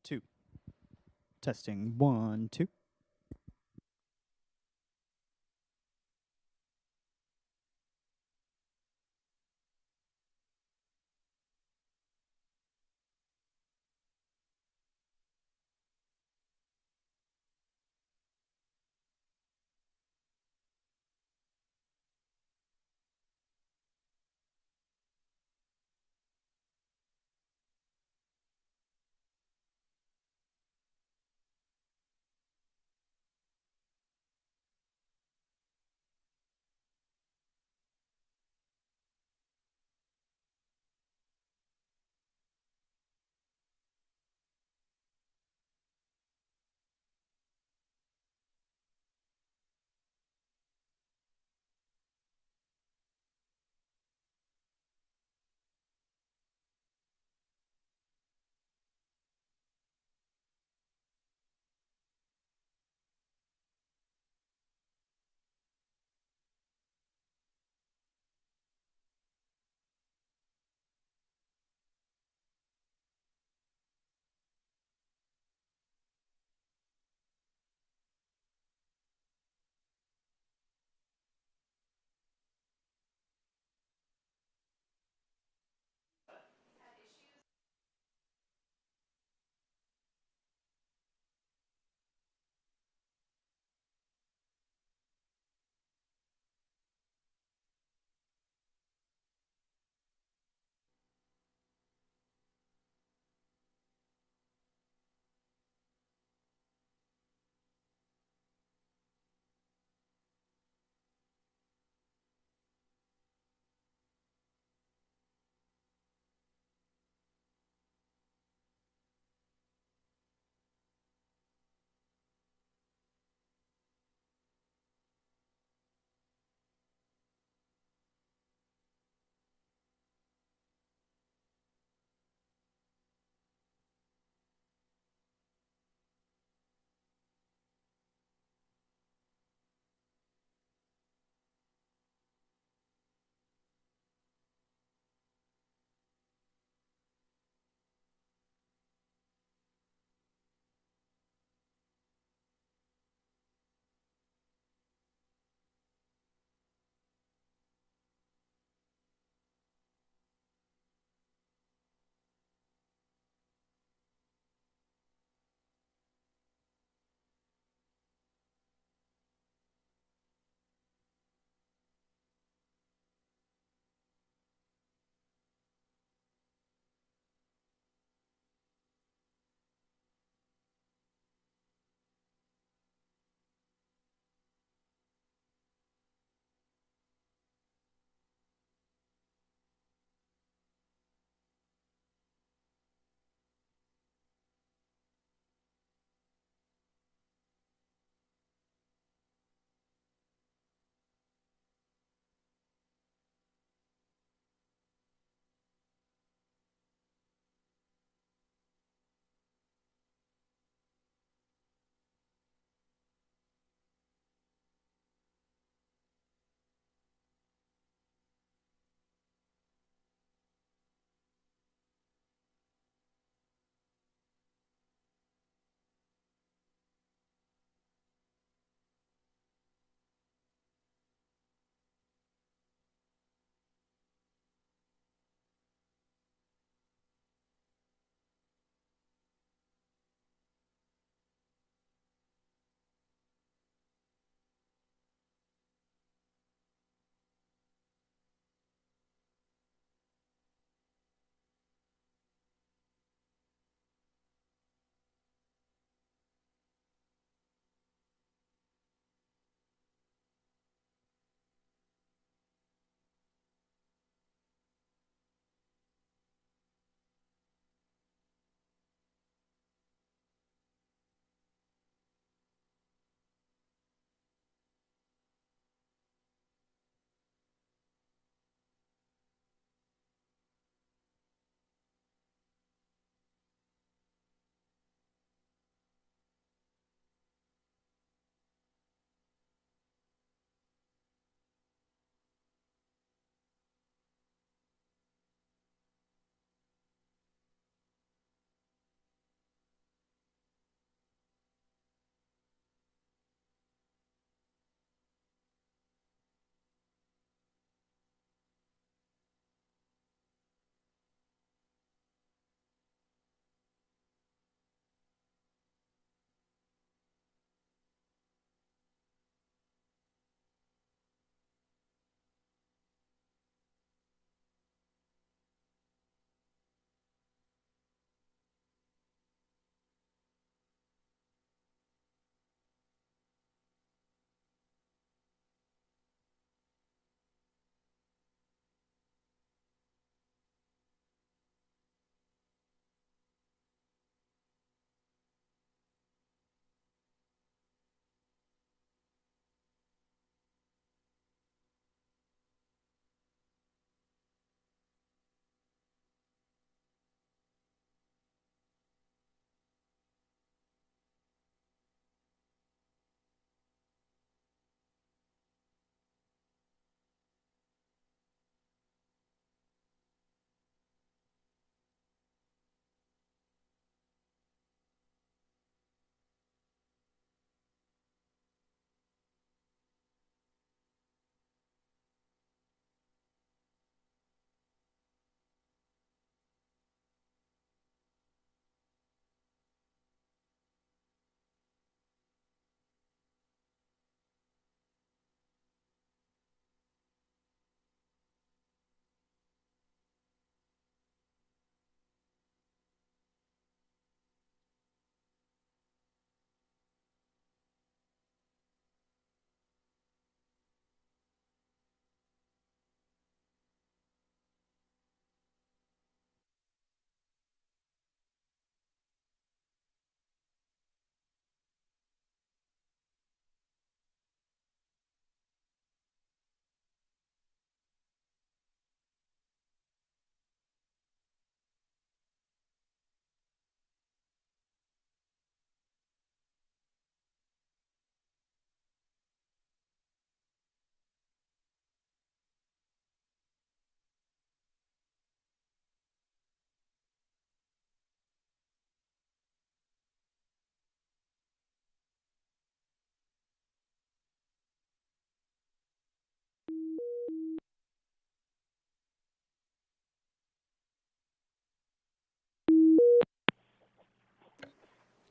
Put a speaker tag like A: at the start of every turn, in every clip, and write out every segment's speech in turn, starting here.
A: 2. Testing 1, 2.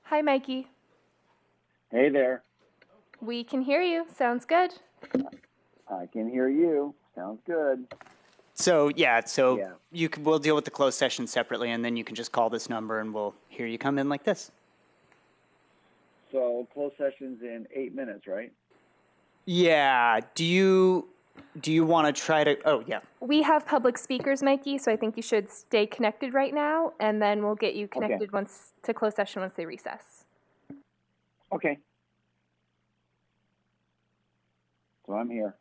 B: Hi, Mikey.
C: Hey there.
B: We can hear you. Sounds good.
C: I can hear you. Sounds good.
A: So
C: Yeah.
A: we'll deal with the closed session separately, and then you can just call this number, and we'll hear you come in like this.
C: So closed session's in 8 minutes, right?
A: Yeah. Do you want to try to? Oh, yeah.
B: We have public speakers, Mikey, so I think you should stay connected right now, and then we'll get you connected once to closed session once they recess.
C: Okay. So I'm here.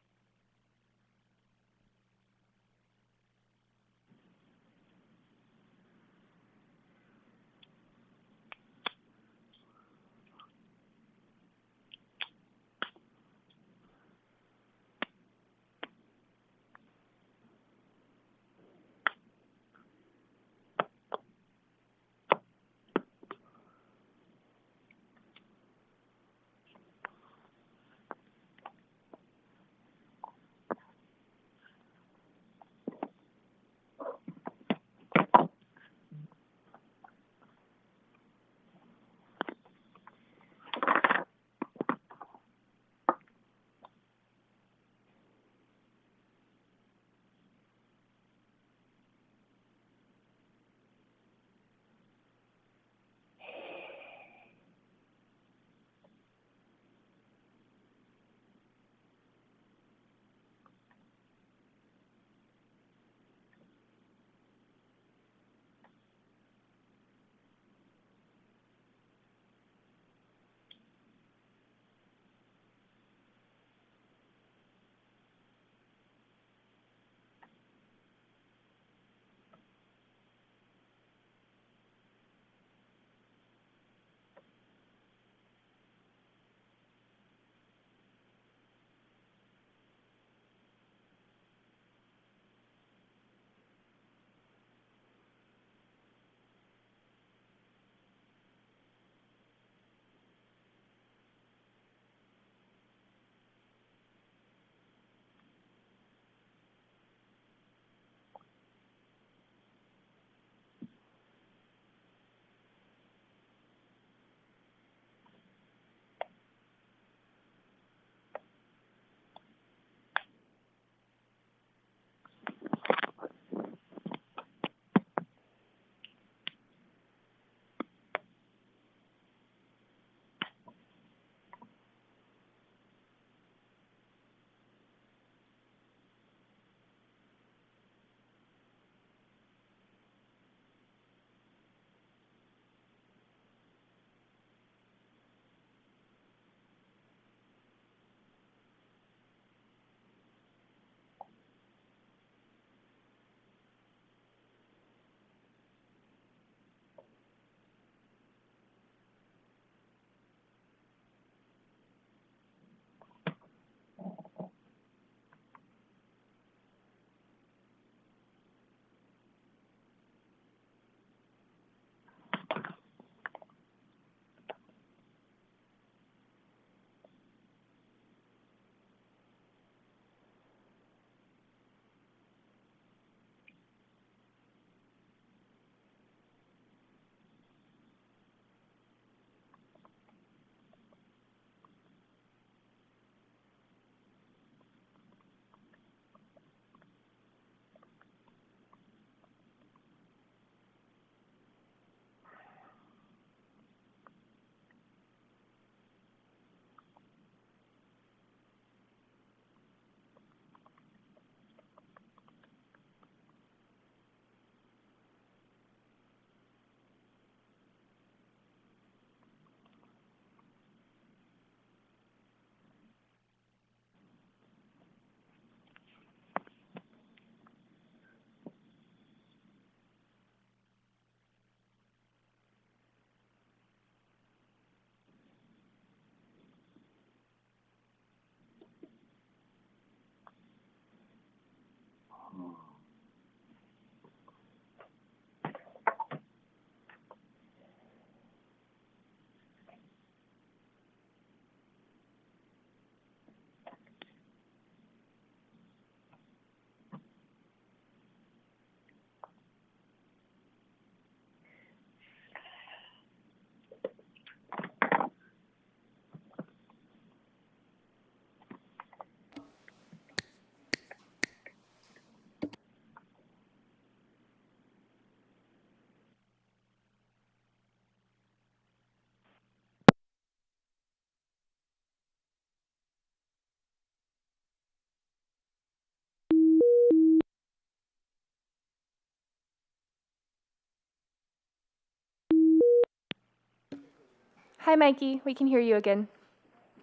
B: Hi, Mikey. We can hear you again.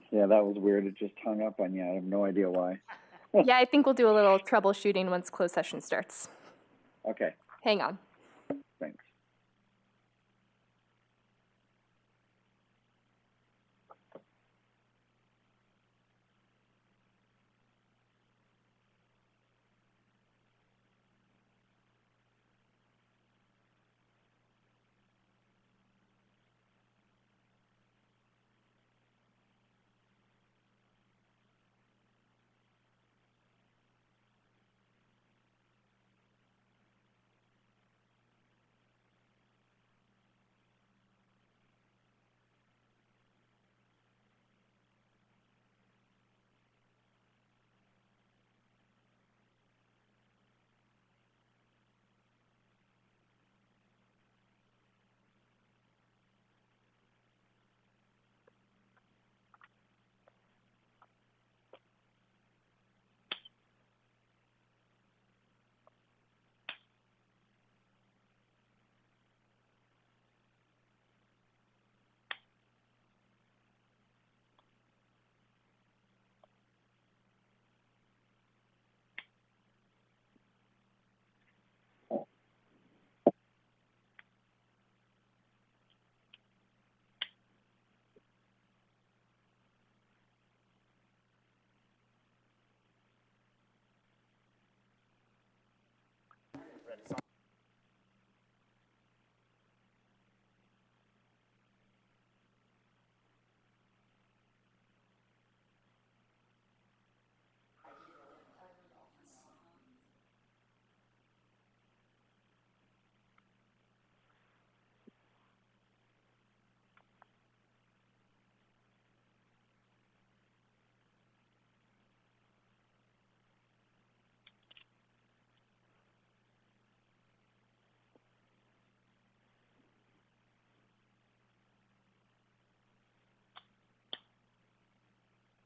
C: Yeah, that was weird. It just hung up on you. I have no idea why.
B: Yeah, I think we'll do a little troubleshooting once closed session starts.
C: Okay,
B: Hang on.
C: thanks.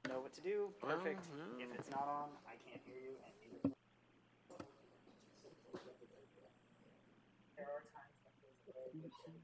A: Know what to do. Perfect. If it's not on, I can't hear you. And neither. There are times when there's a very good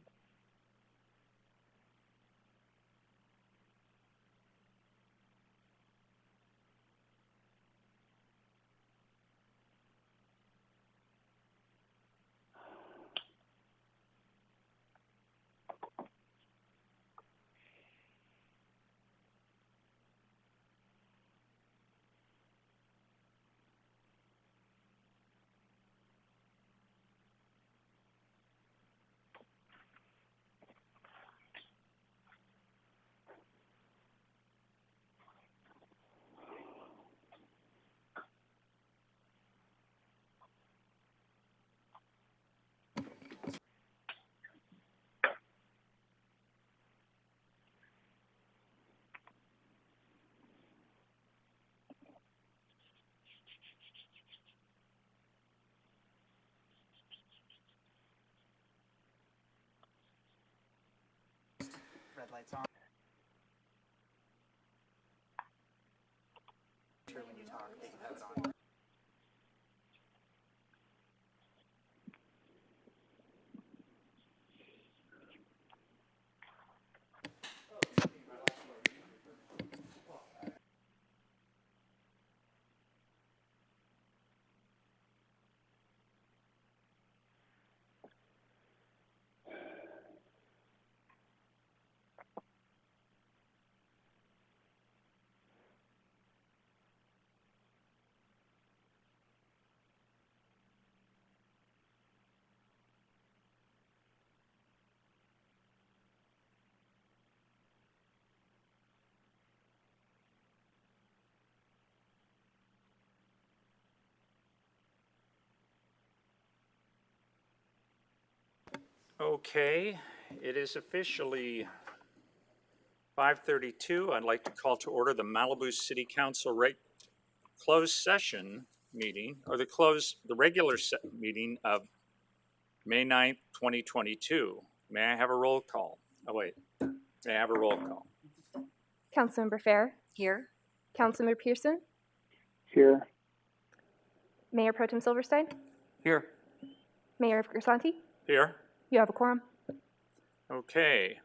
A: red lights on. Sure, when you talk, they can have it on.
D: Okay, it is officially 5:32. I'd like to call to order the Malibu City Council closed session meeting, or the regular meeting of May 9th, 2022. May I have a roll call? Oh, wait. May I have a roll call?
B: Councilmember Fair,
E: Here.
B: Councilmember Pearson,
C: Here.
B: Mayor Pro Tem Silverstein,
D: Here.
B: Mayor Grisanti.
D: Here.
B: You have a quorum.
D: Okay.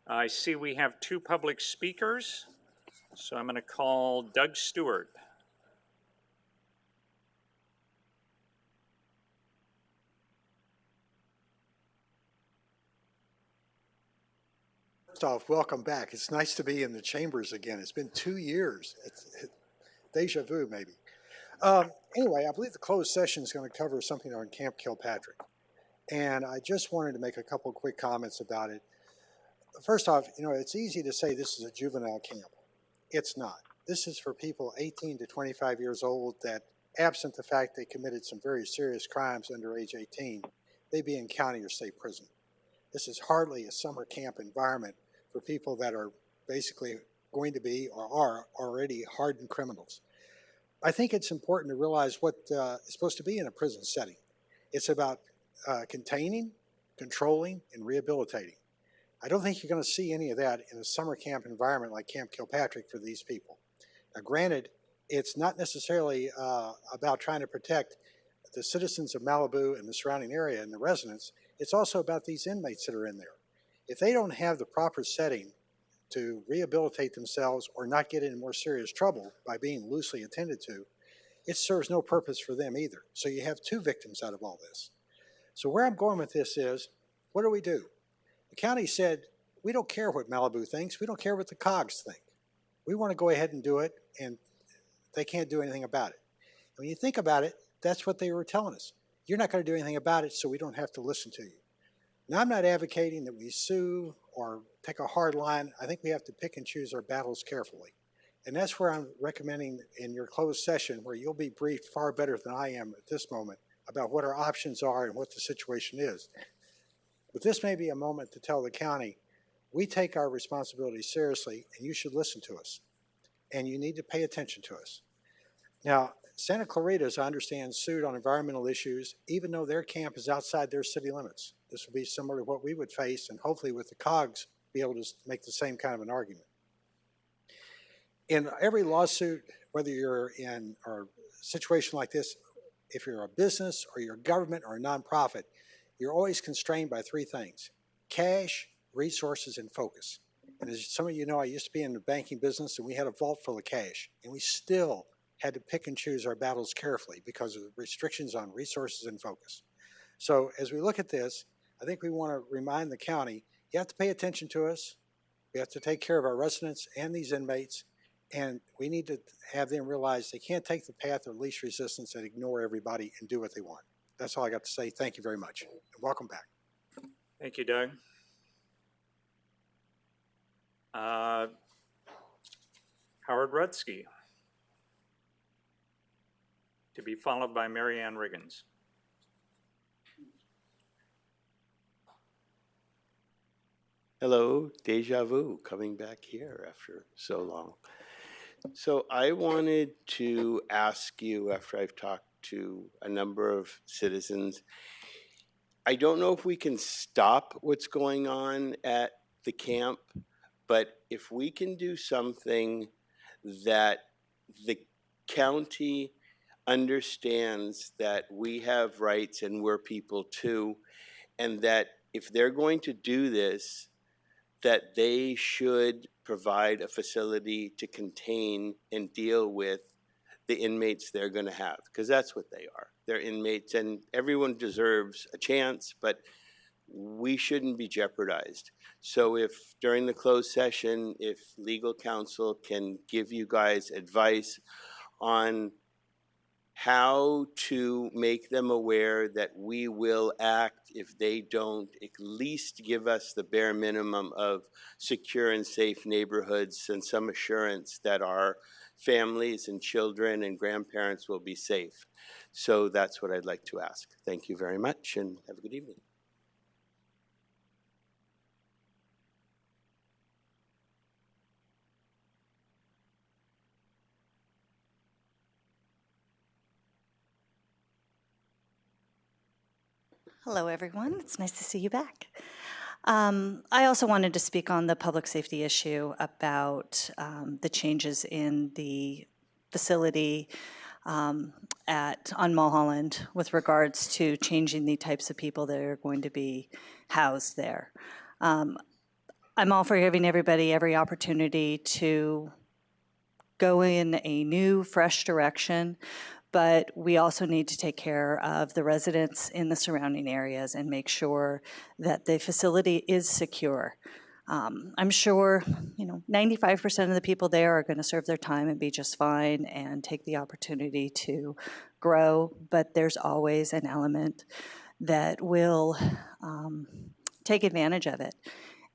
D: I see we have two public speakers, so I'm going to call Doug Stewart.
E: First off, welcome back. It's nice to be in the chambers again. It's been 2 years. It's deja vu, maybe. Anyway, I believe the closed session is going to cover something on Camp Kilpatrick. And I just wanted to make a couple of quick comments about it. First off, it's easy to say this is a juvenile camp. It's not. This is for people 18 to 25 years old that, absent the fact they committed some very serious crimes under age 18, they be in county or state prison. This is hardly a summer camp environment for people that are basically going to be or are already hardened criminals. I think it's important to realize what is supposed to be in a prison setting. It's about containing, controlling, and rehabilitating. I don't think you're going to see any of that in a summer camp environment like Camp Kilpatrick for these people. Now, granted, it's not necessarily about trying to protect the citizens of Malibu and the surrounding area and the residents. It's also about these inmates that are in there. If they don't have the proper setting to rehabilitate themselves or not get in more serious trouble by being loosely attended to, it serves no purpose for them either. So you have two victims out of all this. So where I'm going with this is, what do? The county said, we don't care what Malibu thinks. We don't care what the COGS think. We want to go ahead and do it, and they can't do anything about it. When you think about it, that's what they were telling us. You're not going to do anything about it, so we don't have to listen to you. Now, I'm not advocating that we sue or take a hard line. I think we have to pick and choose our battles carefully. And that's where I'm recommending in your closed session, where you'll be briefed far better than I am at this moment about what our options are and what the situation is. But this may be a moment to tell the county, we take our responsibility seriously, and you should listen to us. And you need to pay attention to us. Now, Santa Clarita, as I understand, sued on environmental issues, even though their camp is outside their city limits. This would be similar to what we would face, and hopefully with the COGS, be able to make the same kind of an argument. In every lawsuit, whether you're in a situation like this, if you're a business or you're a government or a nonprofit, you're always constrained by three things: cash, resources, and focus. And as some of you know, I used to be in the banking business, and we had a vault full of cash, and we still had to pick and choose our battles carefully because of restrictions on resources and focus. So as we look at this, I think we want to remind the county, you have to pay attention to us. We have to take care of our residents and these inmates, and we need to have them realize they can't take the path of least resistance and ignore everybody and do what they want. That's all I got to say. Thank you very much, and welcome back.
D: Thank you, Doug. Howard Rudsky, to be followed by Mary Ann Riggins.
F: Hello, deja vu, coming back here after so long. So I wanted to ask you, after I've talked to a number of citizens, I don't know if we can stop what's going on at the camp, but if we can do something that the county understands that we have rights and we're people too, and that if they're going to do this, that they should provide a facility to contain and deal with the inmates they're going to have, because that's what they are. They're inmates, and everyone deserves a chance, but we shouldn't be jeopardized. So if during the closed session, if legal counsel can give you guys advice on how to make them aware that we will act if they don't at least give us the bare minimum of secure and safe neighborhoods and some assurance that our families and children and grandparents will be safe. So that's what I'd like to ask. Thank you very much, and have a good evening.
G: Hello, everyone. It's nice to see you back. I also wanted to speak on the public safety issue about the changes in the facility on Mulholland with regards to changing the types of people that are going to be housed there. I'm all for giving everybody every opportunity to go in a new, fresh direction, but we also need to take care of the residents in the surrounding areas and make sure that the facility is secure. I'm sure, 95% of the people there are going to serve their time and be just fine and take the opportunity to grow, but there's always an element that will take advantage of it.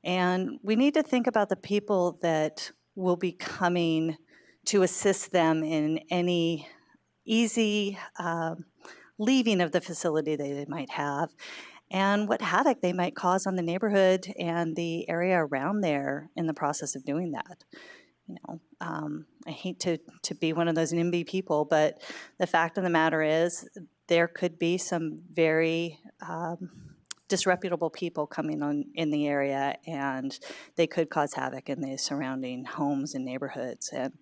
G: And we need to think about the people that will be coming to assist them in any easy leaving of the facility they might have, and what havoc they might cause on the neighborhood and the area around there in the process of doing that. I hate to be one of those NIMBY people, but the fact of the matter is there could be some very disreputable people coming on in the area, and they could cause havoc in the surrounding homes and neighborhoods. And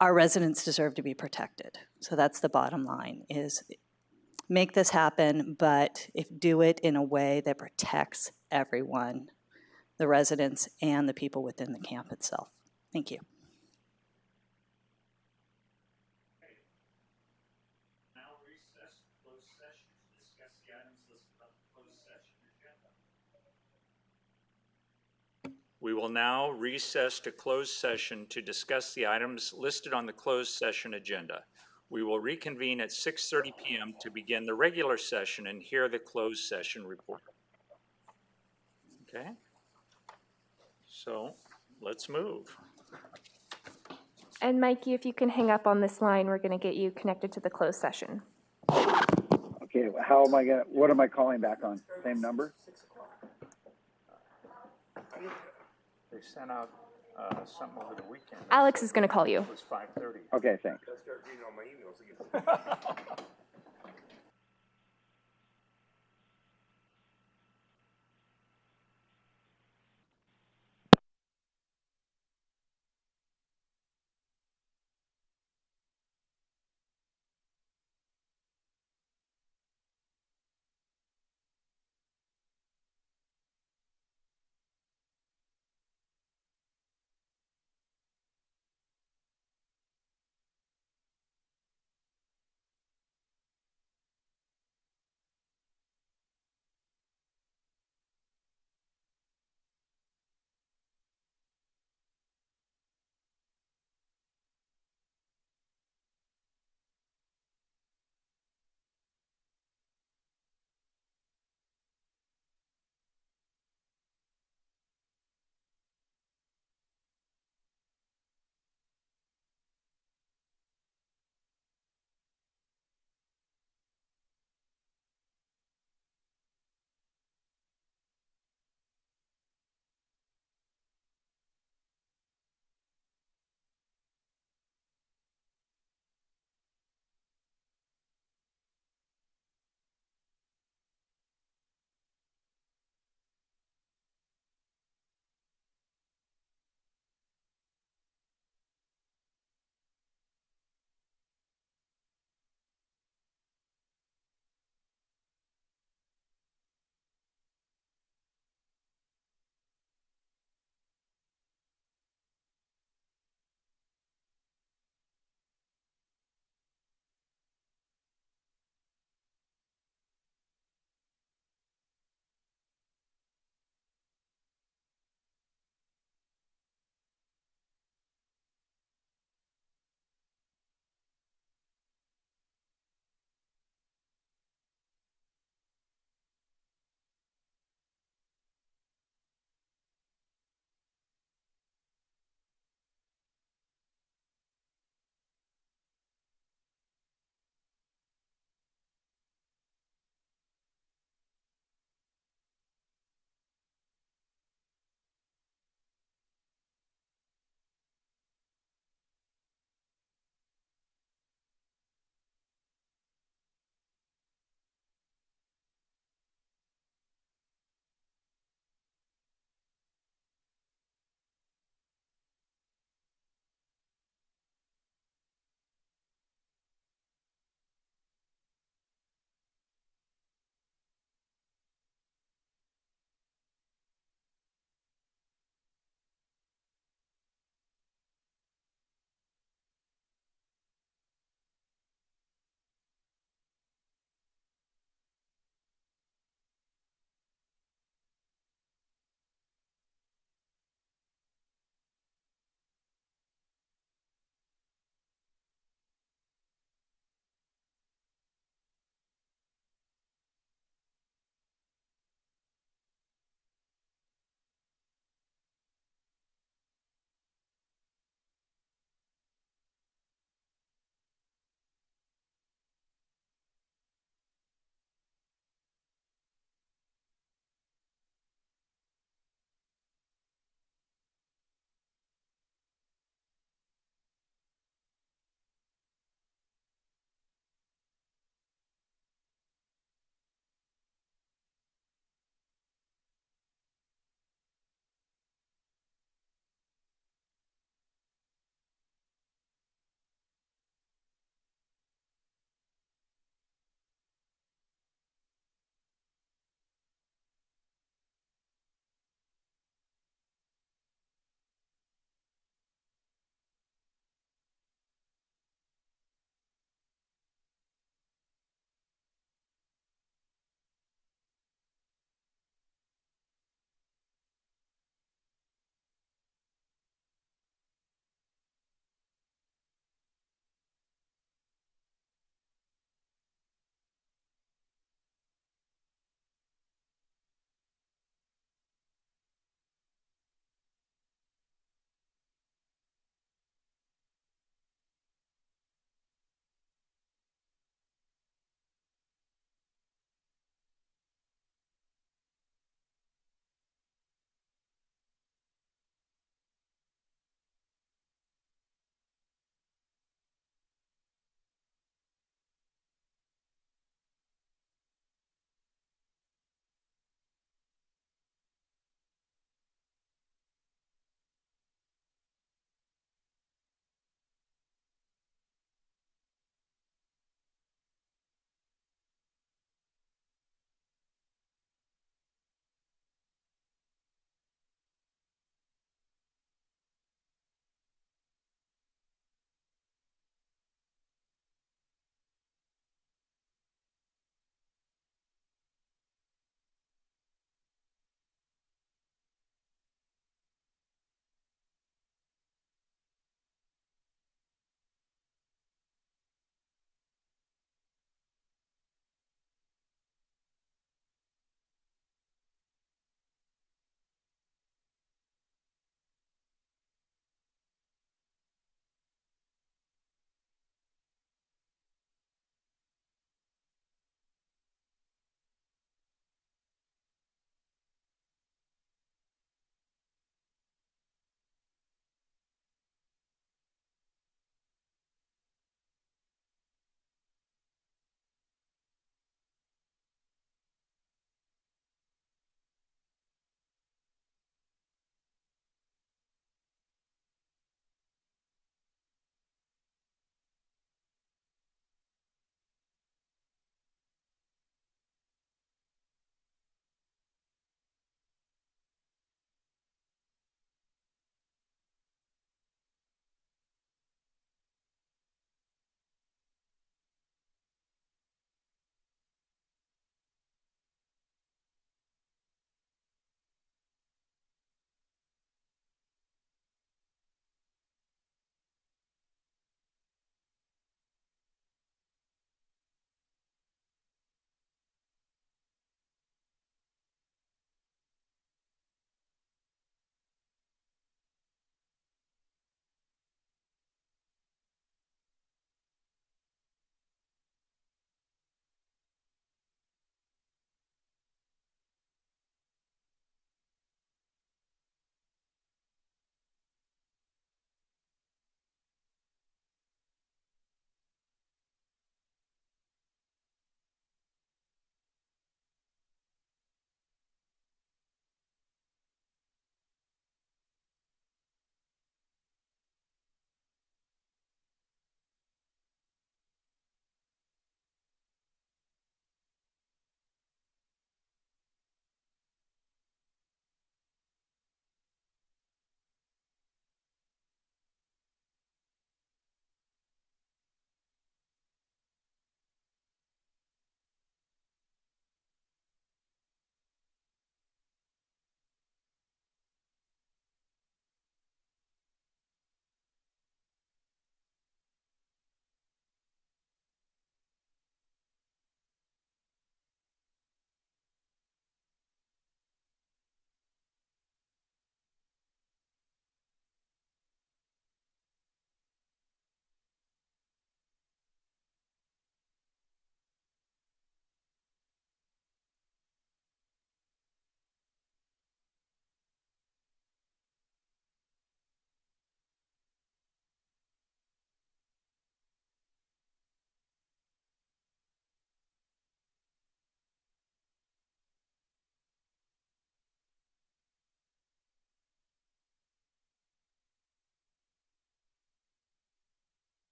G: our residents deserve to be protected. So that's the bottom line, is make this happen, but do it in a way that protects everyone, the residents and the people within the camp itself. Thank you.
D: Now recess to closed session to discuss the items listed on the closed session agenda. We will now recess to closed session to discuss the items listed on the closed session agenda. We will reconvene at 6:30 p.m. to begin the regular session and hear the closed session report. Okay? So let's move.
B: And Mikey, if you can hang up on this line, we're going to get you connected to the closed session.
C: Okay, what am I calling back on? Same number?
D: They sent out something over the weekend.
B: Alex is going to call you.
D: It was 5:30.
C: Okay, thanks.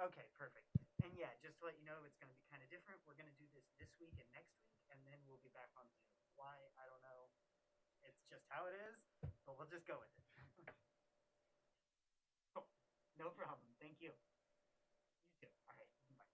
H: Okay, perfect. And yeah, just to let you know, it's going to be kind of different. We're going to do this week and next week, and then we'll be back on Zoom. Why? I don't know. It's just how it is, but we'll just go with it. Cool. No problem. Thank you. You too. All right. Bye.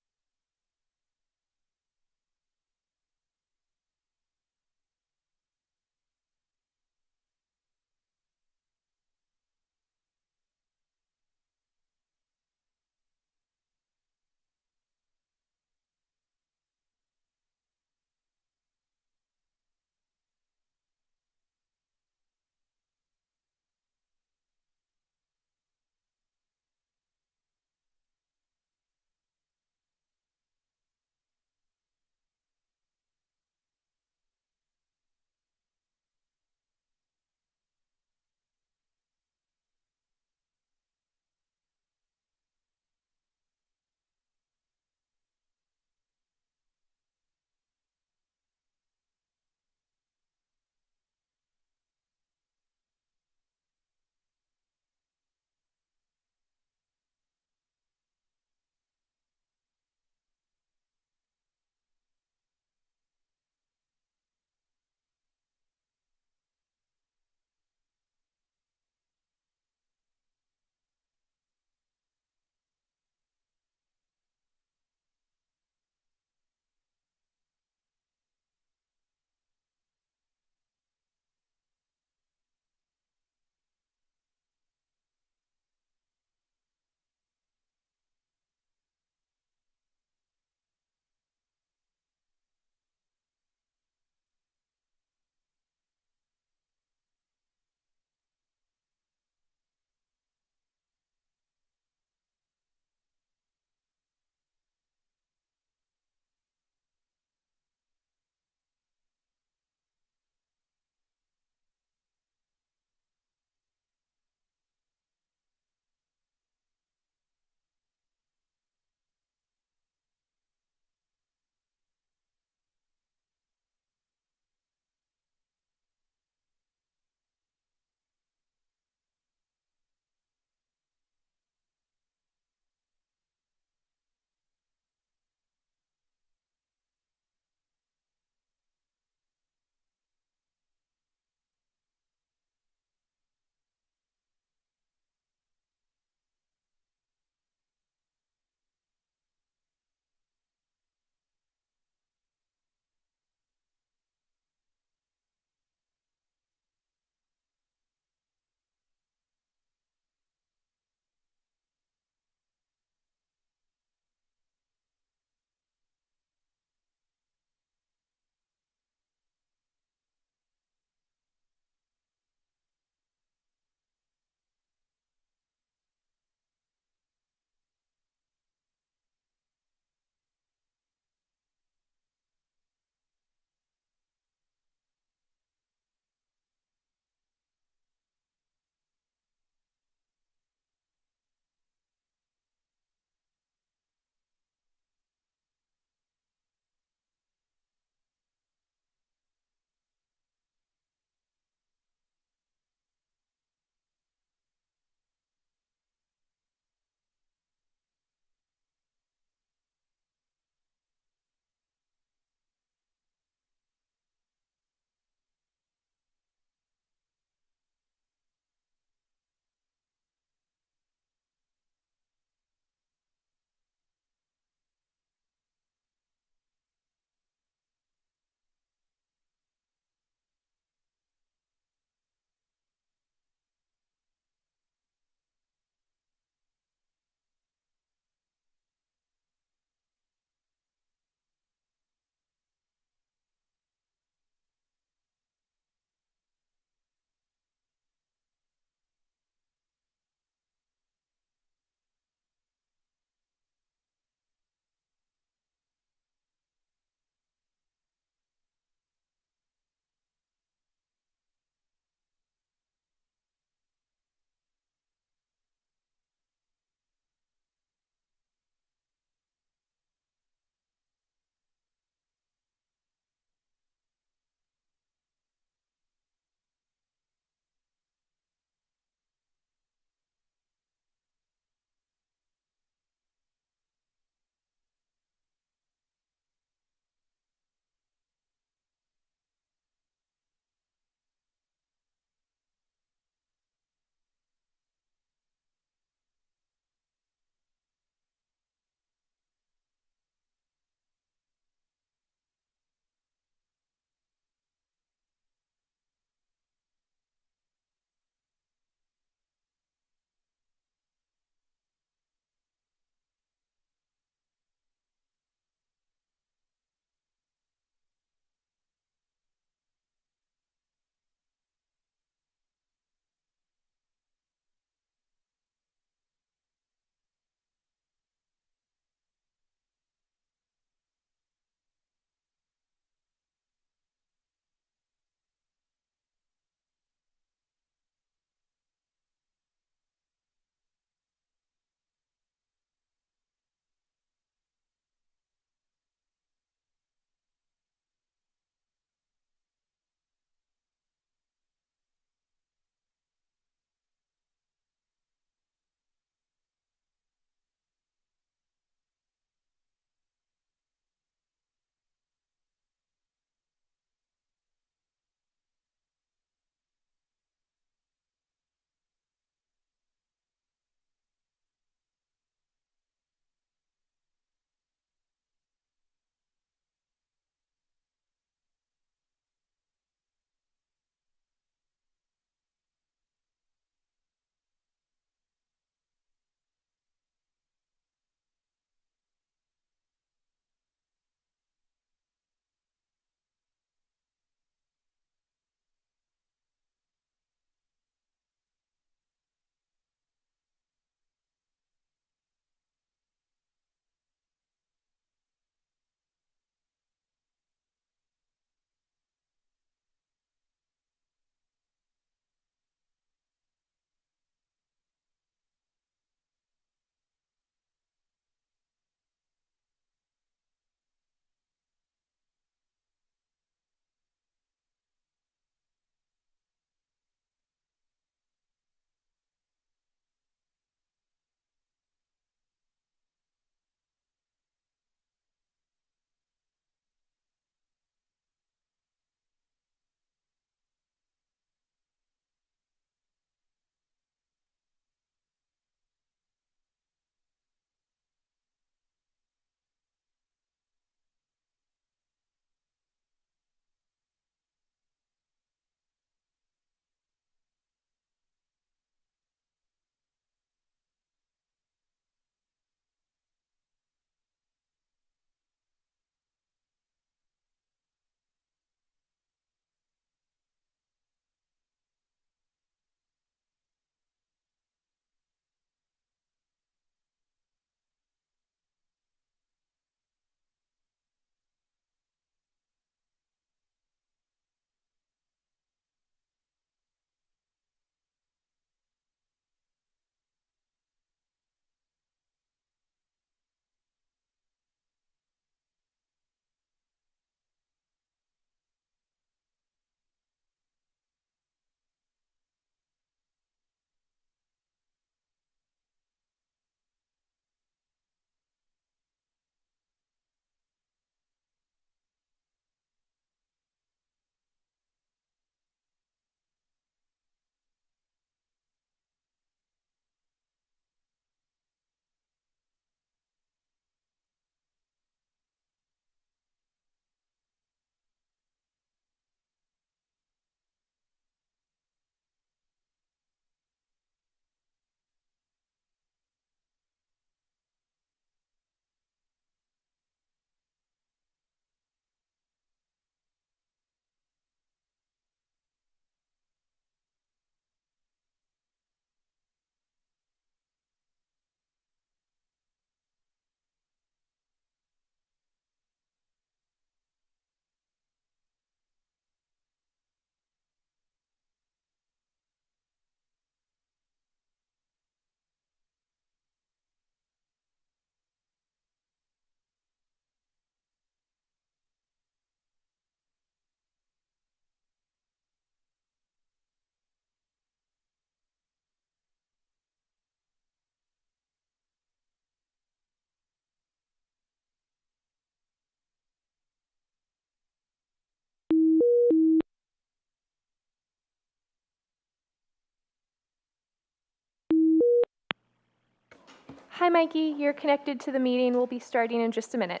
B: Hi, Mikey. You're connected to the meeting. We'll be starting in just a minute.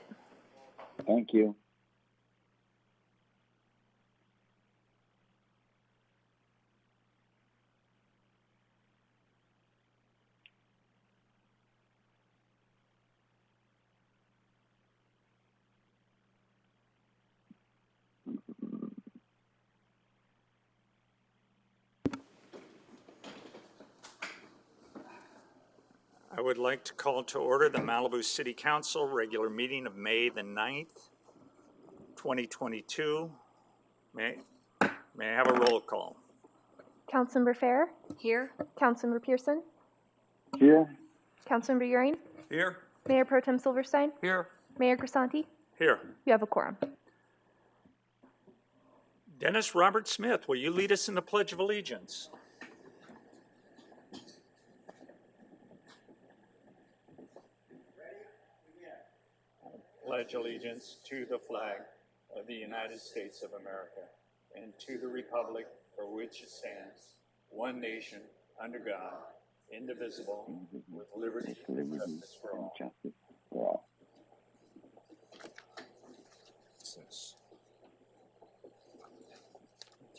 C: Thank you.
D: I would like to call to order the Malibu City Council regular meeting of May the 9th, 2022. May I have a roll call?
B: Councilmember Fair,
I: Here.
B: Councilmember Pearson,
C: Here?
B: Councilmember Euring,
D: Here.
B: Mayor Pro Tem Silverstein,
D: Here.
B: Mayor Grisanti.
D: Here.
B: You have a quorum.
D: Dennis Robert Smith, will you lead us in the Pledge of Allegiance? Pledge allegiance to the flag of the United States of America and to the republic for which it stands, one nation, under God, indivisible, with liberty and justice for all.
C: Justice for all.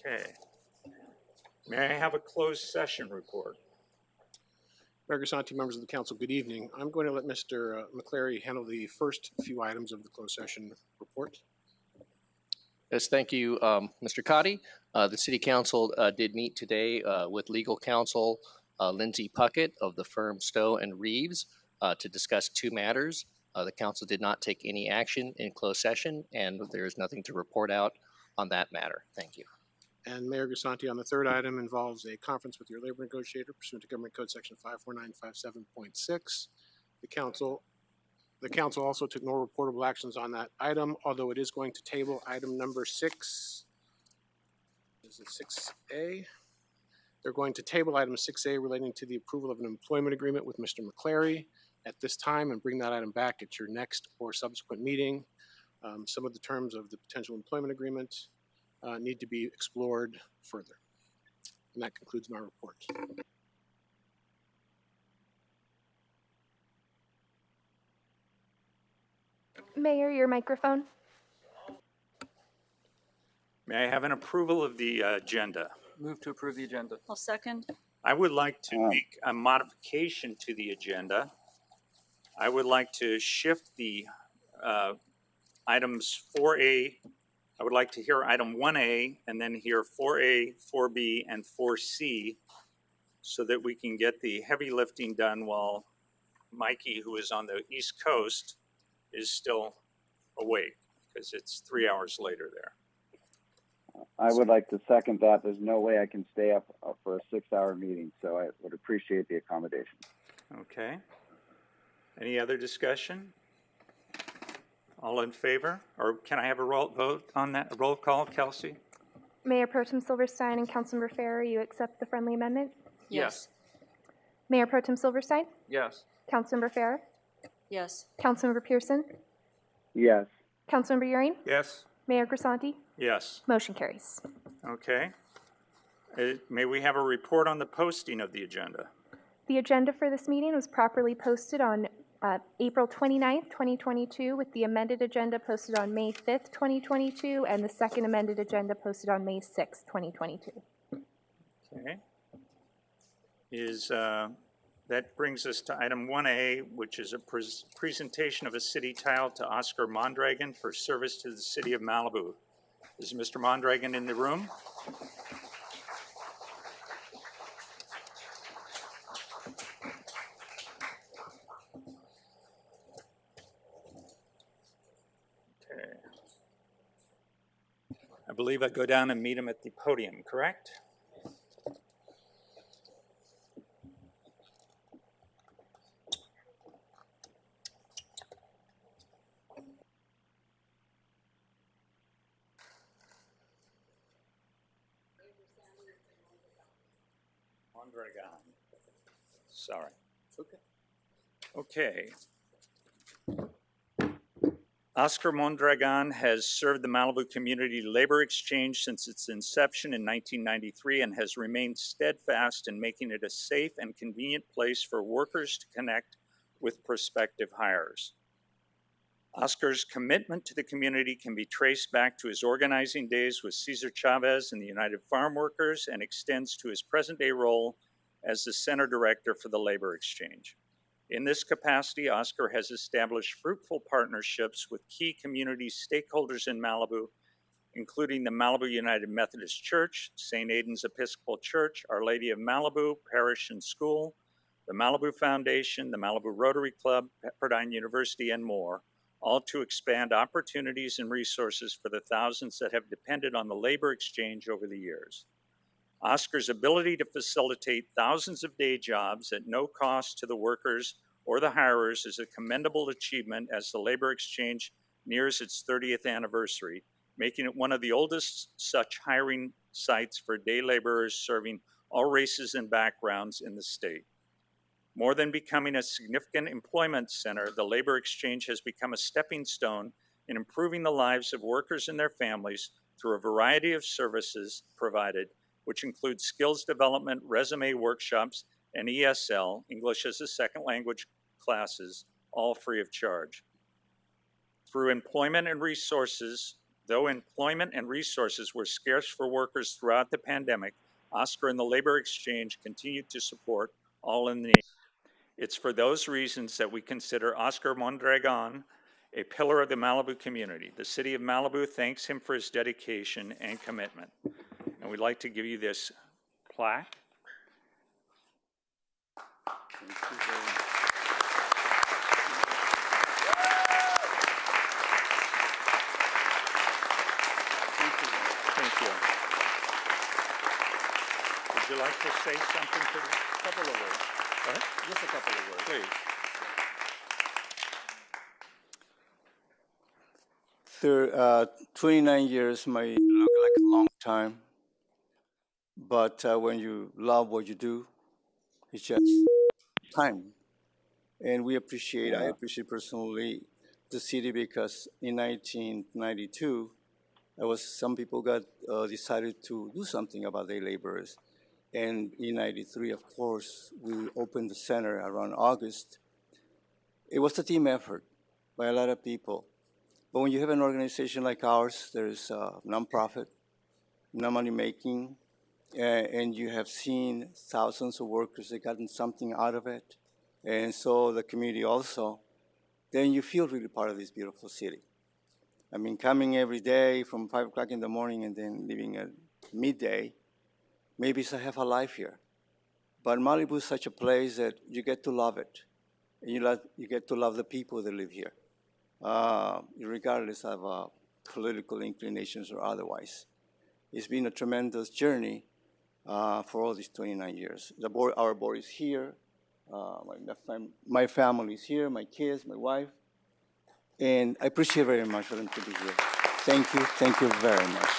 D: Okay. May I have a closed session report?
J: Mayor Grisanti, members of the council, good evening. I'm going to let Mr. McClary handle the first few items of the closed session report.
K: Yes, thank you, Mr. Cotty. The City Council did meet today with legal counsel Lindsay Puckett of the firm Stowe and Reeves to discuss two matters. The council did not take any action in closed session, and there is nothing to report out on that matter. Thank you.
J: And Mayor Grisanti, on the third item involves a conference with your labor negotiator pursuant to Government Code Section 54957.6. The council also took no reportable actions on that item, although it is going to table item number 6. Is it 6A? They're going to table item 6A relating to the approval of an employment agreement with Mr. McClary at this time and bring that item back at your next or subsequent meeting. Some of the terms of the potential employment agreement need to be explored further. And that concludes my report.
B: Mayor, your microphone.
D: May I have an approval of the agenda?
L: Move to approve the agenda.
I: I'll second.
D: I would like to make a modification to the agenda. I would like to shift the items 4A. I would like to hear item 1A and then hear 4A, 4B, and 4C so that we can get the heavy lifting done while Mikey, who is on the East Coast, is still awake because it's 3 hours later there.
C: I would like to second that. There's no way I can stay up for a 6-hour meeting, so I would appreciate the accommodation.
D: Okay. Any other discussion? All in favor? Or can I have a vote on that? A roll call, Kelsey?
B: Mayor Pro Tem Silverstein and Councilmember Fair, you accept the friendly amendment?
L: Yes.
B: Mayor Pro Tem Silverstein,
L: Yes.
B: Councilmember Fair,
I: Yes.
B: Councilmember Pearson,
C: Yes.
B: Councilmember Euring,
L: Yes.
B: Mayor Grisanti.
D: Yes.
B: Motion carries.
D: Okay. May we have a report on the posting of the agenda?
B: The agenda for this meeting was properly posted on April 29th, 2022, with the amended agenda posted on May 5th, 2022, and the second amended agenda posted on May 6th, 2022.
D: Okay. That brings us to item 1A, which is a presentation of a city tile to Oscar Mondragon for service to the city of Malibu. Is Mr. Mondragon in the room? Okay. I believe I go down and meet him at the podium, correct? Mondragon. Sorry. Okay. Oscar Mondragon has served the Malibu Community Labor Exchange since its inception in 1993 and has remained steadfast in making it a safe and convenient place for workers to connect with prospective hires. Oscar's commitment to the community can be traced back to his organizing days with Cesar Chavez and the United Farm Workers and extends to his present-day role as the Center Director for the Labor Exchange. In this capacity, Oscar has established fruitful partnerships with key community stakeholders in Malibu, including the Malibu United Methodist Church, St. Aidan's Episcopal Church, Our Lady of Malibu Parish and School, the Malibu Foundation, the Malibu Rotary Club, Pepperdine University, and more, all to expand opportunities and resources for the thousands that have depended on the labor exchange over the years. Oscar's ability to facilitate thousands of day jobs at no cost to the workers or the hirers is a commendable achievement as the labor exchange nears its 30th anniversary, making it one of the oldest such hiring sites for day laborers serving all races and backgrounds in the state. More than becoming a significant employment center, the labor exchange has become a stepping stone in improving the lives of workers and their families through a variety of services provided, which include skills development, resume workshops, and ESL, English as a Second Language classes, all free of charge. Through employment and resources, though employment and resources were scarce for workers throughout the pandemic, Oscar and the Labor Exchange continued to support all in need. It's for those reasons that we consider Oscar Mondragon a pillar of the Malibu community. The city of Malibu thanks him for his dedication and commitment. And we'd like to give you this plaque. Thank you very much. Thank you. Would you like to say something to the couple of words? Just a couple of words. Please.
I: 29 years might look like a long time, but when you love what you do, it's just time. And I appreciate personally the city because in 1992, some people decided to do something about their laborers. And in 93, of course, we opened the center around August. It was a team effort by a lot of people. But when you have an organization like ours, there's a nonprofit, no money making, and you have seen thousands of workers that gotten something out of it, and so the community also, then you feel really part of this beautiful city. I mean, coming every day from 5 o'clock in the morning and then leaving at midday, maybe it's a half a life here. But Malibu is such a place that you get to love it. And you get to love the people that live here, regardless of political inclinations or otherwise. It's been a tremendous journey for all these 29 years. Our board is here. My family is here, my kids, my wife. And I appreciate very much for them to be here. Thank you very much.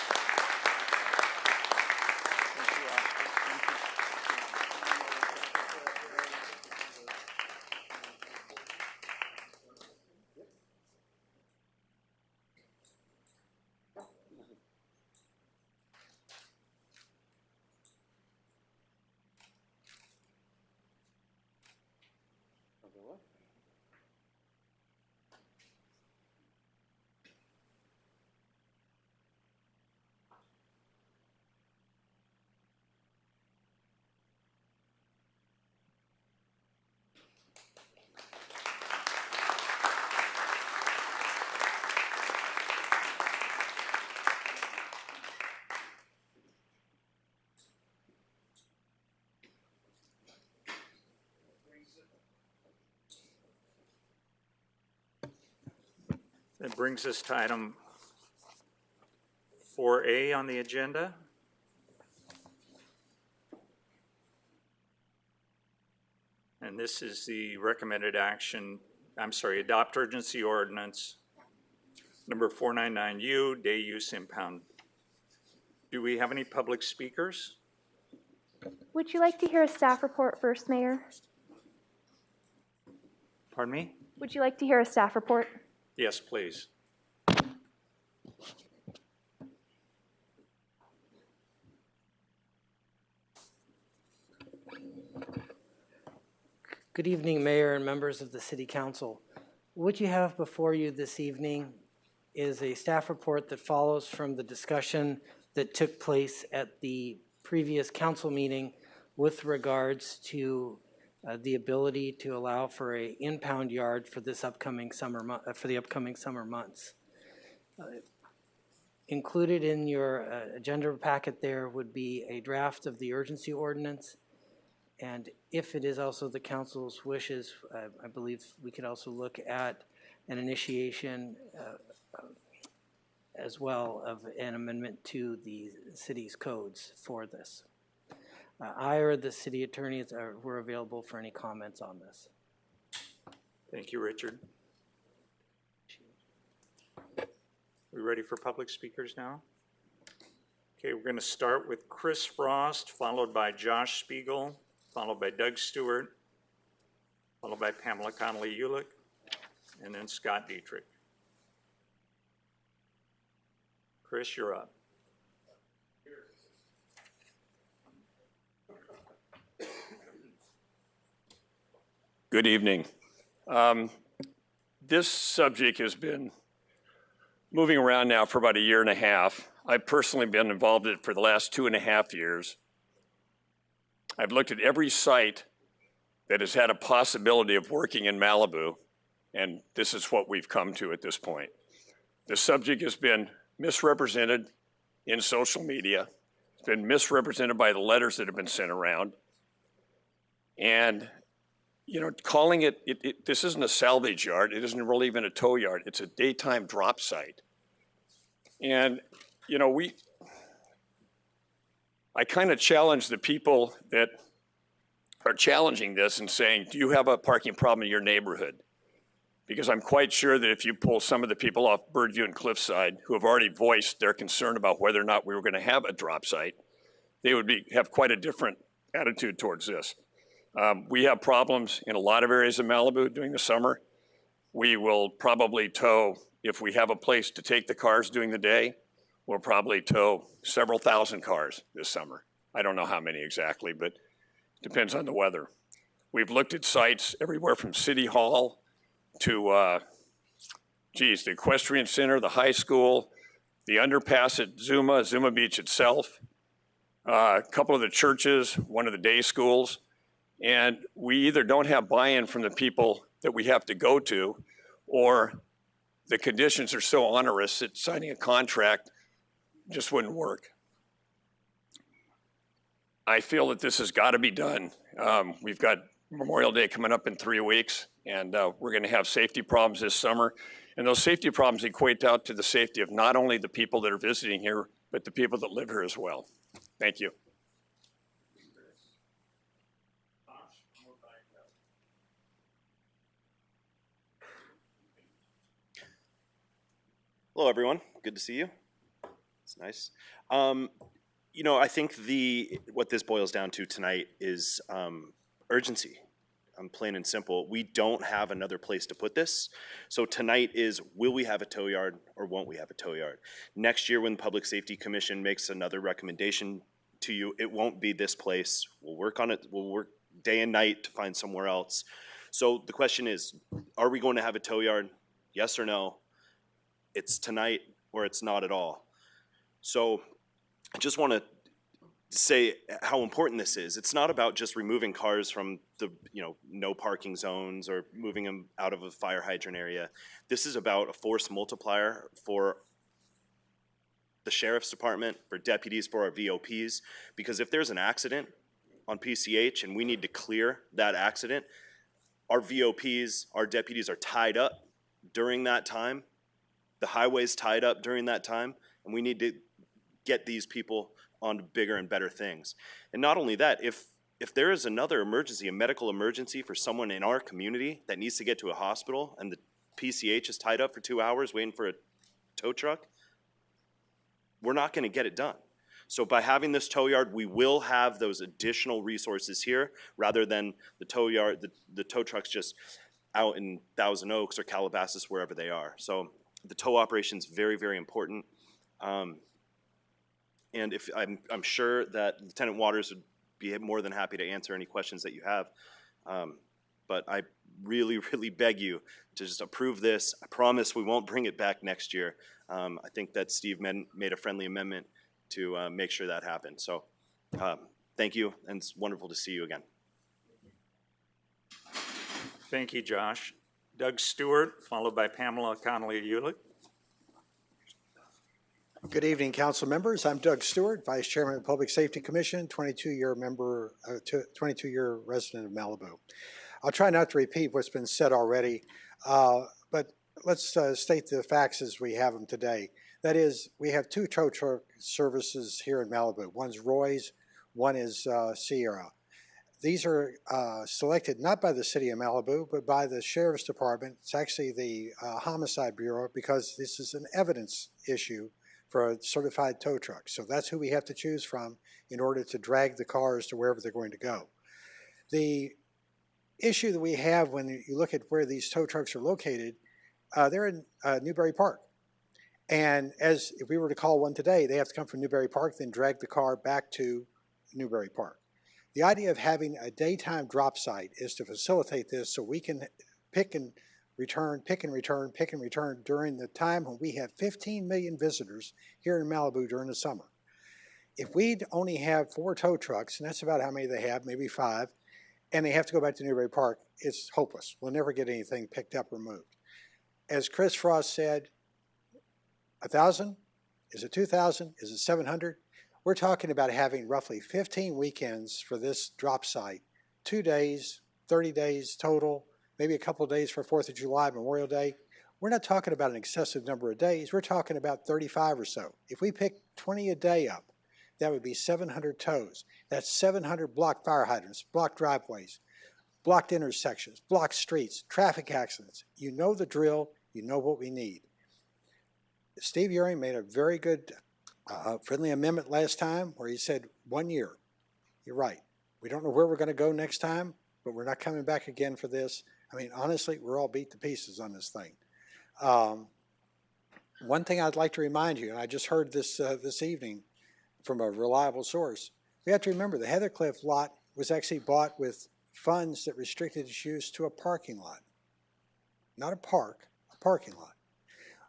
D: That brings us to item 4A on the agenda. And this is the recommended action, adopt urgency ordinance number 499U, day use impound. Do we have any public speakers?
B: Would you like to hear a staff report first, Mayor?
D: Pardon me?
B: Would you like to hear a staff report?
D: Yes, please.
M: Good evening, Mayor and members of the City Council. What you have before you this evening is a staff report that follows from the discussion that took place at the previous council meeting with regards to the ability to allow for an impound yard for this upcoming summer months. Included in your agenda packet there would be a draft of the urgency ordinance. And if it is also the council's wishes, I believe we could also look at an initiation as well of an amendment to the city's codes for this. I or the city attorneys were available for any comments on this.
D: Thank you, Richard. We ready for public speakers now? Okay, we're going to start with Chris Frost, followed by Josh Spiegel, followed by Doug Stewart, followed by Pamela Connolly-Ulick, and then Scott Dietrich. Chris, you're up.
N: Good evening. This subject has been moving around now for about a year and a half. I've personally been involved in it for the last 2.5 years. I've looked at every site that has had a possibility of working in Malibu, and this is what we've come to at this point. The subject has been misrepresented in social media. It's been misrepresented by the letters that have been sent around. And, you know, calling it, this isn't a salvage yard. It isn't really even a tow yard. It's a daytime drop site. And, you know, I kind of challenge the people that are challenging this and saying, do you have a parking problem in your neighborhood? Because I'm quite sure that if you pull some of the people off Birdview and Cliffside who have already voiced their concern about whether or not we were going to have a drop site, they would have quite a different attitude towards this. We have problems in a lot of areas of Malibu during the summer. We will probably tow, if we have a place to take the cars during the day, we'll probably tow several thousand cars this summer. I don't know how many exactly, but it depends on the weather. We've looked at sites everywhere from City Hall to, the Equestrian Center, the high school, the underpass at Zuma Beach itself, a couple of the churches, one of the day schools. And we either don't have buy-in from the people that we have to go to, or the conditions are so onerous that signing a contract just wouldn't work. I feel that this has got to be done. We've got Memorial Day coming up in 3 weeks, and we're going to have safety problems this summer. And those safety problems equate out to the safety of not only the people that are visiting here, but the people that live here as well. Thank you.
O: Hello, everyone. Good to see you. It's nice. You know, I think what this boils down to tonight is urgency. Plain and simple. We don't have another place to put this. So tonight is, will we have a tow yard or won't we have a tow yard? Next year when the Public Safety Commission makes another recommendation to you, it won't be this place. We'll work on it. We'll work day and night to find somewhere else. So the question is, are we going to have a tow yard? Yes or no? It's tonight or it's not at all. So I just want to say how important this is. It's not about just removing cars from the no parking zones or moving them out of a fire hydrant area. This is about a force multiplier for the sheriff's department, for deputies, for our VOPs, because if there's an accident on PCH and we need to clear that accident, our VOPs, our deputies are tied up during that time. The highway's tied up during that time, and we need to get these people on bigger and better things. And not only that, if there is another emergency, a medical emergency for someone in our community that needs to get to a hospital and the PCH is tied up for 2 hours waiting for a tow truck, we're not going to get it done. So by having this tow yard, we will have those additional resources here rather than the tow yard, the tow trucks just out in Thousand Oaks or Calabasas, wherever they are. So the tow operation is very, very important. And if I'm sure that Lieutenant Waters would be more than happy to answer any questions that you have. but I really, really beg you to just approve this. I promise we won't bring it back next year. I think that Steve made a friendly amendment to make sure that happened. So thank you, and it's wonderful to see you again.
D: Thank you, Josh. Doug Stewart, followed by Pamela Connolly-Ulick.
E: Good evening, council members. I'm Doug Stewart, Vice Chairman of the Public Safety Commission, 22-year member, 22-year resident of Malibu. I'll try not to repeat what's been said already, but let's state the facts as we have them today. That is, we have two tow truck services here in Malibu. One's Roy's, one is Sierra. These are selected not by the city of Malibu, but by the Sheriff's Department. It's actually the Homicide Bureau, because this is an evidence issue for a certified tow truck. So that's who we have to choose from in order to drag the cars to wherever they're going to go. The issue that we have when you look at where these tow trucks are located, they're in Newberry Park. And as if we were to call one today, they have to come from Newberry Park, then drag the car back to Newberry Park. The idea of having a daytime drop site is to facilitate this so we can pick and return during the time when we have 15 million visitors here in Malibu during the summer. If we only have 4 tow trucks, and that's about how many they have, maybe 5, and they have to go back to Newberry Park, it's hopeless. We'll never get anything picked up or moved. As Chris Frost said, 1,000? Is it 2,000? Is it 700? We're talking about having roughly 15 weekends for this drop site, 2 days, 30 days total, maybe a couple of days for 4th of July, Memorial Day. We're not talking about an excessive number of days. We're talking about 35 or so. If we pick 20 a day up, that would be 700 tows. That's 700 blocked fire hydrants, blocked driveways, blocked intersections, blocked streets, traffic accidents. You know the drill. You know what we need. Steve Uring made a very good friendly amendment last time where he said 1 year. You're right. We don't know where we're going to go next time, but we're not coming back again for this. I mean, honestly, we're all beat to pieces on this thing. One thing I'd like to remind you, and I just heard this this evening from a reliable source, we have to remember the Heathercliff lot was actually bought with funds that restricted its use to a parking lot. Not a park, a parking lot.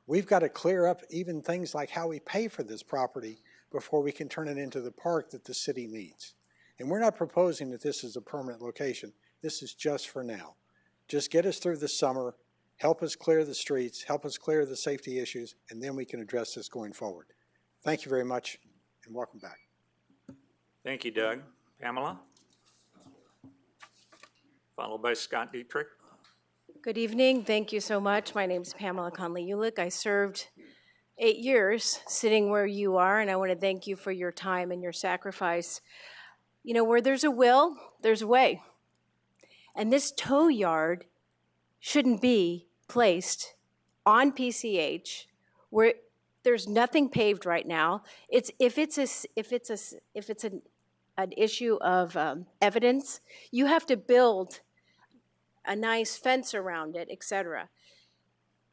E: We've got to clear up even things like how we pay for this property before we can turn it into the park that the city needs. And we're not proposing that this is a permanent location. This is just for now. Just get us through the summer, help us clear the streets, help us clear the safety issues, and then we can address this going forward. Thank you very much, and welcome back.
D: Thank you, Doug. Pamela? Followed by Scott Dietrich.
P: Good evening. Thank you so much. My name is Pamela Conley-Ulick. I served 8 years sitting where you are, and I want to thank you for your time and your sacrifice. You know, where there's a will, there's a way. And this tow yard shouldn't be placed on PCH where there's nothing paved right now. If it's an issue of evidence, you have to build a nice fence around it, etc.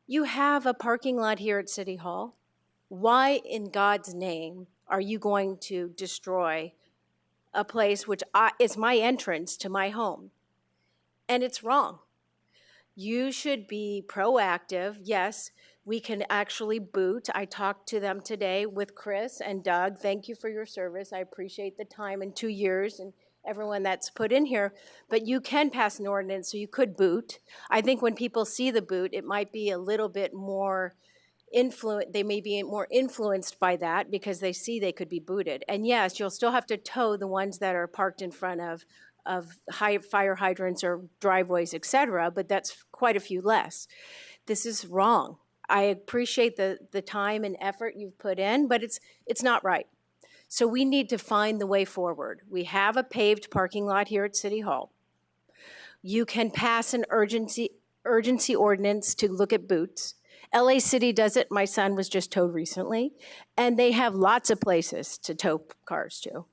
P: You have a parking lot here at City Hall. Why in God's name are you going to destroy a place which is my entrance to my home? And it's wrong. You should be proactive. Yes, we can actually boot. I talked to them today with Chris and Doug. Thank you for your service. I appreciate the time in 2 years and everyone that's put in here. But you can pass an ordinance, so you could boot. I think when people see the boot, it might be a little bit more they may be more influenced by that because they see they could be booted. And yes, you'll still have to tow the ones that are parked in front of high fire hydrants or driveways, etc., but that's quite a few less. This is wrong. I appreciate the time and effort you've put in, but it's not right. So we need to find the way forward. We have a paved parking lot here at City Hall. You can pass an urgency ordinance to look at boots. LA City does it. My son was just towed recently, and they have lots of places to tow cars to.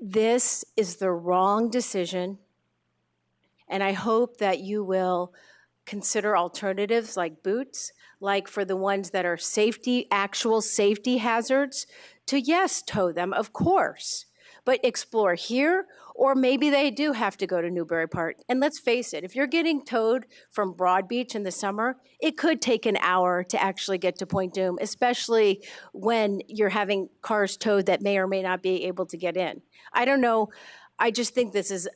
P: This is the wrong decision, and I hope that you will consider alternatives like boots, like for the ones that are actual safety hazards, to yes, tow them, of course. but explore here, or maybe they do have to go to Newbury Park. And let's face it, if you're getting towed from Broad Beach in the summer, it could take an hour to actually get to Point Dume, especially when you're having cars towed that may or may not be able to get in. I don't know. I just think this is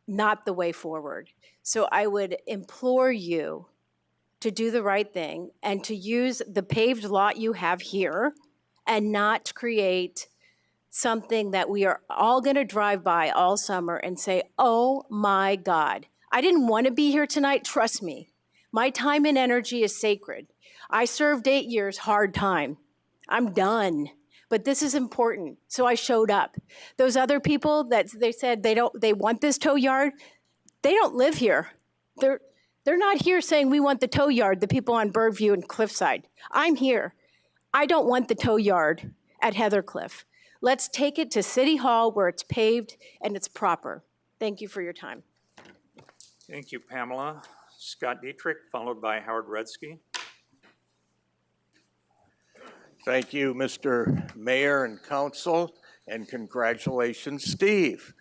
P: not the way forward. So I would implore you to do the right thing and to use the paved lot you have here and not create something that we are all going to drive by all summer and say, oh my God, I didn't want to be here tonight. Trust me, my time and energy is sacred. I served 8 years, hard time. I'm done. But this is important, so I showed up. Those other people that they said they want this tow yard, they don't live here. They're not here saying we want the tow yard, the people on Birdview and Cliffside. I'm here. I don't want the tow yard at Heathercliff. Let's take it to City Hall where it's paved and it's proper. Thank you for your time.
D: Thank you, Pamela. Scott Dietrich, followed by Howard Redsky.
Q: Thank you, Mr. Mayor and Council, and congratulations, Steve.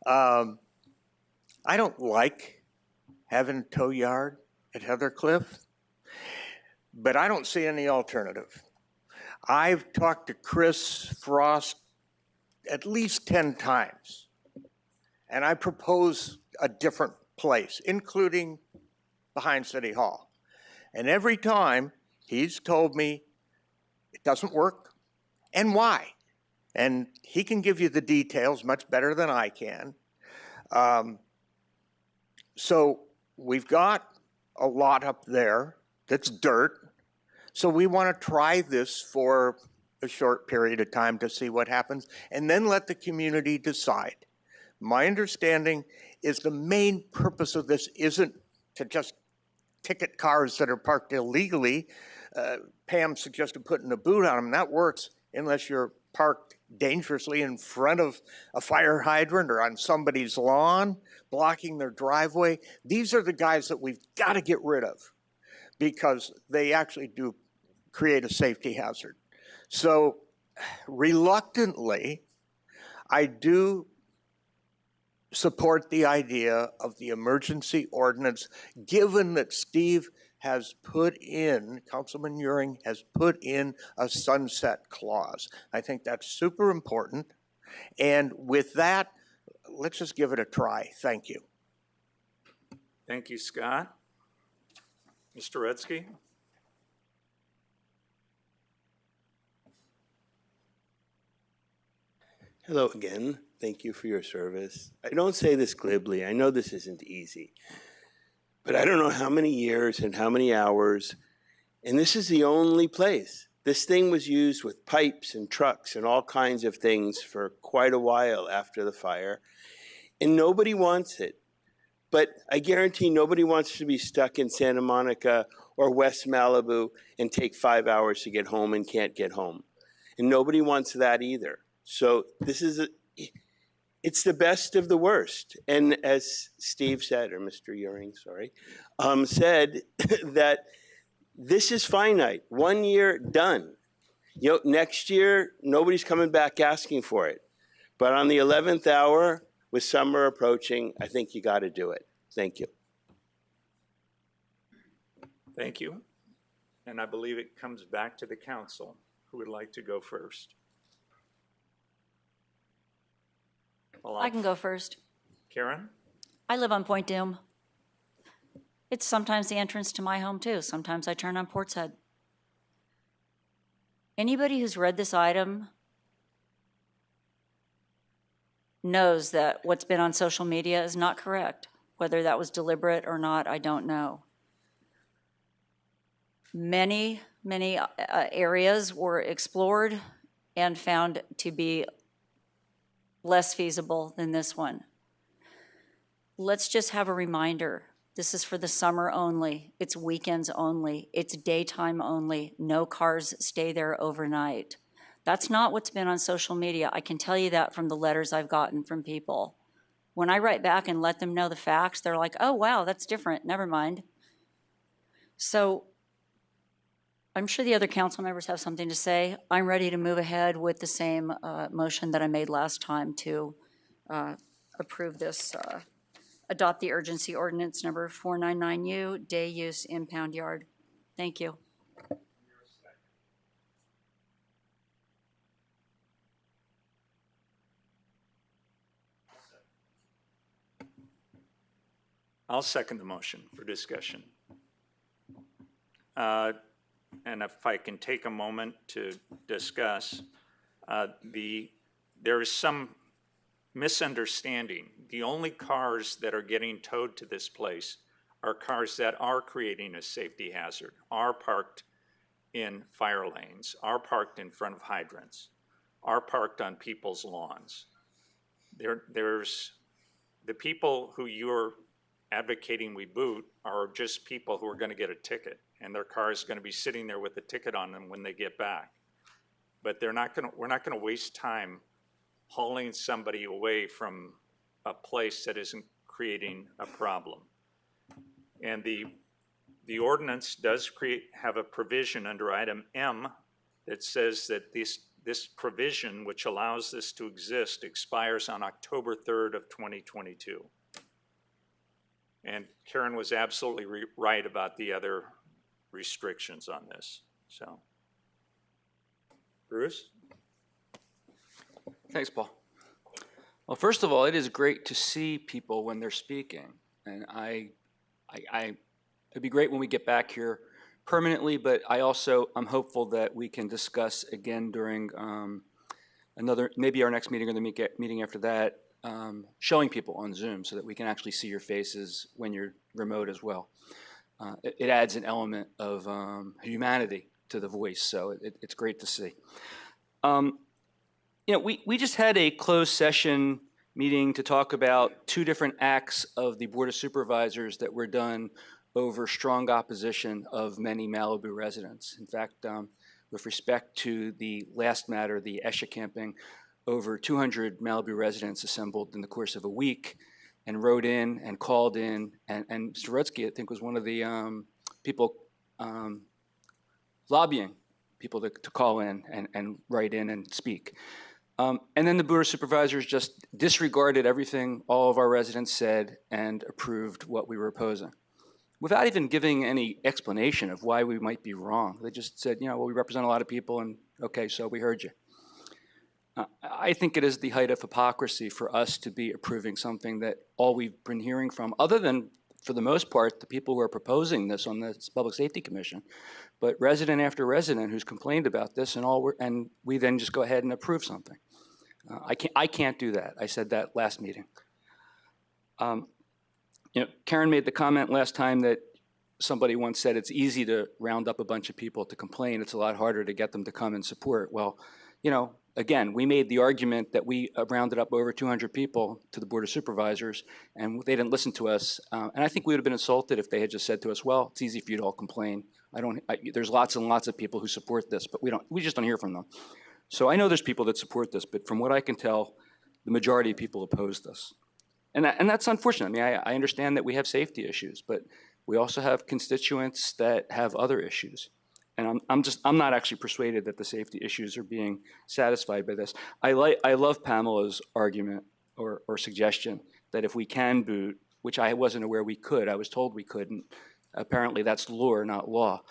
Q: I don't like having a tow yard at Heathercliff, but I don't see any alternative. I've talked to Chris Frost at least 10 times, and I propose a different place, including behind City Hall. And every time he's told me it doesn't work and why. And he can give you the details much better than I can. So we've got a lot up there that's dirt. So we want to try this for a short period of time to see what happens and then let the community decide. My understanding is the main purpose of this isn't to just ticket cars that are parked illegally. Pam suggested putting a boot on them. That works unless you're parked dangerously in front of a fire hydrant or on somebody's lawn, blocking their driveway. These are the guys that we've got to get rid of because they actually do create a safety hazard. So reluctantly, I do support the idea of the emergency ordinance, given that Steve has put in, Councilman Euring has put in a sunset clause. I think that's super important. And with that, let's just give it a try. Thank you.
D: Thank you, Scott. Mr. Redsky.
F: Hello again. Thank you for your service. I don't say this glibly. I know this isn't easy. But I don't know how many years and how many hours, and this is the only place. This thing was used with pipes and trucks and all kinds of things for quite a while after the fire, and nobody wants it. But I guarantee nobody wants to be stuck in Santa Monica or West Malibu and take 5 hours to get home and can't get home. And nobody wants that either. So this is it's the best of the worst. And as Steve said, or Mr. Euring, sorry, said that this is finite. 1 year, done. You know, next year, nobody's coming back asking for it. But on the 11th hour, with summer approaching, I think you got to do it. Thank you.
D: Thank you. And I believe it comes back to the council. Who would like to go first? Well,
R: I can go first.
D: Karen?
R: I live on Point Dume. It's sometimes the entrance to my home too. Sometimes I turn on Port's Head. Anybody who's read this item knows that what's been on social media is not correct. Whether that was deliberate or not, I don't know. Many areas were explored and found to be less feasible than this one. Let's just have a reminder. This is for the summer only. It's weekends only. It's daytime only. No cars stay there overnight. That's not what's been on social media. I can tell you that from the letters I've gotten from people. When I write back and let them know the facts, they're like, oh, wow, that's different. Never mind. So I'm sure the other council members have something to say. I'm ready to move ahead with the same motion that I made last time to approve this, adopt the urgency ordinance number 499U, day use impound yard. Thank you.
D: I'll second the motion for discussion. And if I can take a moment to discuss, there is some misunderstanding. The only cars that are getting towed to this place are cars that are creating a safety hazard, are parked in fire lanes, are parked in front of hydrants, are parked on people's lawns. There's the people who you're advocating we boot are just people who are going to get a ticket, and their car is going to be sitting there with a ticket on them when they get back. But we're not going to waste time hauling somebody away from a place that isn't creating a problem. And the ordinance does have a provision under item M that says that this provision, which allows this to exist, expires on October 3rd of 2022. And Karen was absolutely right about the other restrictions on this. So, Bruce?
L: Thanks, Paul. Well, first of all, it is great to see people when they're speaking. And it'd be great when we get back here permanently, but I'm hopeful that we can discuss again during maybe our next meeting or the meeting after that, showing people on Zoom so that we can actually see your faces when you're remote as well. It adds an element of humanity to the voice, so it's great to see. We just had a closed session meeting to talk about two different acts of the Board of Supervisors that were done over strong opposition of many Malibu residents. In fact, with respect to the last matter, the Esha camping, over 200 Malibu residents assembled in the course of a week and wrote in and called in, and Mr. Rutsky, I think, was one of the people lobbying people to call in and write in and speak. And then the Board of Supervisors just disregarded everything all of our residents said and approved what we were opposing, without even giving any explanation of why we might be wrong. They just said, well, we represent a lot of people, and okay, so we heard you. I think it is the height of hypocrisy for us to be approving something that all we've been hearing from, other than, for the most part, the people who are proposing this on the Public Safety Commission, but resident after resident who's complained about this, and we then just go ahead and approve something. I can't do that. I said that last meeting. Karen made the comment last time that somebody once said it's easy to round up a bunch of people to complain. It's a lot harder to get them to come and support. Well, again, we made the argument that we rounded up over 200 people to the Board of Supervisors, and they didn't listen to us. And I think we would have been insulted if they had just said to us, well, it's easy for you to all complain. There's lots and lots of people who support this, but we just don't hear from them. So I know there's people that support this, but from what I can tell, the majority of people oppose this. And that's unfortunate. I mean, I understand that we have safety issues, but we also have constituents that have other issues. And I'm not actually persuaded that the safety issues are being satisfied by this. I love Pamela's argument or suggestion that if we can boot, which I wasn't aware we could, I was told we couldn't. Apparently that's lore, not law.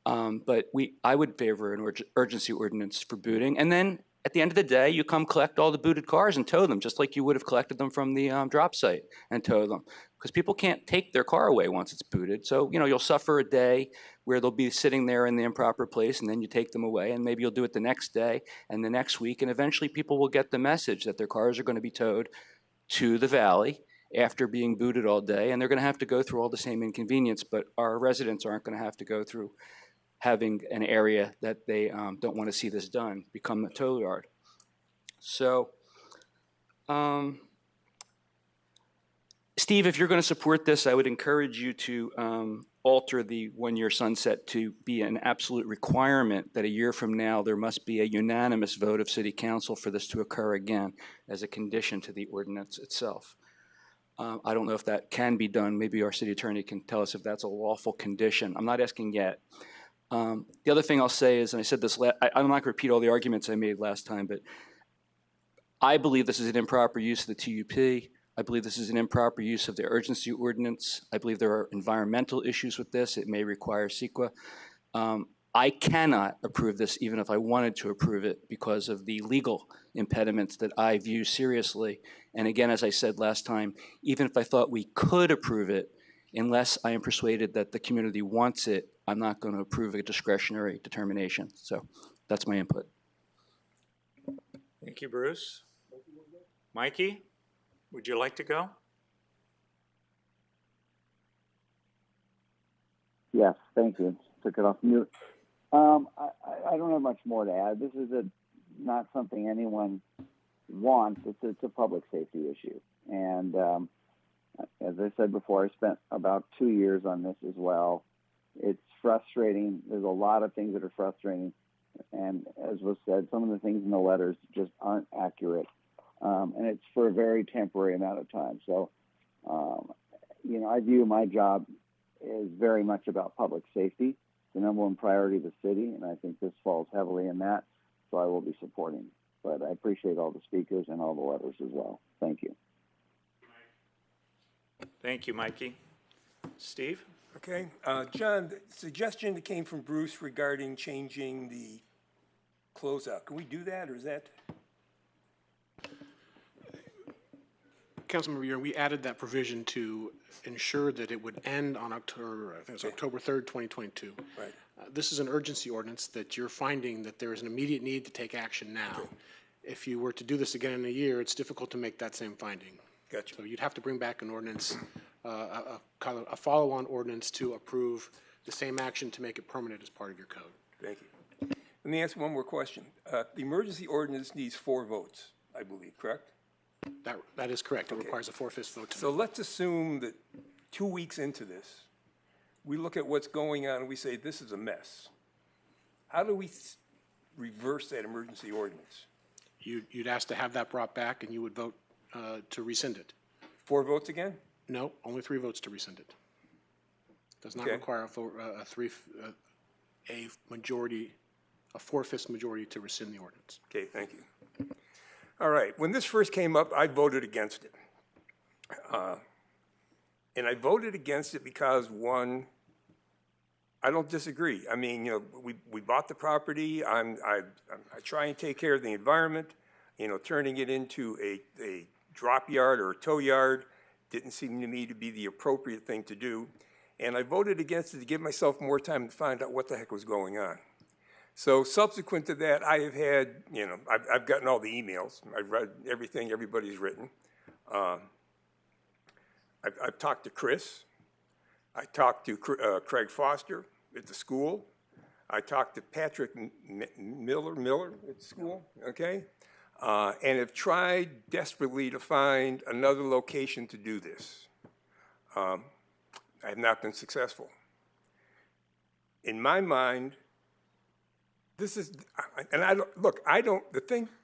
L: But I would favor an urgency ordinance for booting. And then at the end of the day, you come collect all the booted cars and tow them, just like you would have collected them from the drop site and tow them. Because people can't take their car away once it's booted. So, you'll suffer a day where they'll be sitting there in the improper place, and then you take them away, and maybe you'll do it the next day and the next week, and eventually people will get the message that their cars are going to be towed to the valley after being booted all day, and they're going to have to go through all the same inconvenience, but our residents aren't going to have to go through having an area that they don't want to see this done become a tow yard. So, Steve, if you're going to support this, I would encourage you to alter the one-year sunset to be an absolute requirement that a year from now there must be a unanimous vote of City Council for this to occur again as a condition to the ordinance itself. I don't know if that can be done. Maybe our city attorney can tell us if that's a lawful condition. I'm not asking yet. The other thing I'll say is, and I said this, I'm not going to repeat all the arguments I made last time, but I believe this is an improper use of the TUP. I believe this is an improper use of the urgency ordinance. I believe there are environmental issues with this. It may require CEQA. I cannot approve this even if I wanted to approve it because of the legal impediments that I view seriously. And again, as I said last time, even if I thought we could approve it, unless I am persuaded that the community wants it, I'm not going to approve a discretionary determination. So that's my input.
D: Thank you, Bruce. Mikey, would you like to go?
C: Yes, thank you. Took it off mute. I don't have much more to add. This is not something anyone wants. It's a public safety issue. And as I said before, I spent about 2 years on this as well. It's frustrating. There's a lot of things that are frustrating. And as was said, some of the things in the letters just aren't accurate. And it's for a very temporary amount of time. So, I view my job as very much about public safety. It's the number one priority of the city, and I think this falls heavily in that. So I will be supporting. But I appreciate all the speakers and all the letters as well. Thank you.
D: Thank you, Mikey. Steve?
S: Okay. John, the suggestion that came from Bruce regarding changing the closeout, can we do that, or is that?
J: Councilmember Ewing, we added that provision to ensure that it would end on October, I think it's October 3rd, 2022.
S: Right.
J: This is an urgency ordinance that you're finding that there is an immediate need to take action now.
S: Okay.
J: If you were to do this again in a year, it's difficult to make that same finding.
S: Gotcha.
J: So you'd have to bring back an ordinance, a follow-on ordinance to approve the same action to make it permanent as part of your code.
S: Thank you. Let me ask one more question. The emergency ordinance needs 4 votes, I believe, correct?
J: That is correct. It
S: Okay.
J: requires a 4/5 vote.
S: So let's assume that 2 weeks into this, we look at what's going on and we say, this is a mess. How do we reverse that emergency ordinance?
J: You'd ask to have that brought back, and you would vote to rescind it.
S: 4 votes again?
J: No, only 3 votes to rescind it. Does not
S: Okay.
J: require a majority, a 4/5 majority to rescind the ordinance.
S: Okay, thank you. All right, when this first came up, I voted against it. And I voted against it because, one, I don't disagree. I mean, we bought the property. I try and take care of the environment. Turning it into a drop yard or a tow yard didn't seem to me to be the appropriate thing to do. And I voted against it to give myself more time to find out what the heck was going on. So subsequent to that, I have had, I've gotten all the emails. I've read everything everybody's written. I've talked to Chris. I talked to Craig Foster at the school. I talked to Patrick Miller at the school, okay? And have tried desperately to find another location to do this. I have not been successful. In my mind, this is, and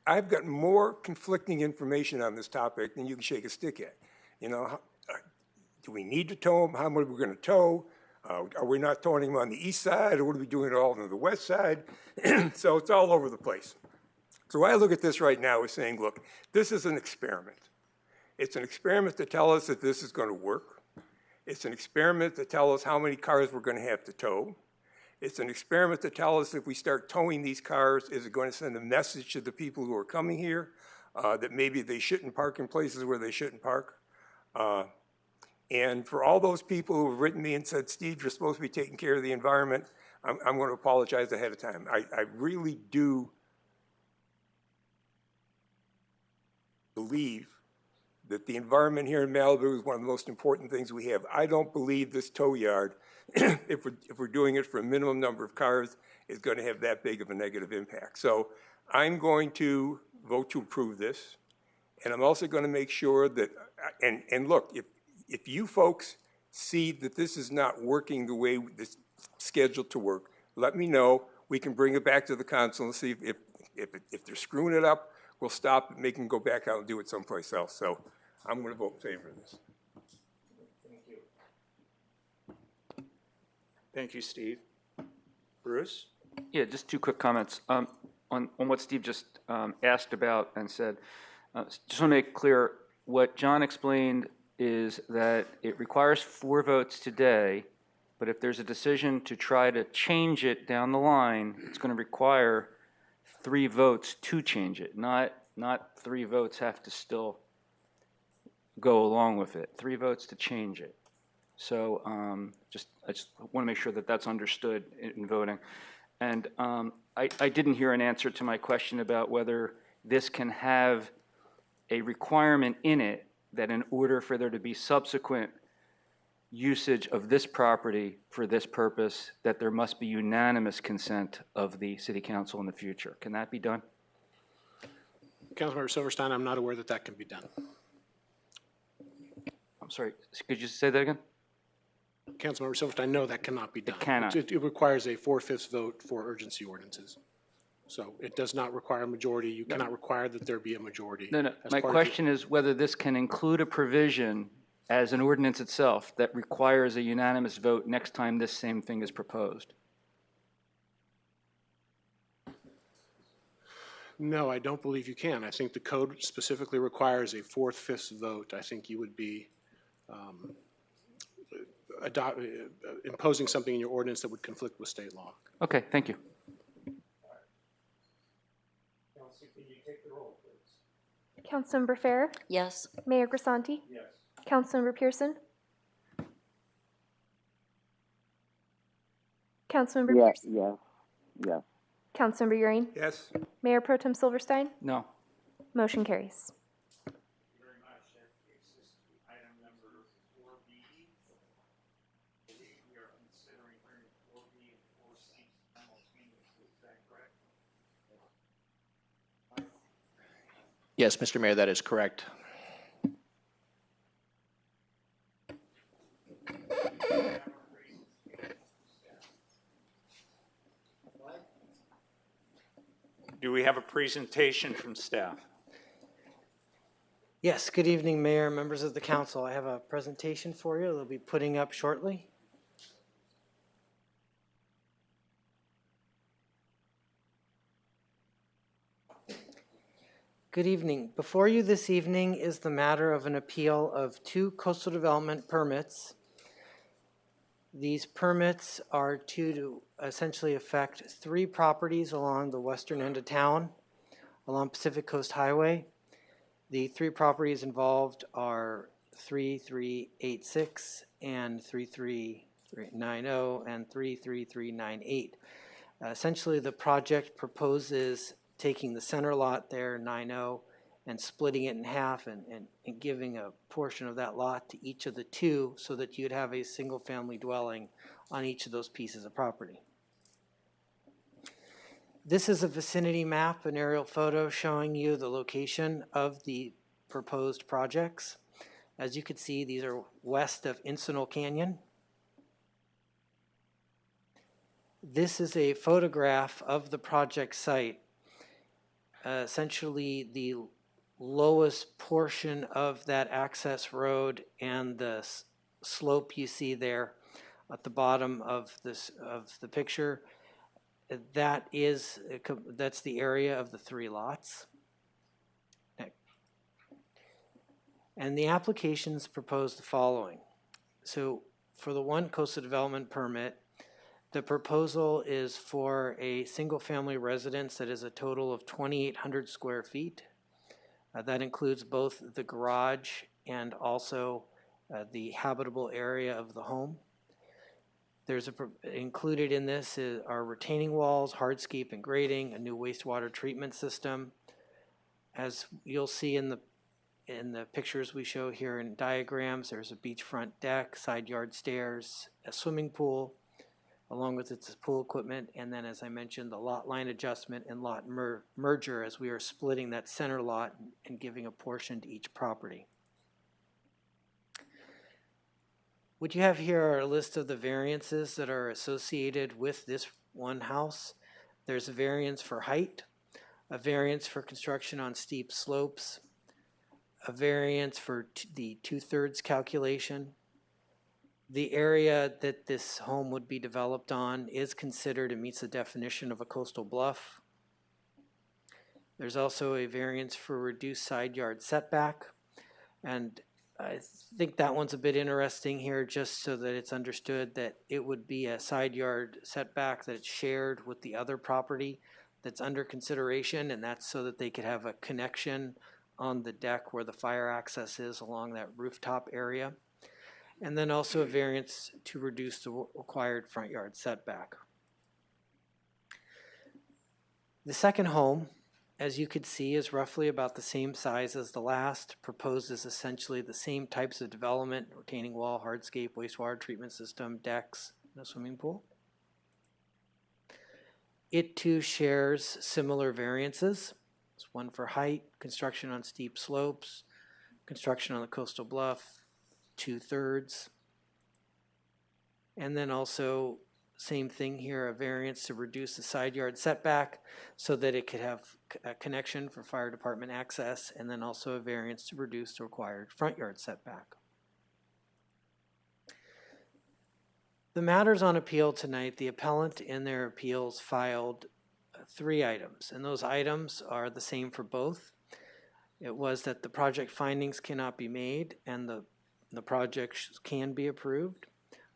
S: I've got more conflicting information on this topic than you can shake a stick at. Do we need to tow them? How much are we going to tow? Are we not towing them on the east side, or what are we doing it all on the west side? So it's all over the place. So I look at this right now as saying, look, this is an experiment. It's an experiment to tell us that this is going to work. It's an experiment to tell us how many cars we're going to have to tow. It's an experiment to tell us if we start towing these cars, is it going to send a message to the people who are coming here that maybe they shouldn't park in places where they shouldn't park? And for all those people who have written me and said, Steve, you're supposed to be taking care of the environment, I'm going to apologize ahead of time. I really do believe that the environment here in Malibu is one of the most important things we have. I don't believe this tow yard, if we're doing it for a minimum number of cars, is going to have that big of a negative impact. So I'm going to vote to approve this, and I'm also going to make sure that, and look, if you folks see that this is not working the way it's scheduled to work, let me know. We can bring it back to the council and see if they're screwing it up, we'll stop and make them go back out and do it someplace else. So I'm going to vote in favor of this.
D: Thank you, Steve. Bruce?
L: Yeah, just two quick comments on what Steve just asked about and said. Just want to make clear, what John explained is that it requires 4 votes today, but if there's a decision to try to change it down the line, it's going to require 3 votes to change it, not 3 votes have to still go along with it. 3 votes to change it. So I just want to make sure that that's understood in voting. And I didn't hear an answer to my question about whether this can have a requirement in it that in order for there to be subsequent usage of this property for this purpose, that there must be unanimous consent of the city council in the future. Can that be done?
J: Councilmember Silverstein, I'm not aware that that can be done.
L: I'm sorry, could you say that again?
J: Councilmember Silverstein, no, that cannot be done.
L: It cannot.
J: It requires a 4/5 vote for urgency ordinances. So it does not require a majority. You cannot require that there be a majority.
L: No. My question is whether this can include a provision as an ordinance itself that requires a unanimous vote next time this same thing is proposed.
J: No, I don't believe you can. I think the code specifically requires a 4/5 vote. I think you would be imposing something in your ordinance that would conflict with state law.
L: Okay, thank you.
B: Councilmember Farrer?
R: Yes.
B: Mayor Grisanti?
J: Yes.
B: Councilmember Pearson? Councilmember Pearson?
C: Yes.
B: Councilmember Euring?
S: Yes.
B: Mayor Pro Tem Silverstein?
L: No.
B: Motion carries.
K: Yes, Mr. Mayor, that is correct.
D: Do we have a presentation from staff?
M: Yes, good evening, Mayor, members of the council. I have a presentation for you they'll be putting up shortly. Good evening. Before you this evening is the matter of an appeal of 2 coastal development permits. These permits are to essentially affect 3 properties along the western end of town, along Pacific Coast Highway. The 3 properties involved are 3386 and 3390 and 33398. Essentially, the project proposes taking the center lot there, 90, and splitting it in half and giving a portion of that lot to each of the 2 so that you'd have a single-family dwelling on each of those pieces of property. This is a vicinity map, an aerial photo showing you the location of the proposed projects. As you can see, these are west of Encinal Canyon. This is a photograph of the project site. Essentially, the lowest portion of that access road and the slope you see there at the bottom of the picture, that's the area of the 3 lots. And the applications propose the following. So for the 1 coastal development permit, the proposal is for a single-family residence that is a total of 2,800 square feet. That includes both the garage and also the habitable area of the home. Included in this are retaining walls, hardscape and grading, a new wastewater treatment system. As you'll see in the pictures we show here in diagrams, there's a beachfront deck, side yard stairs, a swimming pool, along with its pool equipment, and then, as I mentioned, the lot line adjustment and lot merger as we are splitting that center lot and giving a portion to each property. What you have here are a list of the variances that are associated with this 1 house. There's a variance for height, a variance for construction on steep slopes, a variance for the 2/3 calculation, The area that this home would be developed on is considered and meets the definition of a coastal bluff. There's also a variance for reduced side yard setback. And I think that one's a bit interesting here, just so that it's understood that it would be a side yard setback that's shared with the other property that's under consideration, and that's so that they could have a connection on the deck where the fire access is along that rooftop area. And then also a variance to reduce the required front yard setback. The second home, as you could see, is roughly about the same size as the last. Proposes essentially the same types of development: retaining wall, hardscape, wastewater treatment system, decks, and a swimming pool. It too shares similar variances. It's one for height, construction on steep slopes, construction on the coastal bluff, 2/3. And then also, same thing here, a variance to reduce the side yard setback so that it could have a connection for fire department access, and then also a variance to reduce the required front yard setback. The matters on appeal tonight, the appellant in their appeals filed 3 items, and those items are the same for both. It was that the project findings cannot be made and the project can be approved.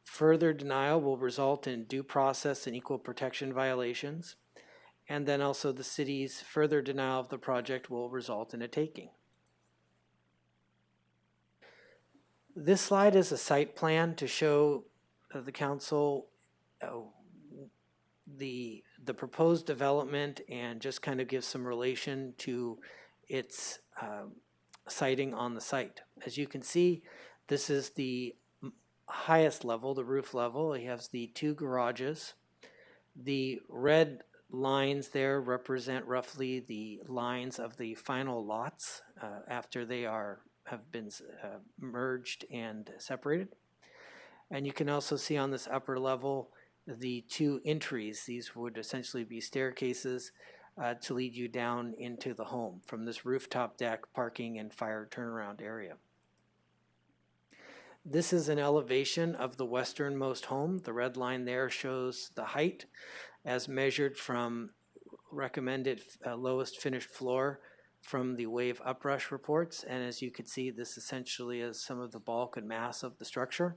M: Further denial will result in due process and equal protection violations. And then also the city's further denial of the project will result in a taking. This slide is a site plan to show the council the proposed development and just kind of give some relation to its siting on the site. As you can see, this is the highest level, the roof level. It has the 2 garages. The red lines there represent roughly the lines of the final lots after they have been merged and separated. And you can also see on this upper level the 2 entries. These would essentially be staircases to lead you down into the home from this rooftop deck, parking, and fire turnaround area. This is an elevation of the westernmost home. The red line there shows the height as measured from recommended lowest finished floor from the wave uprush reports. And as you can see, this essentially is some of the bulk and mass of the structure.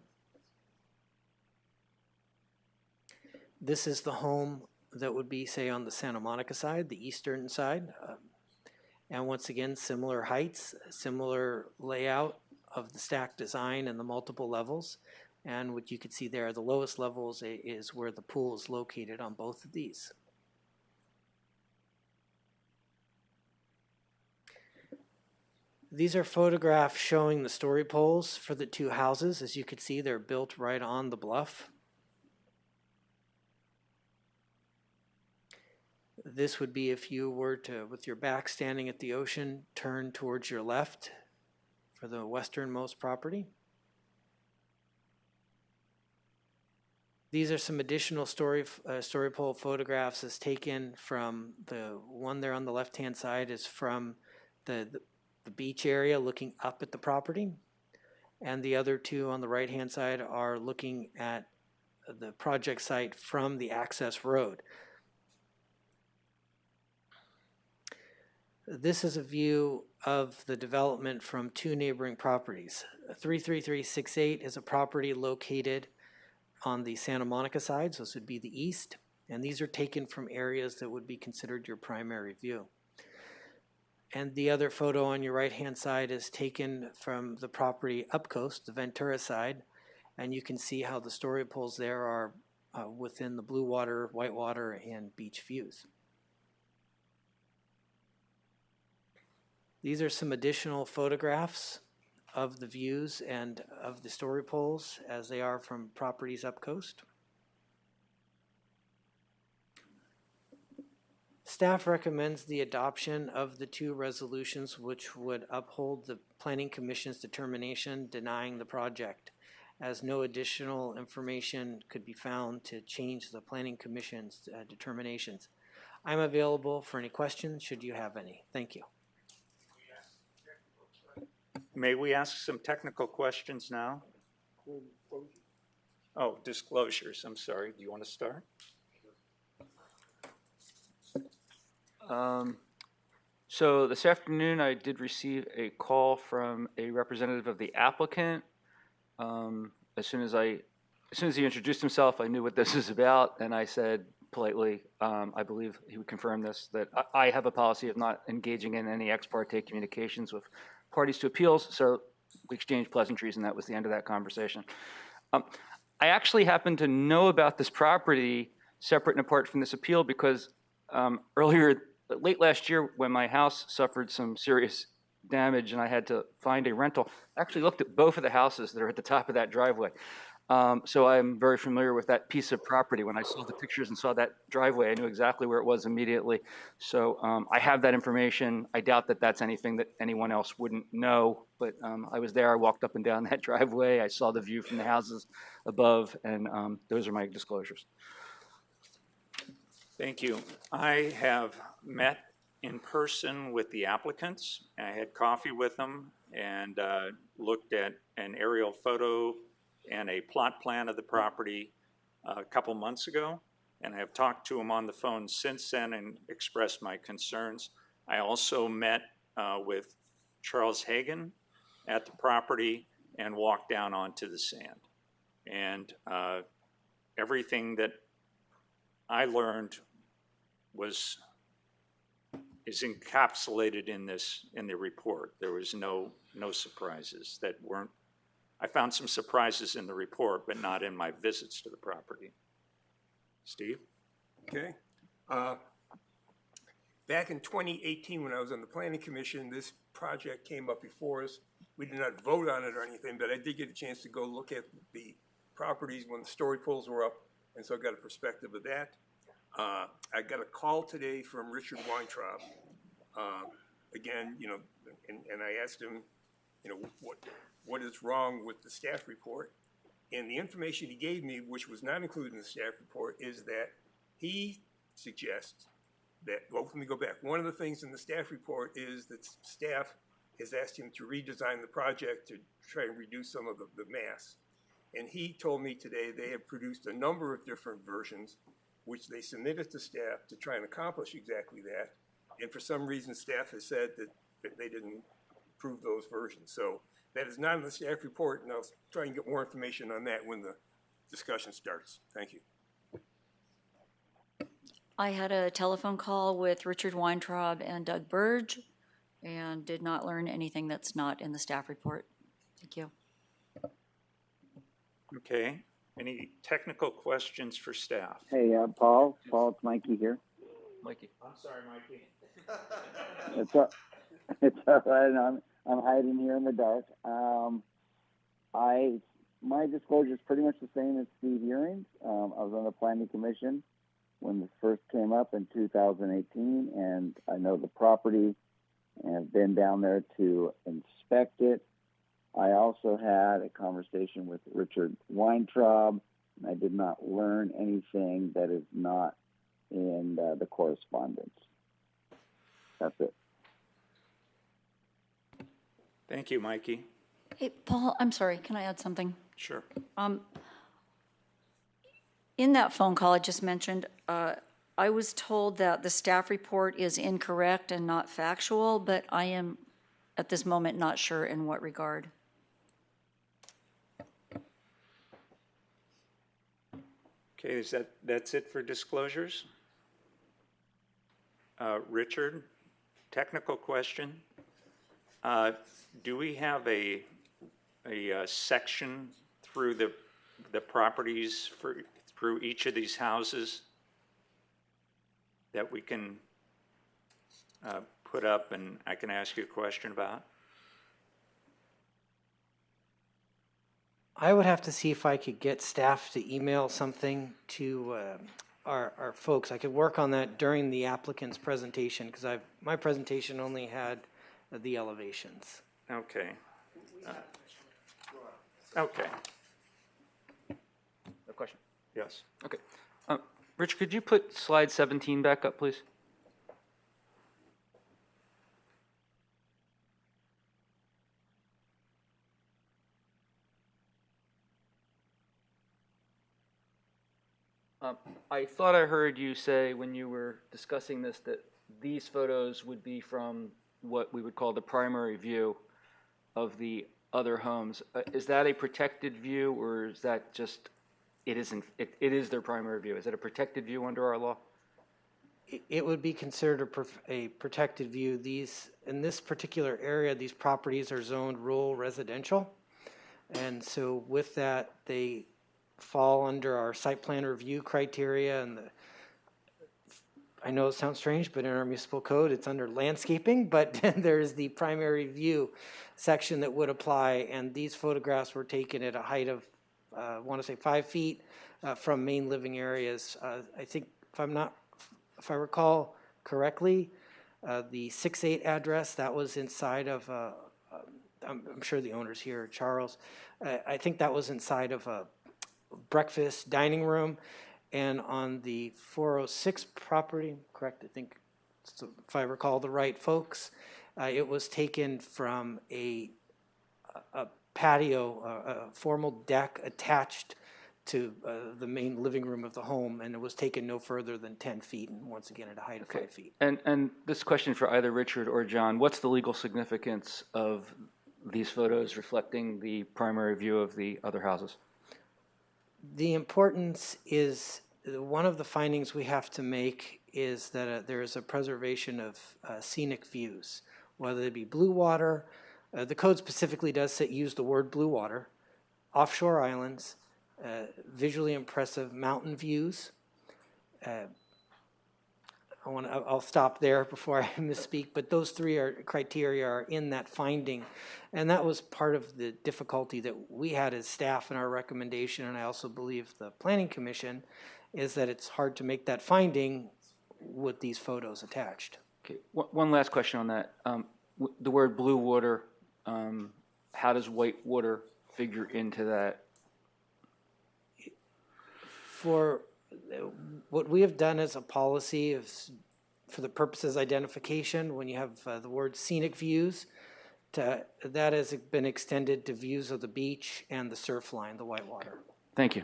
M: This is the home that would be, say, on the Santa Monica side, the eastern side. And once again, similar heights, similar layout of the stack design and the multiple levels. And what you can see there, the lowest levels is where the pool is located on both of these. These are photographs showing the story poles for the 2 houses. As you can see, they're built right on the bluff. This would be if you were to, with your back standing at the ocean, turn towards your left for the westernmost property. These are some additional story pole photographs as taken from the one there on the left-hand side is from the beach area looking up at the property. And the other 2 on the right-hand side are looking at the project site from the access road. This is a view of the development from 2 neighboring properties. 33368 is a property located on the Santa Monica side, so this would be the east, and these are taken from areas that would be considered your primary view. And the other photo on your right-hand side is taken from the property up coast, the Ventura side, and you can see how the story poles there are within the blue water, white water, and beach views. These are some additional photographs of the views and of the story poles as they are from properties up coast. Staff recommends the adoption of the 2 resolutions which would uphold the Planning Commission's determination denying the project, as no additional information could be found to change the Planning Commission's determinations. I'm available for any questions should you have any. Thank you.
D: May we ask some technical questions now? Oh, disclosures, I'm sorry. Do you want to start?
L: So this afternoon, I did receive a call from a representative of the applicant. As soon as he introduced himself, I knew what this is about, and I said politely, I believe he would confirm this, that I have a policy of not engaging in any ex parte communications with parties to appeals. So we exchanged pleasantries, and that was the end of that conversation. I actually happen to know about this property separate and apart from this appeal because late last year, when my house suffered some serious damage and I had to find a rental, I actually looked at both of the houses that are at the top of that driveway. So I'm very familiar with that piece of property. When I saw the pictures and saw that driveway, I knew exactly where it was immediately. So I have that information. I doubt that that's anything that anyone else wouldn't know, but I was there. I walked up and down that driveway. I saw the view from the houses above, and those are my disclosures.
D: Thank you. I have met in person with the applicants. I had coffee with them and looked at an aerial photo and a plot plan of the property a couple months ago. And I have talked to them on the phone since then and expressed my concerns. I also met with Charles Hagan at the property and walked down onto the sand. And everything that I learned is encapsulated in the report. There was no surprises that weren't. I found some surprises in the report, but not in my visits to the property. Steve?
S: Okay. Back in 2018, when I was on the Planning Commission, this project came up before us. We did not vote on it or anything, but I did get a chance to go look at the properties when the story poles were up, and so I got a perspective of that. I got a call today from Richard Weintraub. Again, and I asked him, what is wrong with the staff report? And the information he gave me, which was not included in the staff report, is that he suggests that, well, let me go back. One of the things in the staff report is that staff has asked him to redesign the project to try and reduce some of the mass. And he told me today they have produced a number of different versions which they submitted to staff to try and accomplish exactly that. And for some reason, staff has said that they didn't approve those versions. So that is not in the staff report, and I'll try and get more information on that when the discussion starts. Thank you.
R: I had a telephone call with Richard Weintraub and Doug Burge and did not learn anything that's not in the staff report. Thank you.
D: Okay. Any technical questions for staff?
C: Hey, Paul, it's Mikey here.
L: Mikey.
D: I'm sorry, Mikey.
C: It's all right. I'm hiding here in the dark. My disclosure is pretty much the same as Steve Ewing's. I was on the Planning Commission when this first came up in 2018, and I know the property and have been down there to inspect it. I also had a conversation with Richard Weintraub, and I did not learn anything that is not in the correspondence. That's it.
D: Thank you, Mikey.
R: Hey, Paul, I'm sorry, can I add something?
D: Sure.
R: In that phone call I just mentioned, I was told that the staff report is incorrect and not factual, but I am at this moment not sure in what regard.
D: Okay, that's it for disclosures? Richard, technical question. Do we have a section through the properties through each of these houses that we can put up and I can ask you a question about?
M: I would have to see if I could get staff to email something to our folks. I could work on that during the applicant's presentation because my presentation only had the elevations.
D: Okay. Okay.
L: A question?
D: Yes.
L: Okay. Rich, could you put slide 17 back up, please? I thought I heard you say when you were discussing this that these photos would be from what we would call the primary view of the other homes. Is that a protected view, or is that just, it is their primary view? Is it a protected view under our law?
M: It would be considered a protected view. In this particular area, these properties are zoned rural residential. And so with that, they fall under our site plan review criteria. And I know it sounds strange, but in our municipal code, it's under landscaping, but there's the primary view section that would apply. And these photographs were taken at a height of, I want to say 5 feet from main living areas. I think, if I recall correctly, the 6-8 address, that was inside of, I'm sure the owner's here, Charles. I think that was inside of a breakfast dining room. And on the 406 property, correct, I think, so if I recall the right folks, it was taken from a patio, a formal deck attached to the main living room of the home, and it was taken no further than 10 feet, and once again at a height of 5 feet.
L: And this question for either Richard or John, what's the legal significance of these photos reflecting the primary view of the other houses?
M: The importance is, one of the findings we have to make is that there is a preservation of scenic views, whether it be blue water. The code specifically does use the word blue water, offshore islands, visually impressive mountain views. I'll stop there before I misspeak, but those three criteria are in that finding. And that was part of the difficulty that we had as staff in our recommendation, and I also believe the Planning Commission, is that it's hard to make that finding with these photos attached.
L: Okay, one last question on that. The word blue water, how does white water figure into that?
M: For what we have done as a policy is, for the purposes of identification, when you have the word scenic views, that has been extended to views of the beach and the surf line, the white water.
L: Thank you.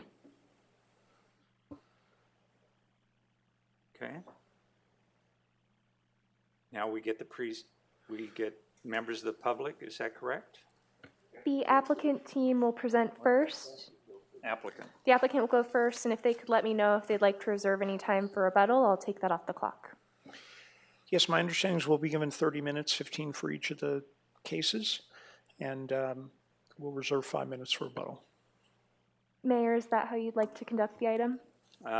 D: Okay. Now we get members of the public, is that correct?
B: The applicant team will present first.
D: Applicant.
B: The applicant will go first, and if they could let me know if they'd like to reserve any time for rebuttal, I'll take that off the clock.
T: Yes, my understanding is we'll be given 30 minutes, 15 for each of the cases, and we'll reserve 5 minutes for rebuttal.
B: Mayor, is that how you'd like to conduct the item?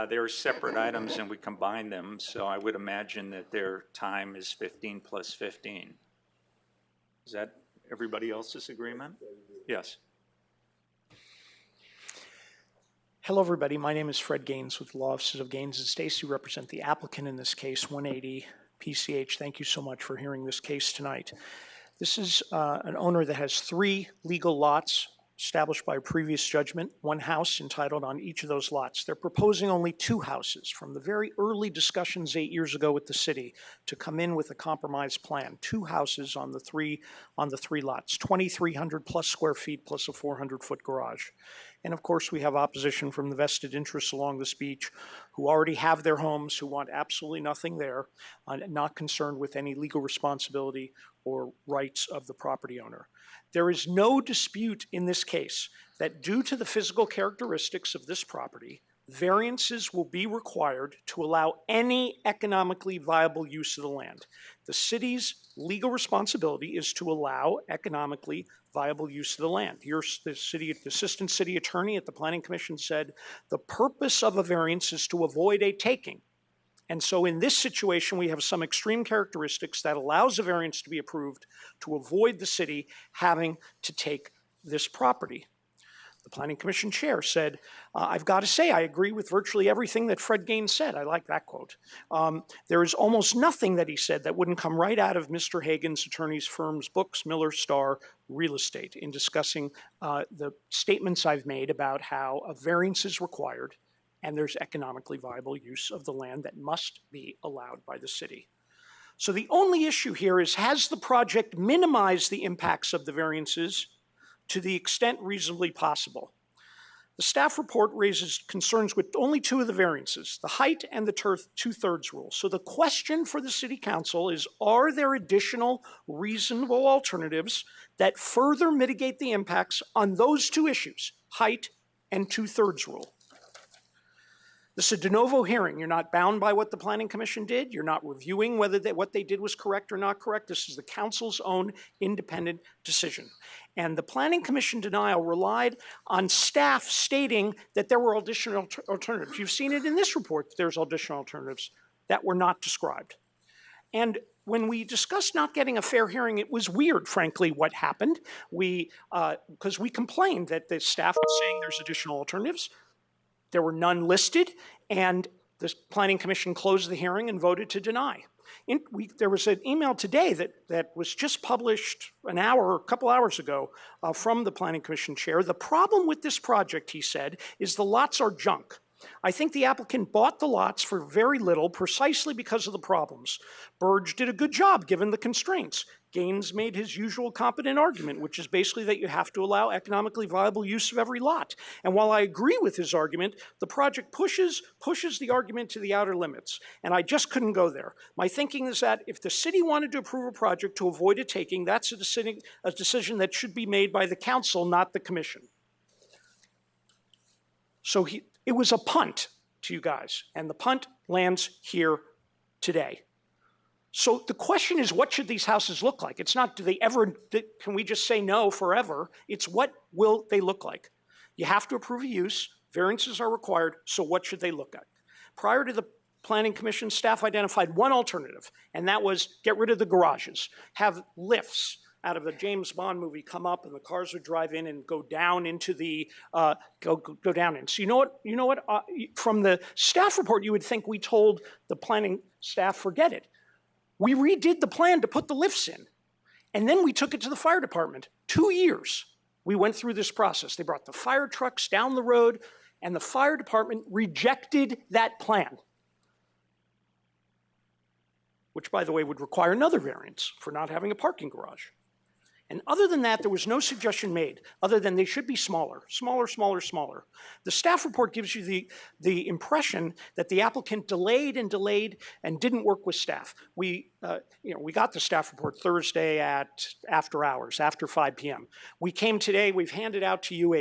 D: They're separate items and we combine them, so I would imagine that their time is 15 plus 15. Is that everybody else's agreement? Yes.
T: Hello, everybody. My name is Fred Gaines with the Law Offices of Gaines and Stacy. Represent the applicant in this case, 180 PCH. Thank you so much for hearing this case tonight. This is an owner that has 3 legal lots established by a previous judgment, 1 house entitled on each of those lots. They're proposing only 2 houses from the very early discussions 8 years ago with the city to come in with a compromise plan. 2 houses on the 3 lots, 2,300 plus square feet plus a 400-foot garage. And of course, we have opposition from the vested interests along this beach who already have their homes, who want absolutely nothing there, not concerned with any legal responsibility or rights of the property owner. There is no dispute in this case that due to the physical characteristics of this property, variances will be required to allow any economically viable use of the land. The city's legal responsibility is to allow economically viable use of the land. The assistant city attorney at the Planning Commission said the purpose of a variance is to avoid a taking. And so in this situation, we have some extreme characteristics that allows a variance to be approved to avoid the city having to take this property. The Planning Commission chair said, I've got to say, I agree with virtually everything that Fred Gaines said. I like that quote. There is almost nothing that he said that wouldn't come right out of Mr. Hagan's attorney's firm's books, Miller Starr Real Estate, in discussing the statements I've made about how a variance is required and there's economically viable use of the land that must be allowed by the city. So the only issue here is, has the project minimized the impacts of the variances to the extent reasonably possible? The staff report raises concerns with only two of the variances, the height and the two-thirds rule. So the question for the city council is, are there additional reasonable alternatives that further mitigate the impacts on those two issues, height and two-thirds rule? This is a de novo hearing. You're not bound by what the Planning Commission did. You're not reviewing whether what they did was correct or not correct. This is the council's own independent decision. And the Planning Commission denial relied on staff stating that there were additional alternatives. You've seen it in this report that there's additional alternatives that were not described. And when we discussed not getting a fair hearing, it was weird, frankly, what happened. Because we complained that the staff was saying there's additional alternatives. There were none listed, and the Planning Commission closed the hearing and voted to deny. There was an email today that was just published a couple hours ago from the Planning Commission chair. The problem with this project, he said, is the lots are junk. I think the applicant bought the lots for very little precisely because of the problems. Burge did a good job given the constraints. Gaines made his usual competent argument, which is basically that you have to allow economically viable use of every lot. And while I agree with his argument, the project pushes the argument to the outer limits. And I just couldn't go there. My thinking is that if the city wanted to approve a project to avoid a taking, that's a decision that should be made by the council, not the commission. So it was a punt to you guys, and the punt lands here today. So the question is, what should these houses look like? It's not, can we just say no forever? It's what will they look like? You have to approve a use, variances are required, so what should they look like? Prior to the Planning Commission, staff identified one alternative, and that was get rid of the garages, have lifts out of a James Bond movie come up, and the cars would drive in and go down into the, go down in. So you know what? From the staff report, you would think we told the planning staff, forget it. We redid the plan to put the lifts in, and then we took it to the fire department. 2 years we went through this process. They brought the fire trucks down the road, and the fire department rejected that plan, which, by the way, would require another variance for not having a parking garage. And other than that, there was no suggestion made, other than they should be smaller, smaller, smaller, smaller. The staff report gives you the impression that the applicant delayed and didn't work with staff. We got the staff report Thursday at after hours, after 5 p.m. We came today, we've handed out to you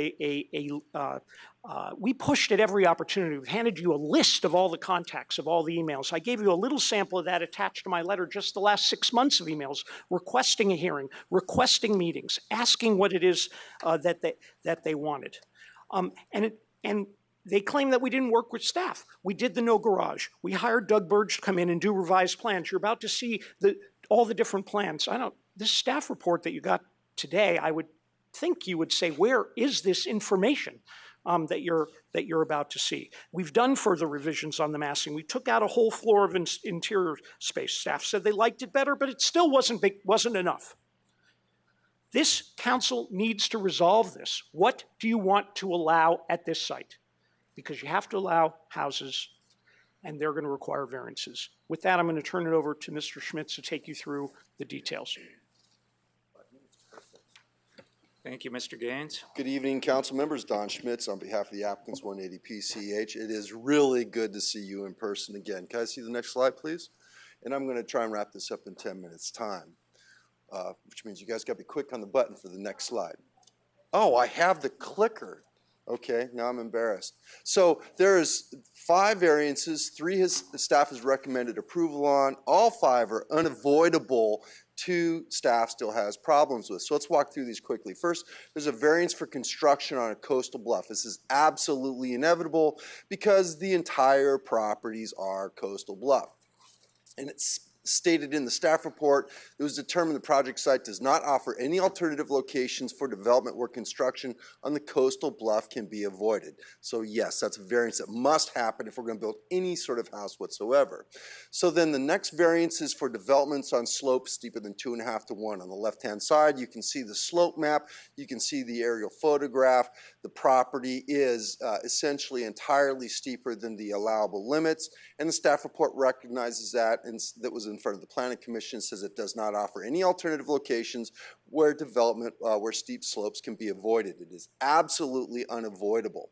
T: we pushed at every opportunity. We've handed you a list of all the contacts, of all the emails. I gave you a little sample of that attached to my letter, just the last 6 months of emails, requesting a hearing, requesting meetings, asking what it is that they wanted. And they claim that we didn't work with staff. We did the no garage. We hired Doug Burge to come in and do revised plans. You're about to see all the different plans. This staff report that you got today, I would think you would say, where is this information? That you're about to see. We've done further revisions on the massing. We took out a whole floor of interior space. Staff said they liked it better, but it still wasn't enough. This council needs to resolve this. What do you want to allow at this site? Because you have to allow houses, and they're going to require variances. With that, I'm going to turn it over to Mr. Schmitz to take you through the details.
D: Thank you, Mr. Gaines.
U: Good evening, council members. Don Schmitz on behalf of the applicants 180 PCH. It is really good to see you in person again. Can I see the next slide, please? And I'm going to try and wrap this up in 10 minutes time, which means you guys got to be quick on the button for the next slide. Oh, I have the clicker. Okay, now I'm embarrassed. So there's 5 variances, 3 the staff has recommended approval on. All 5 are unavoidable. 2 staff still has problems with. So let's walk through these quickly. First, there's a variance for construction on a coastal bluff. This is absolutely inevitable because the entire properties are coastal bluff. And it's stated in the staff report, it was determined the project site does not offer any alternative locations for development where construction on the coastal bluff can be avoided. So yes, that's a variance that must happen if we're going to build any sort of house whatsoever. So then the next variance is for developments on slopes steeper than 2.5 to 1. On the left-hand side, you can see the slope map. You can see the aerial photograph. The property is essentially entirely steeper than the allowable limits, and the staff report recognizes that, and that was in front of the Planning Commission, says it does not offer any alternative locations where development, where steep slopes can be avoided. It is absolutely unavoidable.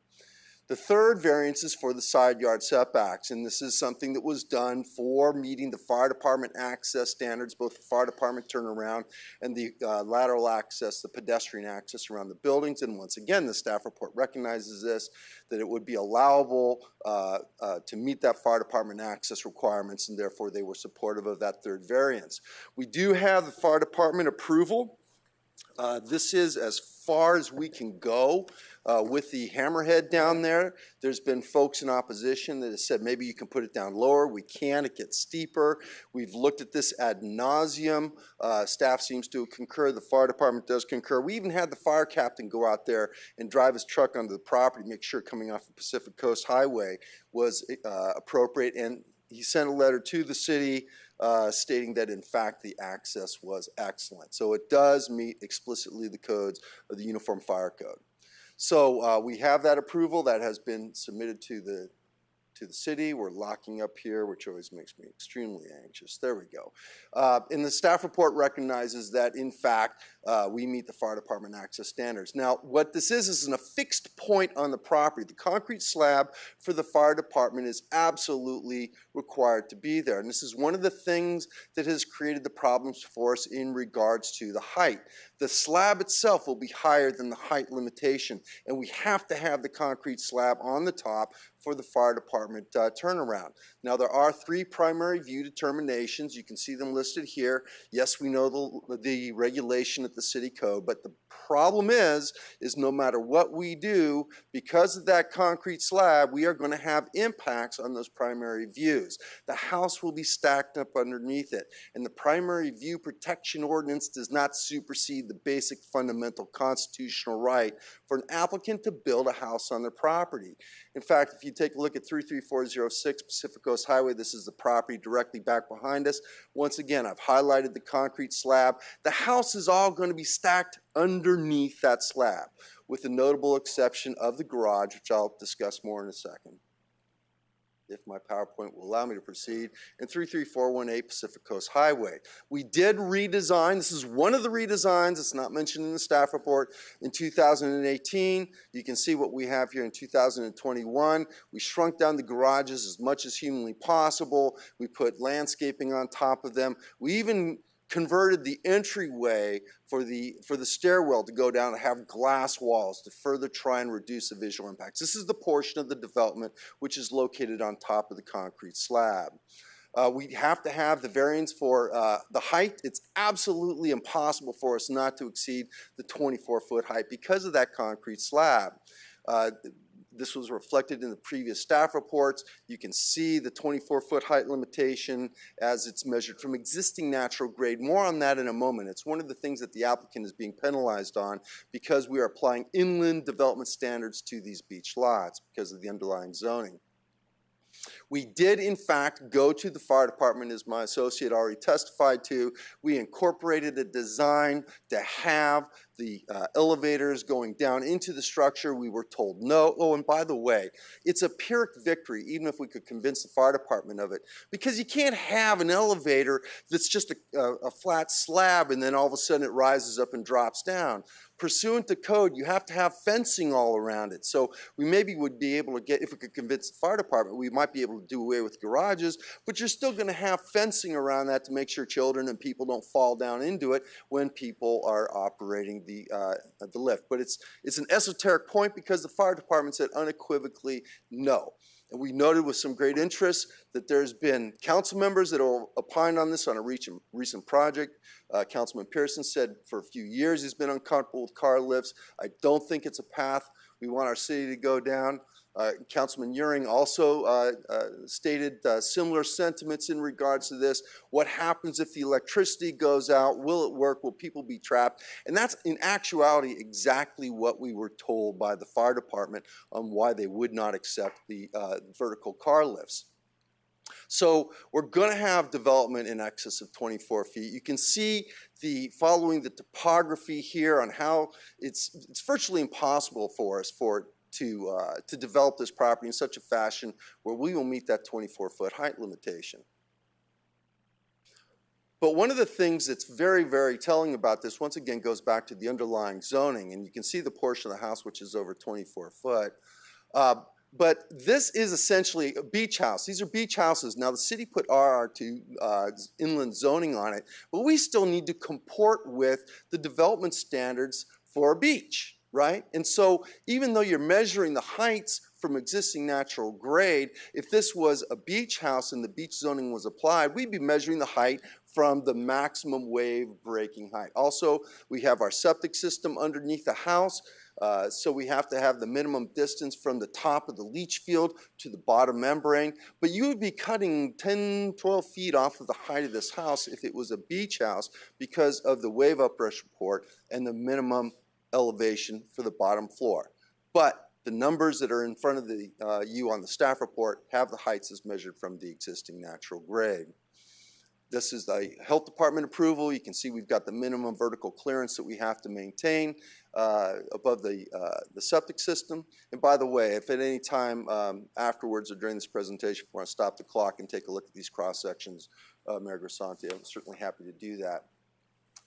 U: The third variance is for the side yard setbacks, and this is something that was done for meeting the fire department access standards, both the fire department turnaround and the lateral access, the pedestrian access around the buildings. And once again, the staff report recognizes this, that it would be allowable to meet that fire department access requirements, and therefore they were supportive of that third variance. We do have the fire department approval. This is as far as we can go with the hammerhead down there. There's been folks in opposition that have said maybe you can put it down lower. We can. It gets steeper. We've looked at this ad nauseum. Staff seems to concur. The fire department does concur. We even had the fire captain go out there and drive his truck onto the property, make sure coming off the Pacific Coast Highway was appropriate. And he sent a letter to the city stating that in fact the access was excellent. So it does meet explicitly the codes of the Uniform Fire Code. So we have that approval that has been submitted to the city. We're locking up here, which always makes me extremely anxious. There we go. And the staff report recognizes that in fact we meet the fire department access standards. Now what this is a fixed point on the property. The concrete slab for the fire department is absolutely required to be there. And this is one of the things that has created the problems for us in regards to the height. The slab itself will be higher than the height limitation, and we have to have the concrete slab on the top for the fire department turnaround. Now there are 3 primary view determinations. You can see them listed here. Yes, we know the regulation at the city code, but the problem is no matter what we do, because of that concrete slab, we are going to have impacts on those primary views. The house will be stacked up underneath it, and the primary view protection ordinance does not supersede the basic fundamental constitutional right for an applicant to build a house on their property. In fact, if you take a look at 33406 Pacific Coast Highway, this is the property directly back behind us. Once again, I've highlighted the concrete slab. The house is all going to be stacked underneath that slab, with the notable exception of the garage, which I'll discuss more in a second, if my PowerPoint will allow me to proceed, and 33418 Pacific Coast Highway. We did redesign. This is one of the redesigns. It's not mentioned in the staff report. In 2018, you can see what we have here in 2021. We shrunk down the garages as much as humanly possible. We put landscaping on top of them. We even converted the entryway for the stairwell to go down and have glass walls to further try and reduce the visual impacts. This is the portion of the development which is located on top of the concrete slab. We have to have the variance for the height. It's absolutely impossible for us not to exceed the 24-foot height because of that concrete slab. This was reflected in the previous staff reports. You can see the 24-foot height limitation as it's measured from existing natural grade. More on that in a moment. It's one of the things that the applicant is being penalized on because we are applying inland development standards to these beach lots because of the underlying zoning. We did, in fact, go to the fire department, as my associate already testified to. We incorporated a design to have the elevators going down into the structure. We were told no. Oh, and by the way, it's a Pyrrhic victory, even if we could convince the fire department of it, because you can't have an elevator that's just a flat slab and then all of a sudden it rises up and drops down. Pursuant to code, you have to have fencing all around it. So we maybe would be able to get, if we could convince the fire department, we might be able to do away with garages, but you're still going to have fencing around that to make sure children and people don't fall down into it when people are operating the lift. But it's an esoteric point because the fire department said unequivocally no. And we noted with some great interest that there's been council members that have opined on this on a recent project. Councilman Pearson said for a few years he's been uncomfortable with car lifts. I don't think it's a path we want our city to go down. Councilman Euring also stated similar sentiments in regards to this. What happens if the electricity goes out? Will it work? Will people be trapped? And that's in actuality exactly what we were told by the fire department on why they would not accept the vertical car lifts. So we're going to have development in excess of 24 feet. You can see following the topography here on how it's virtually impossible for us to develop this property in such a fashion where we will meet that 24-foot height limitation. But one of the things that's very, very telling about this, once again, goes back to the underlying zoning, and you can see the portion of the house which is over 24 foot. But this is essentially a beach house. These are beach houses. Now, the city put RR2 inland zoning on it, but we still need to comport with the development standards for a beach, right? And so even though you're measuring the heights from existing natural grade, if this was a beach house and the beach zoning was applied, we'd be measuring the height from the maximum wave breaking height. Also, we have our septic system underneath the house. So we have to have the minimum distance from the top of the leach field to the bottom membrane. But you would be cutting 10, 12 feet off of the height of this house if it was a beach house because of the wave uprush report and the minimum elevation for the bottom floor. But the numbers that are in front of you on the staff report have the heights as measured from the existing natural grade. This is the health department approval. You can see we've got the minimum vertical clearance that we have to maintain above the septic system. And by the way, if at any time afterwards or during this presentation you want to stop the clock and take a look at these cross sections, Mayor Grisanti, I'm certainly happy to do that.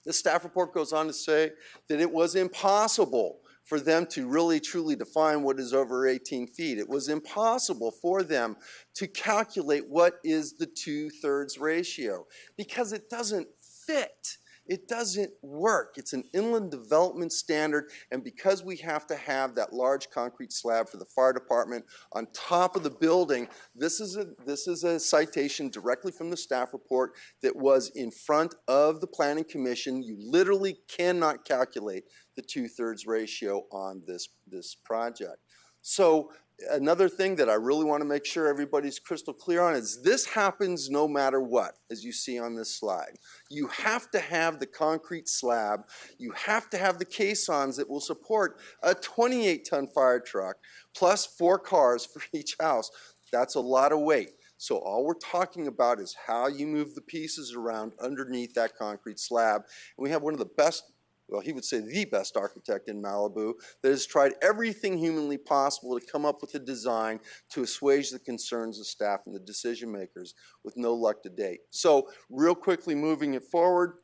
U: This staff report goes on to say that it was impossible for them to really truly define what is over 18 feet. It was impossible for them to calculate what is the 2/3 ratio because it doesn't fit. It doesn't work. It's an inland development standard, and because we have to have that large concrete slab for the fire department on top of the building, this is a citation directly from the staff report that was in front of the Planning Commission. You literally cannot calculate the 2/3 ratio on this project. So another thing that I really want to make sure everybody's crystal clear on is this happens no matter what, as you see on this slide. You have to have the concrete slab. You have to have the caissons that will support a 28-ton fire truck plus 4 cars for each house. That's a lot of weight. So all we're talking about is how you move the pieces around underneath that concrete slab. And we have one of the best, well, he would say the best architect in Malibu that has tried everything humanly possible to come up with a design to assuage the concerns of staff and the decision makers with no luck to date. So real quickly moving it forward,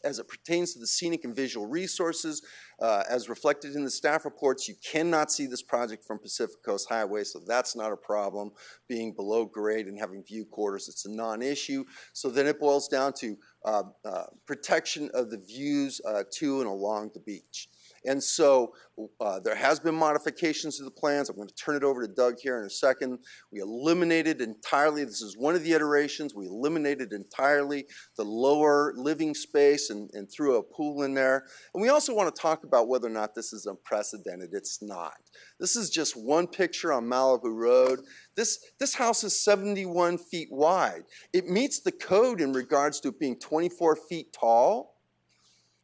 U: as it pertains to the scenic and visual resources, as reflected in the staff reports, you cannot see this project from Pacific Coast Highway, so that's not a problem. Being below grade and having view quarters, it's a non-issue. So then it boils down to protection of the views to and along the beach. And so there has been modifications to the plans. I'm going to turn it over to Doug here in a second. We eliminated entirely, this is one of the iterations, we eliminated entirely the lower living space and threw a pool in there. And we also want to talk about whether or not this is unprecedented. It's not. This is just one picture on Malibu Road. This house is 71 feet wide. It meets the code in regards to it being 24 feet tall.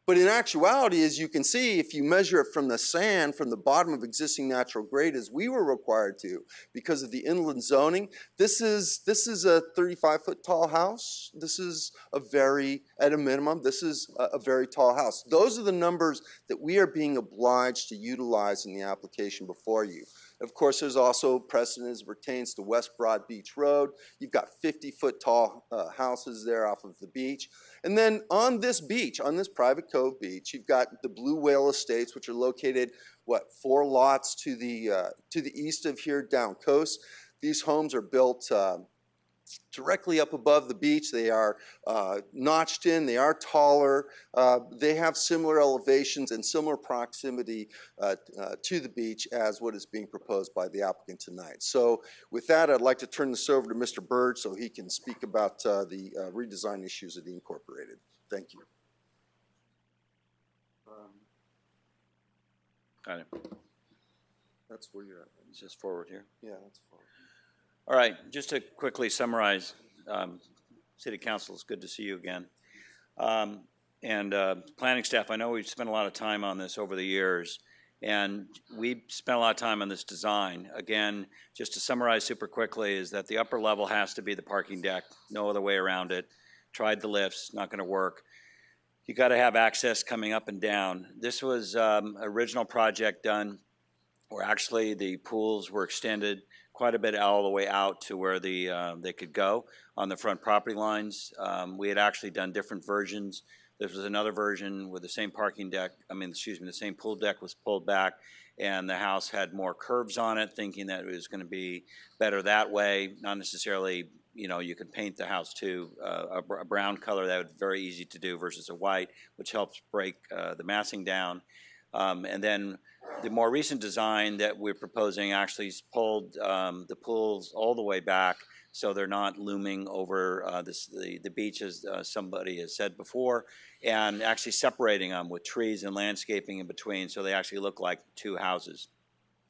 U: But in actuality, as you can see, if you measure it from the sand, from the bottom of existing natural grade, as we were required to, because of the inland zoning, this is a 35-foot tall house. This is at a minimum, this is a very tall house. Those are the numbers that we are being obliged to utilize in the application before you. Of course, there's also precedent as pertains to West Broad Beach Road. You've got 50-foot tall houses there off of the beach. And then on this beach, on this private cove beach, you've got the Blue Whale Estates, which are located, 4 lots to the east of here down coast. These homes are built directly up above the beach. They are notched in, they are taller, they have similar elevations and similar proximity to the beach as what is being proposed by the applicant tonight. So with that, I'd like to turn this over to Mr. Bird so he can speak about the redesign issues of the incorporated. Thank you.
A: Got it.
U: That's where you're at.
A: It's just forward here.
U: Yeah, that's forward.
A: All right, just to quickly summarize, City Council, it's good to see you again. Planning staff, I know we've spent a lot of time on this over the years, and we spent a lot of time on this design. Again, just to summarize super quickly, is that the upper level has to be the parking deck, no other way around it. Tried the lifts, not going to work. You got to have access coming up and down. This was original project done where actually the pools were extended quite a bit all the way out to where they could go on the front property lines. We had actually done different versions. There was another version where the same parking deck, the same pool deck was pulled back, and the house had more curves on it, thinking that it was going to be better that way. Not necessarily, you could paint the house to a brown color. That would be very easy to do versus a white, which helps break the massing down. And then the more recent design that we're proposing actually pulled the pools all the way back, so they're not looming over the beach, as somebody has said before, and actually separating them with trees and landscaping in between, so they actually look like two houses.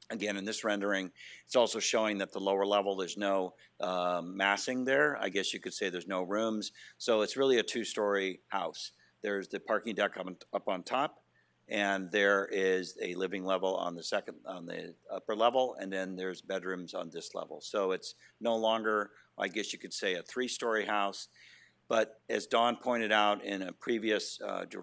A: Again, in this rendering, it's also showing that the lower level, there's no massing there. I guess you could say there's no rooms. So it's really a two-story house. There's the parking deck up on top, and there is a living level on the upper level, and then there's bedrooms on this level. So it's no longer, I guess you could say, a three-story house. But as Don pointed out in a previous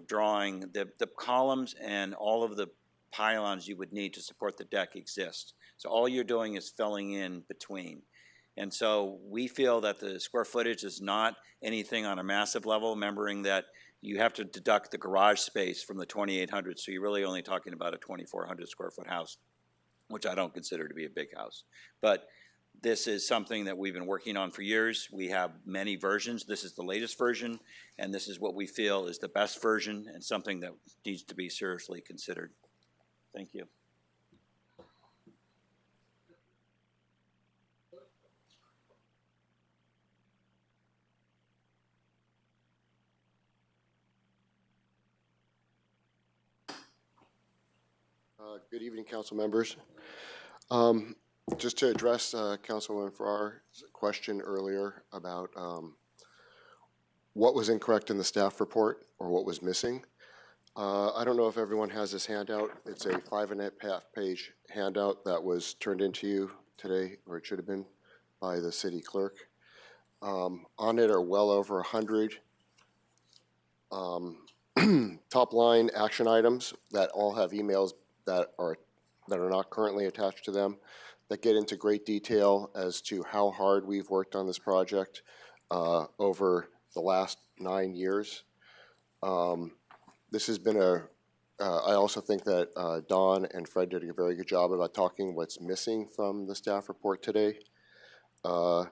A: drawing, the columns and all of the pylons you would need to support the deck exist. So all you're doing is filling in between. And so we feel that the square footage is not anything on a massive level, remembering that you have to deduct the garage space from the 2,800, so you're really only talking about a 2,400 square foot house, which I don't consider to be a big house. But this is something that we've been working on for years. We have many versions. This is the latest version, and this is what we feel is the best version and something that needs to be seriously considered. Thank you.
G: Good evening, council members. Just to address Councilwoman Farrar's question earlier about what was incorrect in the staff report or what was missing. I don't know if everyone has this handout. It's a 5.5 page handout that was turned into you today, or it should have been, by the city clerk. On it are well over 100 top line action items that all have emails that are not currently attached to them, that get into great detail as to how hard we've worked on this project over the last 9 years. This has been I also think that Don and Fred did a very good job about talking what's missing from the staff report today. A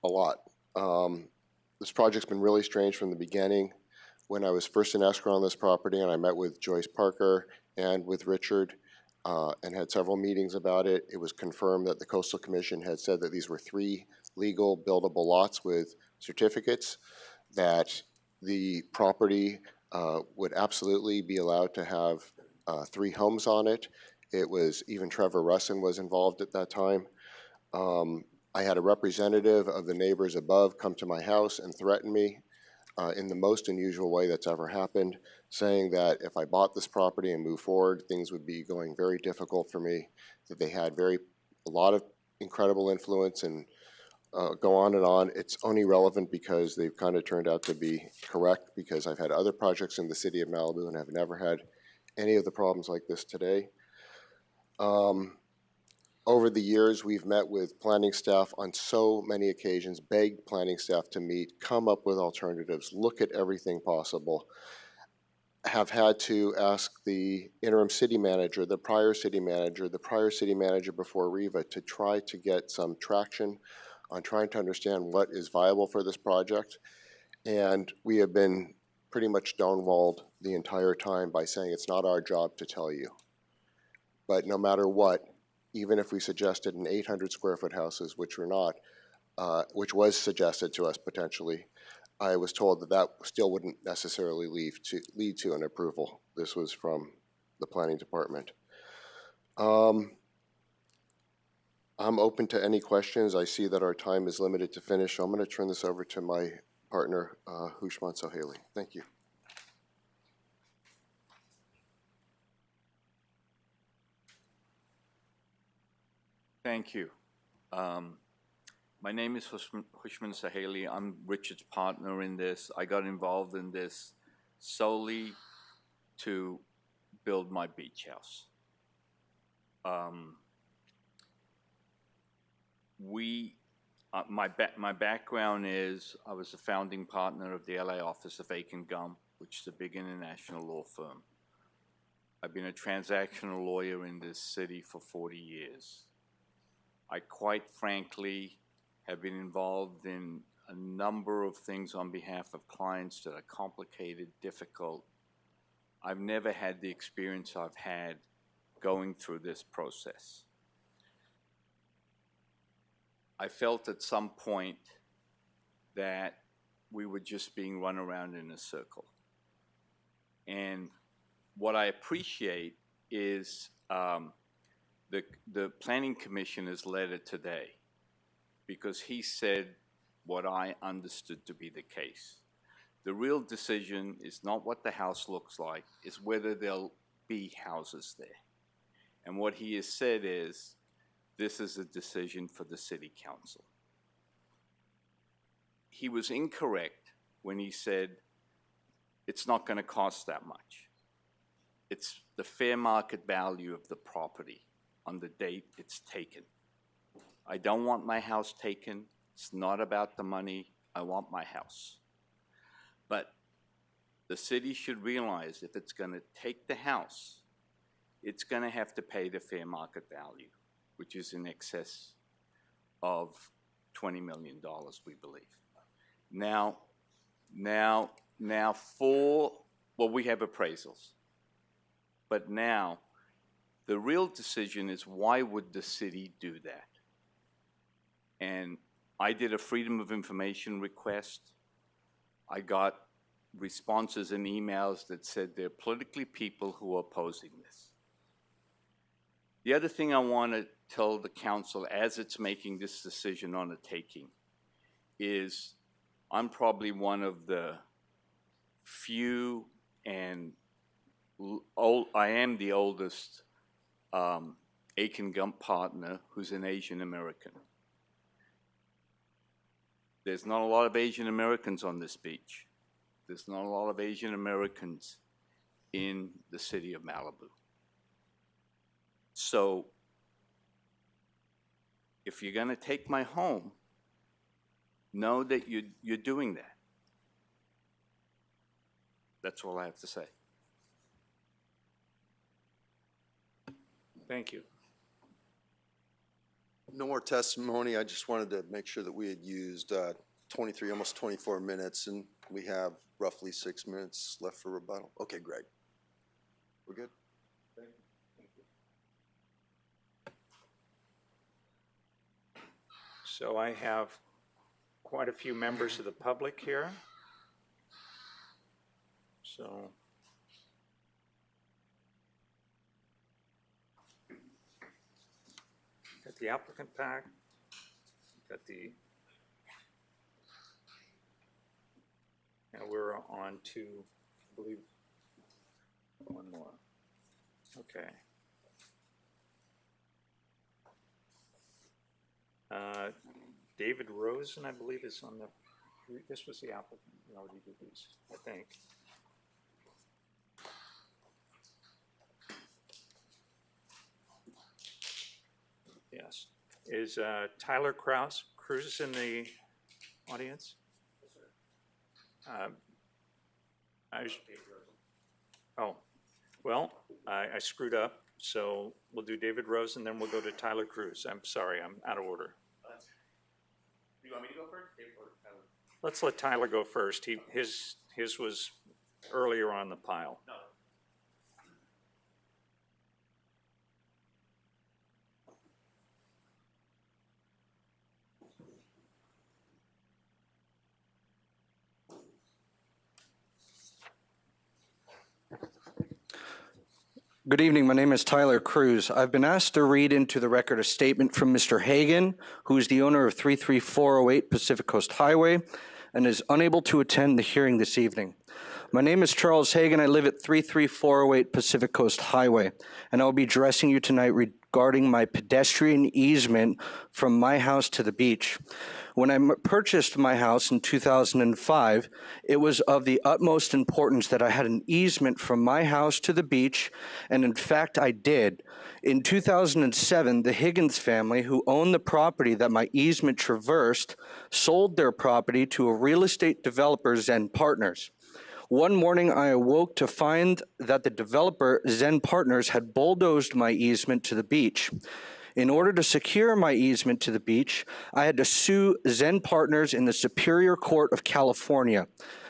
G: lot. This project's been really strange from the beginning. When I was first in escrow on this property and I met with Joyce Parker and with Richard and had several meetings about it, it was confirmed that the Coastal Commission had said that these were 3 legal buildable lots with certificates, that the property would absolutely be allowed to have 3 homes on it. It was, even Trevor Russin was involved at that time. I had a representative of the neighbors above come to my house and threaten me in the most unusual way that's ever happened, saying that if I bought this property and moved forward, things would be going very difficult for me, that they had a lot of incredible influence, and go on and on. It's only relevant because they've kind of turned out to be correct, because I've had other projects in the city of Malibu and have never had any of the problems like this today. Over the years, we've met with planning staff on so many occasions, begged planning staff to meet, come up with alternatives, look at everything possible. Have had to ask the interim city manager, the prior city manager before Riva, to try to get some traction on trying to understand what is viable for this project. And we have been pretty much stonewalled the entire time by saying it's not our job to tell you. But no matter what, even if we suggested an 800 square foot houses, which we're not, which was suggested to us potentially, I was told that that still wouldn't necessarily lead to an approval. This was from the planning department. I'm open to any questions. I see that our time is limited to finish, so I'm going to turn this over to my partner, Hushman Sohaili. Thank you.
V: Thank you. My name is Hushman Sohaili. I'm Richard's partner in this. I got involved in this solely to build my beach house. my background is I was the founding partner of the LA office of Aiken Gump, which is a big international law firm. I've been a transactional lawyer in this city for 40 years. I quite frankly have been involved in a number of things on behalf of clients that are complicated, difficult. I've never had the experience I've had going through this process. I felt at some point that we were just being run around in a circle. And what I appreciate is the Planning Commissioner's letter today, because he said what I understood to be the case. The real decision is not what the house looks like, it's whether there'll be houses there. And what he has said is, this is a decision for the City Council. He was incorrect when he said it's not going to cost that much. It's the fair market value of the property on the date it's taken. I don't want my house taken. It's not about the money. I want my house. But the city should realize if it's going to take the house, it's going to have to pay the fair market value, which is in excess of $20 million, we believe. Now we have appraisals. But now, the real decision is, why would the city do that? And I did a Freedom of Information request. I got responses and emails that said there are politically people who are opposing this. The other thing I want to tell the council as it's making this decision on a taking is I'm probably one of the few, and I am the oldest Aiken Gump partner who's an Asian American. There's not a lot of Asian Americans on this beach. There's not a lot of Asian Americans in the city of Malibu. So if you're going to take my home, know that you're doing that. That's all I have to say.
D: Thank you.
U: No more testimony. I just wanted to make sure that we had used 23, almost 24 minutes, and we have roughly 6 minutes left for rebuttal. Okay, Greg. We're good?
D: Thank you. So I have quite a few members of the public here. So got the applicant pack, got the, and we're on to, I believe, one more. Okay. David Rosen, I believe, is on the, this was the applicant, we already did these, I think. Yes. Is Tyler Cruz in the audience? Yes, sir. Oh, well, I screwed up, so we'll do David Rose and then we'll go to Tyler Cruz. I'm sorry, I'm out of order.
H: Do you want me to go first? Or Tyler?
D: Let's let Tyler go first. His was earlier on the pile.
H: No.
I: Good evening. My name is Tyler Cruz. I've been asked to read into the record a statement from Mr. Hagan, who is the owner of 33408 Pacific Coast Highway and is unable to attend the hearing this evening. My name is Charles Hagan. I live at 33408 Pacific Coast Highway, and I'll be addressing you tonight regarding my pedestrian easement from my house to the beach. When I purchased my house in 2005, it was of the utmost importance that I had an easement from my house to the beach, and in fact I did. In 2007, the Higgins family, who owned the property that my easement traversed, sold their property to a real estate developer, Zen Partners. One morning, I awoke to find that the developer, Zen Partners, had bulldozed my easement to the beach. In order to secure my easement to the beach, I had to sue Zen Partners in the Superior Court of California.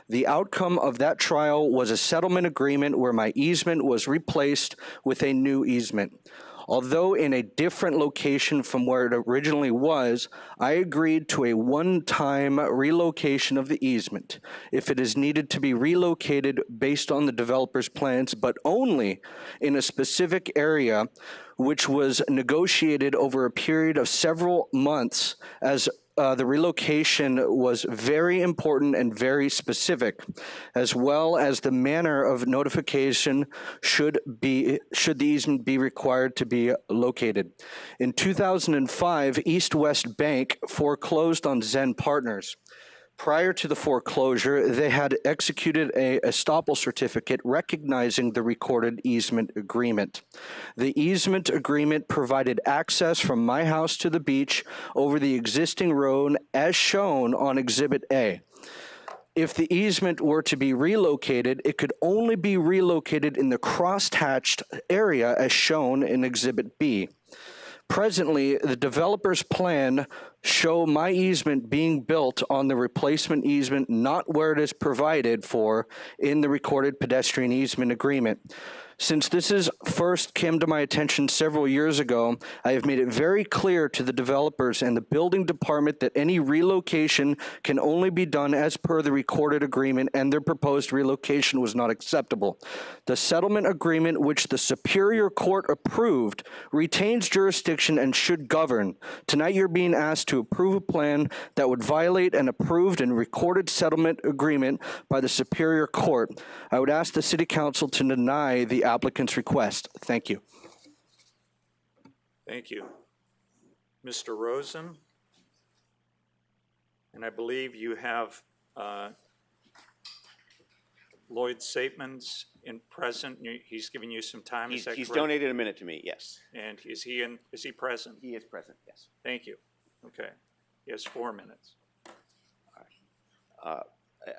I: The outcome of that trial was a settlement agreement where my easement was replaced with a new easement. Although in a different location from where it originally was, I agreed to a one-time relocation of the easement if it is needed to be relocated based on the developer's plans, but only in a specific area, which was negotiated over a period of several months, as the relocation was very important and very specific, as well as the manner of notification should the easement be required to be located. In 2005, East West Bank foreclosed on Zen Partners. Prior to the foreclosure, they had executed a estoppel certificate recognizing the recorded easement agreement. The easement agreement provided access from my house to the beach over the existing road as shown on Exhibit A. If the easement were to be relocated, it could only be relocated in the crosshatched area as shown in Exhibit B. Presently, the developer's plan show my easement being built on the replacement easement, not where it is provided for in the recorded pedestrian easement agreement. Since this is first came to my attention several years ago, I have made it very clear to the developers and the building department that any relocation can only be done as per the recorded agreement, and their proposed relocation was not acceptable. The settlement agreement, which the Superior Court approved, retains jurisdiction and should govern. Tonight you're being asked to approve a plan that would violate an approved and recorded settlement agreement by the Superior Court. I would ask the City Council to deny the applicant's request. Thank you.
D: Thank you. Mr. Rosen, and I believe you have Lloyd Saitman's in present. He's giving you some time. Is that
H: He's
D: correct?
H: donated a minute to me, yes.
D: And is he present?
H: He is present, yes.
D: Thank you. Okay. He has 4 minutes.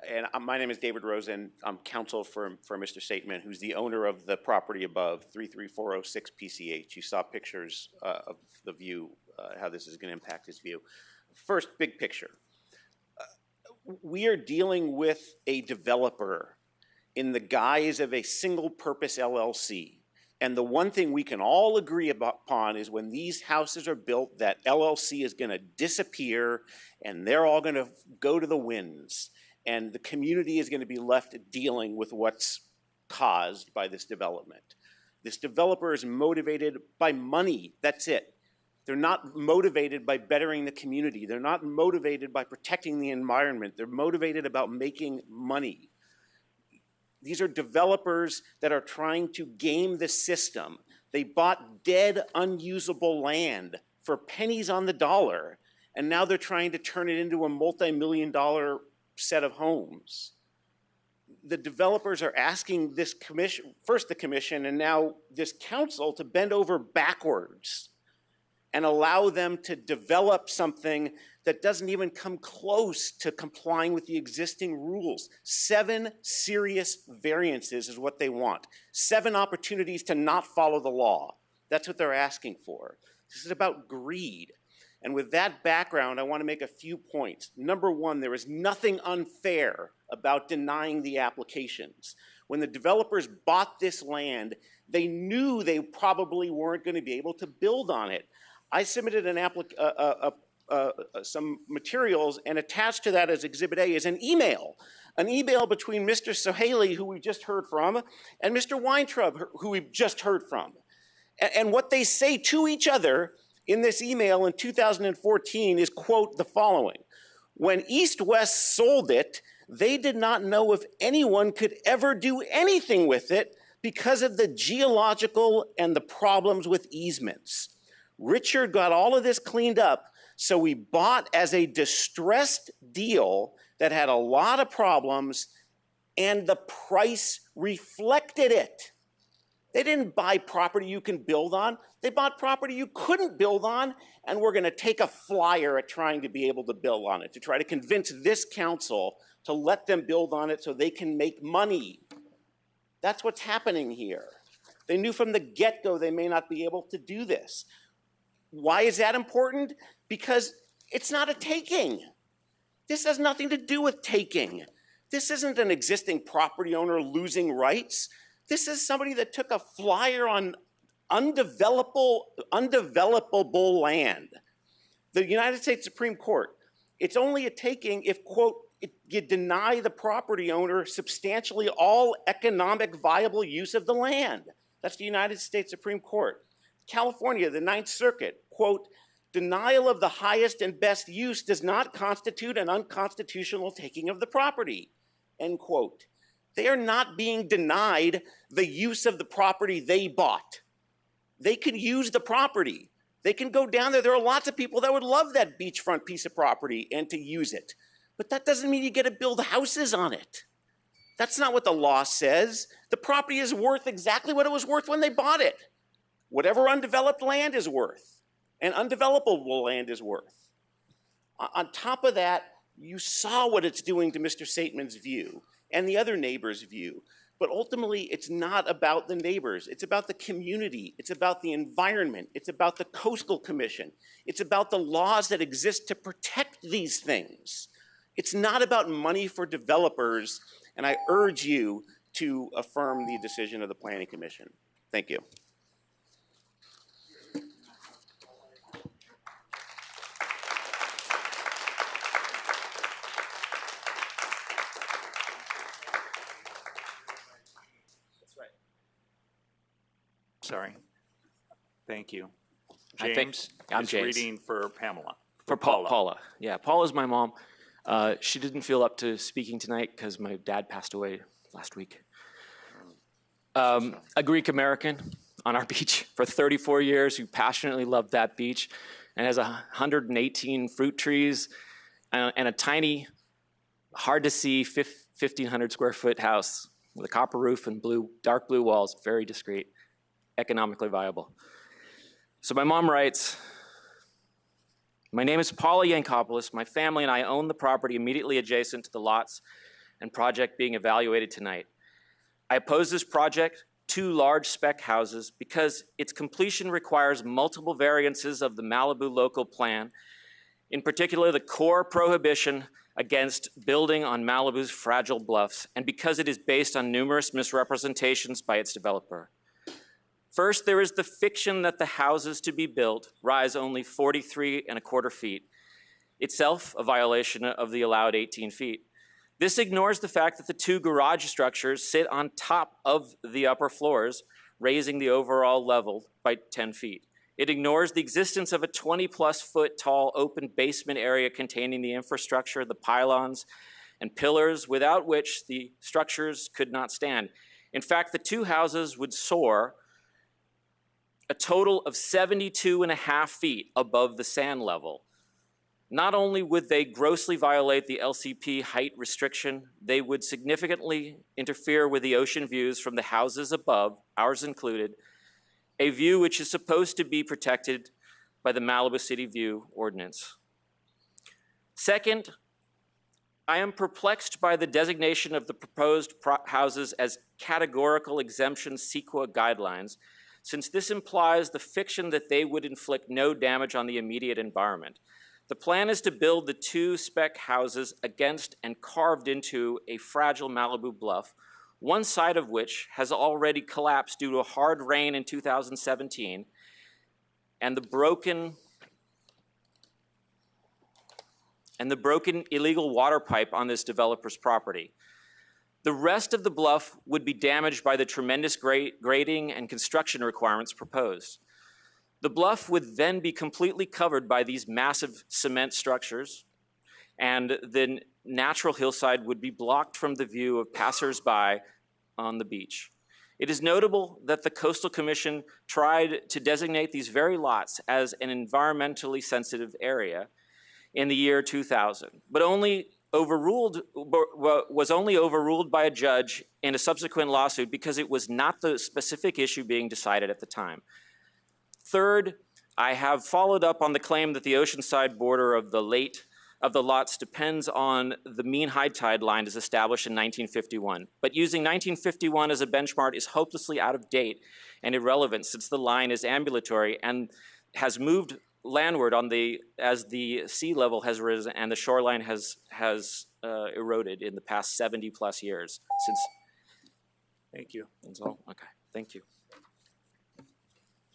H: And my name is David Rosen. I'm counsel for Mr. Saitman, who's the owner of the property above, 33406 PCH. You saw pictures of the view, how this is going to impact his view. First, big picture. We are dealing with a developer in the guise of a single-purpose LLC. And the one thing we can all agree upon is when these houses are built, that LLC is going to disappear, and they're all going to go to the winds. And the community is going to be left dealing with what's caused by this development. This developer is motivated by money, that's it. They're not motivated by bettering the community. They're not motivated by protecting the environment. They're motivated about making money. These are developers that are trying to game the system. They bought dead, unusable land for pennies on the dollar, and now they're trying to turn it into a multi-million-dollar set of homes. The developers are asking this commission, first the commission and now this council, to bend over backwards and allow them to develop something that doesn't even come close to complying with the existing rules. 7 serious variances is what they want. 7 opportunities to not follow the law. That's what they're asking for. This is about greed. And with that background, I want to make a few points. Number one, there is nothing unfair about denying the applications. When the developers bought this land, they knew they probably weren't going to be able to build on it. I submitted some materials, and attached to that as Exhibit A is an email between Mr. Sohaili, who we just heard from, and Mr. Weintraub, who we just heard from. And what they say to each other in this email in 2014 is, quote, the following: when East West sold it, they did not know if anyone could ever do anything with it because of the geological and the problems with easements. Richard got all of this cleaned up, so we bought as a distressed deal that had a lot of problems, and the price reflected it. They didn't buy property you can build on. They bought property you couldn't build on, and we're going to take a flyer at trying to be able to build on it, to try to convince this council to let them build on it so they can make money. That's what's happening here. They knew from the get-go they may not be able to do this. Why is that important? Because it's not a taking. This has nothing to do with taking. This isn't an existing property owner losing rights. This is somebody that took a flyer on undevelopable land. The United States Supreme Court, it's only a taking if, quote, you deny the property owner substantially all economic viable use of the land. That's the United States Supreme Court. California, the Ninth Circuit, quote, denial of the highest and best use does not constitute an unconstitutional taking of the property, end quote. They are not being denied the use of the property they bought. They could use the property. They can go down there. There are lots of people that would love that beachfront piece of property and to use it. But that doesn't mean you get to build houses on it. That's not what the law says. The property is worth exactly what it was worth when they bought it. Whatever undeveloped land is worth, and undevelopable land is worth. On top of that, you saw what it's doing to Mr. Saitman's view and the other neighbors' view. But ultimately, it's not about the neighbors. It's about the community. It's about the environment. It's about the Coastal Commission. It's about the laws that exist to protect these things. It's not about money for developers, and I urge you to affirm the decision of the Planning Commission. Thank you.
D: Sorry. Thank you.
N: I think-
D: James
N: I'm
D: is
N: James.
D: reading for Pamela.
N: For Paula. Yeah, Paula's my mom. She didn't feel up to speaking tonight because my dad passed away last week. A Greek American on our beach for 34 years who passionately loved that beach and has 118 fruit trees and a tiny, hard to see 1,500 square foot house with a copper roof and dark blue walls, very discreet, economically viable. So my mom writes, my name is Paula Yankopoulos. My family and I own the property immediately adjacent to the lots and project being evaluated tonight. I oppose this project, 2 large spec houses, because its completion requires multiple variances of the Malibu local plan, in particular the core prohibition against building on Malibu's fragile bluffs, and because it is based on numerous misrepresentations by its developer. First, there is the fiction that the houses to be built rise only 43¼ feet, itself a violation of the allowed 18 feet. This ignores the fact that the 2 garage structures sit on top of the upper floors, raising the overall level by 10 feet. It ignores the existence of a 20+ foot tall open basement area containing the infrastructure, the pylons, and pillars without which the structures could not stand. In fact, the 2 houses would soar a total of 72½ feet above the sand level. Not only would they grossly violate the LCP height restriction, they would significantly interfere with the ocean views from the houses above, ours included, a view which is supposed to be protected by the Malibu City View Ordinance. Second, I am perplexed by the designation of the proposed houses as categorical exemption CEQA guidelines, since this implies the fiction that they would inflict no damage on the immediate environment. The plan is to build the 2 spec houses against and carved into a fragile Malibu bluff, one side of which has already collapsed due to a hard rain in 2017, and the broken illegal water pipe on this developer's property. The rest of the bluff would be damaged by the tremendous grading and construction requirements proposed. The bluff would then be completely covered by these massive cement structures, and the natural hillside would be blocked from the view of passersby on the beach. It is notable that the Coastal Commission tried to designate these very lots as an environmentally sensitive area in the year 2000, but was only overruled by a judge in a subsequent lawsuit because it was not the specific issue being decided at the time. Third, I have followed up on the claim that the oceanside border of the lots depends on the mean high tide line as established in 1951. But using 1951 as a benchmark is hopelessly out of date and irrelevant since the line is ambulatory and has moved landward as the sea level has risen and the shoreline has eroded in the past 70 plus years since.
D: Thank you.
N: That's all. Okay, thank you.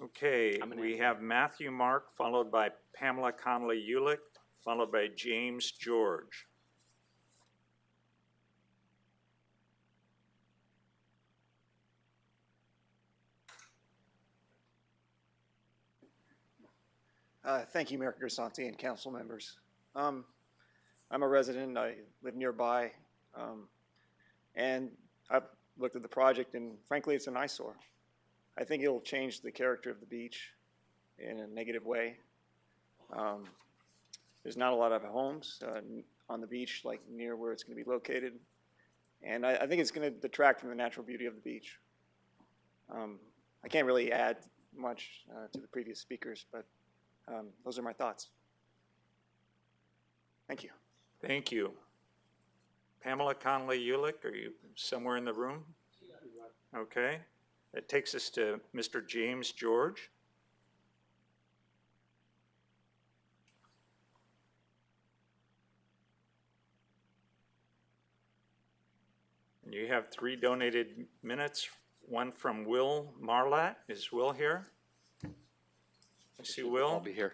D: Okay, we have Matthew Mark, followed by Pamela Conley-Ulick, followed by James George.
E: Thank you, Mayor Grisanti and council members. I'm a resident, I live nearby, and I've looked at the project and frankly, it's an eyesore. I think it'll change the character of the beach in a negative way. There's not a lot of homes on the beach, like near where it's going to be located. And I think it's going to detract from the natural beauty of the beach. I can't really add much to the previous speakers, but those are my thoughts. Thank you.
D: Thank you. Pamela Conley-Ulick, are you somewhere in the room? Okay. That takes us to Mr. James George. And you have 3 donated minutes, one from Will Marlatt. Is Will here? I see Will.
O: I'll be here.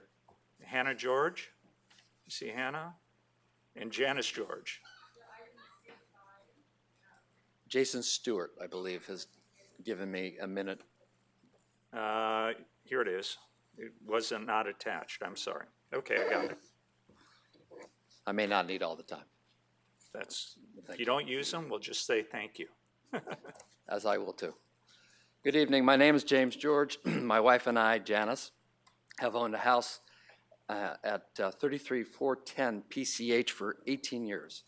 D: Hannah George. You see Hannah? And Janice George.
O: Jason Stewart, I believe, has given me a minute.
D: Here it is. It wasn't not attached. I'm sorry. Okay, I got it.
O: I may not need all the time.
D: If you don't use them, we'll just say thank you.
O: As I will too. Good evening. My name is James George. My wife and I, Janice, have owned a house at 33410 PCH for 18 years.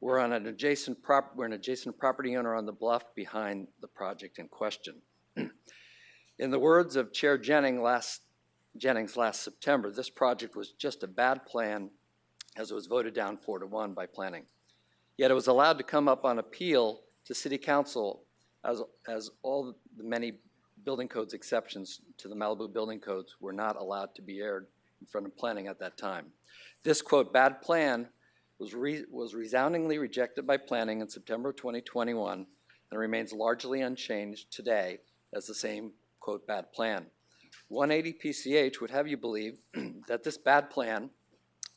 O: We're an adjacent property owner on the bluff behind the project in question. In the words of Chair Jennings last September, this project was just a bad plan as it was voted down 4-1 by planning. Yet it was allowed to come up on appeal to City Council as all the many building codes exceptions to the Malibu building codes were not allowed to be aired in front of planning at that time. This, quote, bad plan was resoundingly rejected by planning in September 2021 and remains largely unchanged today as the same, quote, bad plan. 180 PCH would have you believe that this bad plan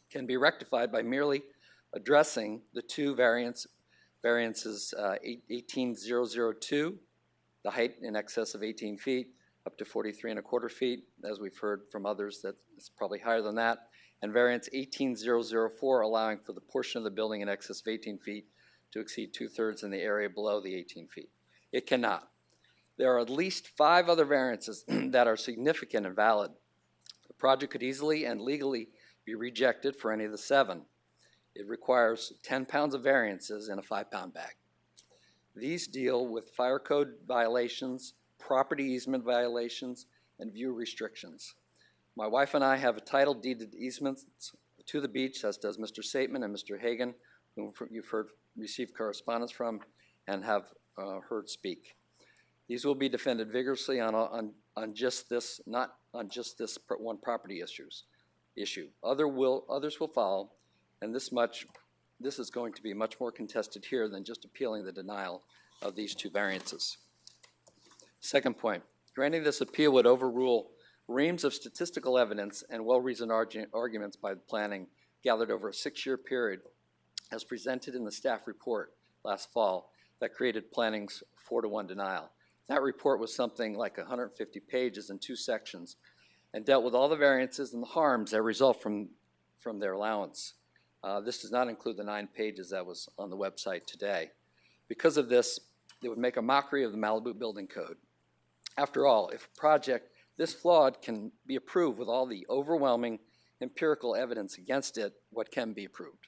O: can be rectified by merely addressing the two variances 18002, the height in excess of 18 feet, up to 43.25 feet, as we've heard from others that it's probably higher than that, and variance 18004, allowing for the portion of the building in excess of 18 feet to exceed 2/3 in the area below the 18 feet. It cannot. There are at least 5 other variances that are significant and valid. The project could easily and legally be rejected for any of the 7. It requires 10 pounds of variances in a 5-pound bag. These deal with fire code violations, property easement violations, and view restrictions. My wife and I have a title deeded easements to the beach, as does Mr. Saitman and Mr. Hagan, whom you've received correspondence from and have heard speak. These will be defended vigorously on just this, not on just this one property issue. Others will follow, and this is going to be much more contested here than just appealing the denial of these 2 variances. Second point, granting this appeal would overrule reams of statistical evidence and well-reasoned arguments by the planning gathered over a 6-year period as presented in the staff report last fall that created planning's 4-1 denial. That report was something like 150 pages in 2 sections and dealt with all the variances and the harms that result from their allowance. This does not include the 9 pages that was on the website today. Because of this, It would make a mockery of the Malibu Building Code. After all, if a project this flawed can be approved with all the overwhelming empirical evidence against it, what can be approved?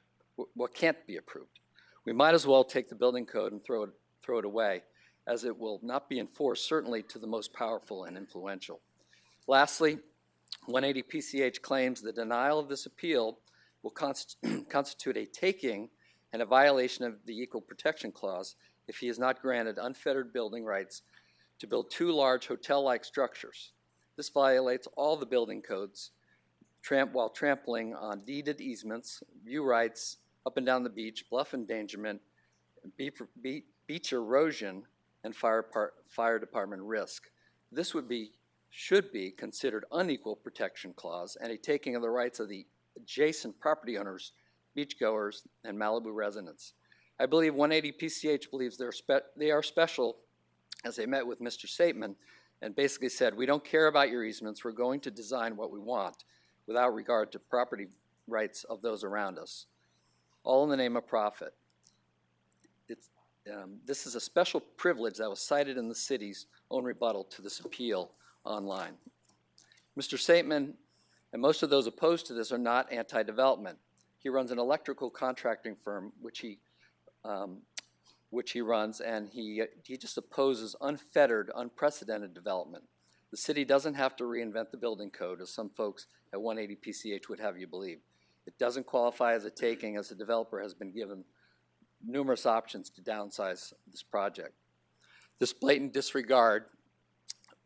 O: What can't be approved? We might as well take the building code and throw it away, as it will not be enforced, certainly to the most powerful and influential. Lastly, 180 PCH claims the denial of this appeal will constitute a taking and a violation of the Equal Protection Clause if he is not granted unfettered building rights to build 2 large hotel-like structures. This violates all the building codes while trampling on deeded easements, view rights up and down the beach, bluff endangerment, beach erosion, and fire department risk. This should be considered unequal protection clause and a taking of the rights of the adjacent property owners, beachgoers, and Malibu residents. I believe 180 PCH believes they are special, as they met with Mr. Saitman and basically said, we don't care about your easements, we're going to design what we want without regard to property rights of those around us, all in the name of profit. This is a special privilege that was cited in the city's own rebuttal to this appeal online. Mr. Saitman and most of those opposed to this are not anti-development. He runs an electrical contracting firm, which he runs, and he just opposes unfettered, unprecedented development. The city doesn't have to reinvent the building code, as some folks at 180 PCH would have you believe. It doesn't qualify as a taking, as the developer has been given numerous options to downsize this project. This blatant disregard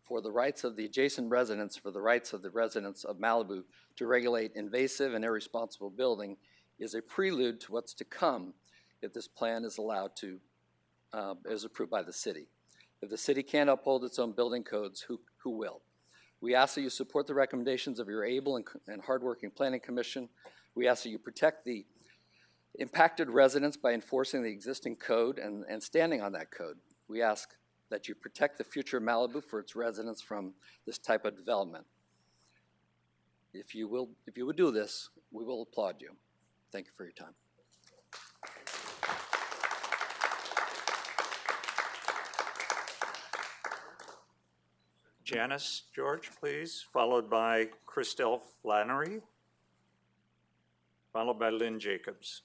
O: for the rights of the adjacent residents, for the rights of the residents of Malibu to regulate invasive and irresponsible building is a prelude to what's to come if this plan is allowed to, is approved by the city. If the city can't uphold its own building codes, who will? We ask that you support the recommendations of your able and hardworking planning commission. We ask that you protect the impacted residents by enforcing the existing code and standing on that code. We ask that you protect the future of Malibu for its residents from this type of development. If you would do this, we will applaud you. Thank you for your time.
D: Janice George, please, followed by Christelle Flannery, followed by Lynn Jacobs.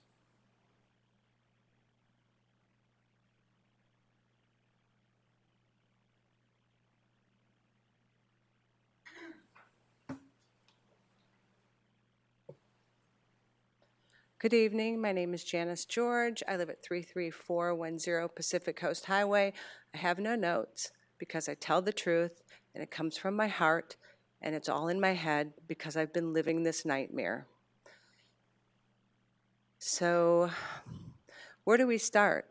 P: Good evening. My name is Janice George. I live at 33410 Pacific Coast Highway. I have no notes because I tell the truth and it comes from my heart and it's all in my head because I've been living this nightmare. So where do we start?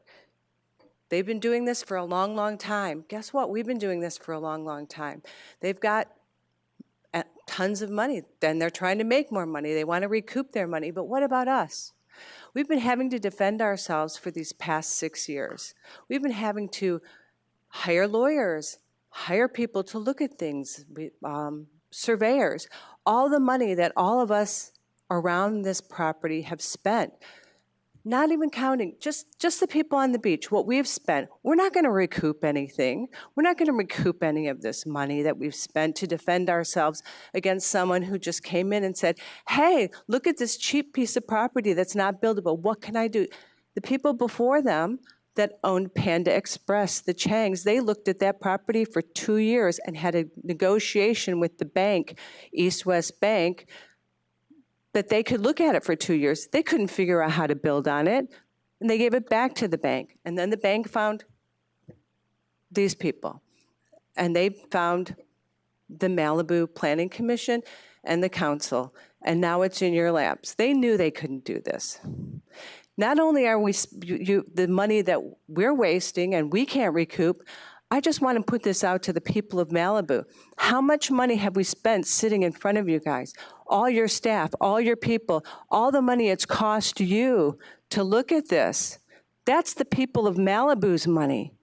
P: They've been doing this for a long, long time. Guess what? We've been doing this for a long, long time. They've got tons of money. Then they're trying to make more money. They want to recoup their money. But what about us? We've been having to defend ourselves for these past 6 years. We've been having to hire lawyers, hire people to look at things, surveyors, all the money that all of us around this property have spent. Not even counting, just the people on the beach, what we've spent. We're not going to recoup anything. We're not going to recoup any of this money that we've spent to defend ourselves against someone who just came in and said, hey, look at this cheap piece of property that's not buildable. What can I do? The people before them that owned Panda Express, the Changs, they looked at that property for 2 years and had a negotiation with the bank, East West Bank, that they could look at it for 2 years. They couldn't figure out how to build on it, and they gave it back to the bank. And then the bank found these people, and they found the Malibu Planning Commission and the council, and now it's in your laps. They knew they couldn't do this. Not only are we the money that we're wasting and we can't recoup, I just want to put this out to the people of Malibu. How much money have we spent sitting in front of you guys? All your staff, all your people, all the money it's cost you to look at this. That's the people of Malibu's money.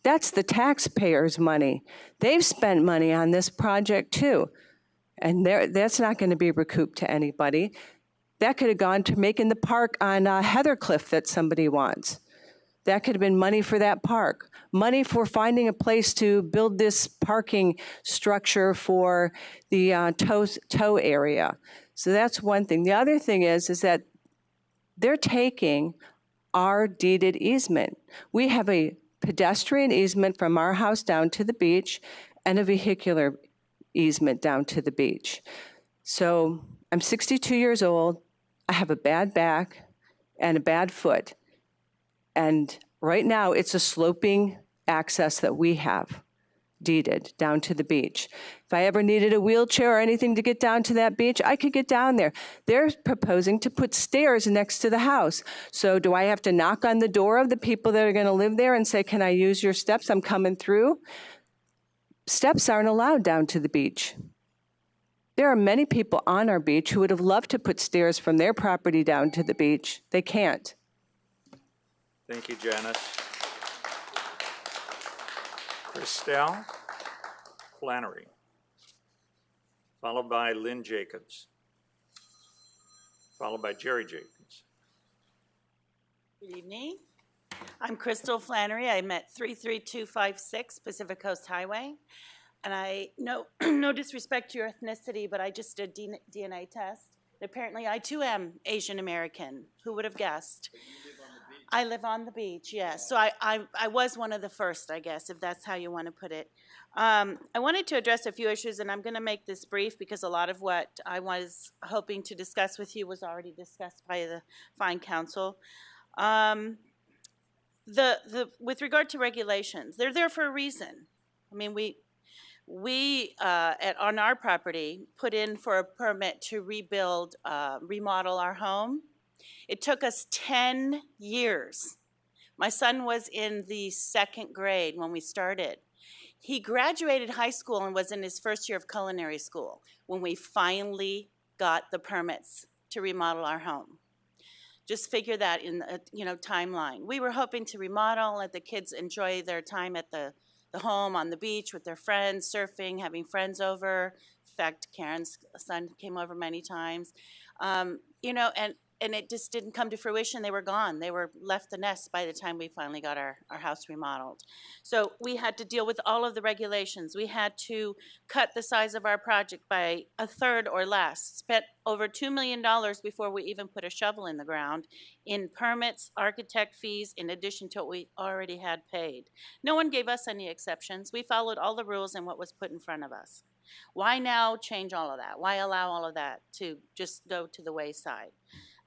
P: That's the taxpayers' money. They've spent money on this project too. And that's not going to be recouped to anybody. That could have gone to making the park on Heathercliff that somebody wants. That could have been money for that park, money for finding a place to build this parking structure for the tow area. So that's one thing. The other thing is that they're taking our deeded easement. We have a pedestrian easement from our house down to the beach and a vehicular easement down to the beach. So I'm 62 years old. I have a bad back and a bad foot. And right now, it's a sloping access that we have deeded down to the beach. If I ever needed a wheelchair or anything to get down to that beach, I could get down there. They're proposing to put stairs next to the house. So do I have to knock on the door of the people that are going to live there and say, can I use your steps? I'm coming through. Steps aren't allowed down to the beach. There are many people on our beach who would have loved to put stairs from their property down to the beach. They can't.
D: Thank you, Janice. Christelle Flannery, followed by Lynn Jacobs, followed by Jerry Jacobs.
F: Good evening. I'm Crystal Flannery. I'm at 33256 Pacific Coast Highway. And I, no disrespect to your ethnicity, but I just did DNA test. Apparently, I too am Asian American. Who would have guessed? I live on the beach, yes. So I was one of the first, I guess, if that's how you want to put it. I wanted to address a few issues, and I'm going to make this brief because a lot of what I was hoping to discuss with you was already discussed by the fine council. With regard to regulations, they're there for a reason. I mean, we on our property put in for a permit to rebuild, remodel our home. It took us 10 years. My son was in the 2nd grade when we started. He graduated high school and was in his first year of culinary school when we finally got the permits to remodel our home. Just figure that in a timeline. We were hoping to remodel, let the kids enjoy their time at the home on the beach with their friends, surfing, having friends over. In fact, Karen's son came over many times. And it just didn't come to fruition. They were gone. They were left the nest by the time we finally got our house remodeled. So we had to deal with all of the regulations. We had to cut the size of our project by 1/3 or less. Spent over $2 million before we even put a shovel in the ground in permits, architect fees, in addition to what we already had paid. No one gave us any exceptions. We followed all the rules and what was put in front of us. Why now change all of that? Why allow all of that to just go to the wayside?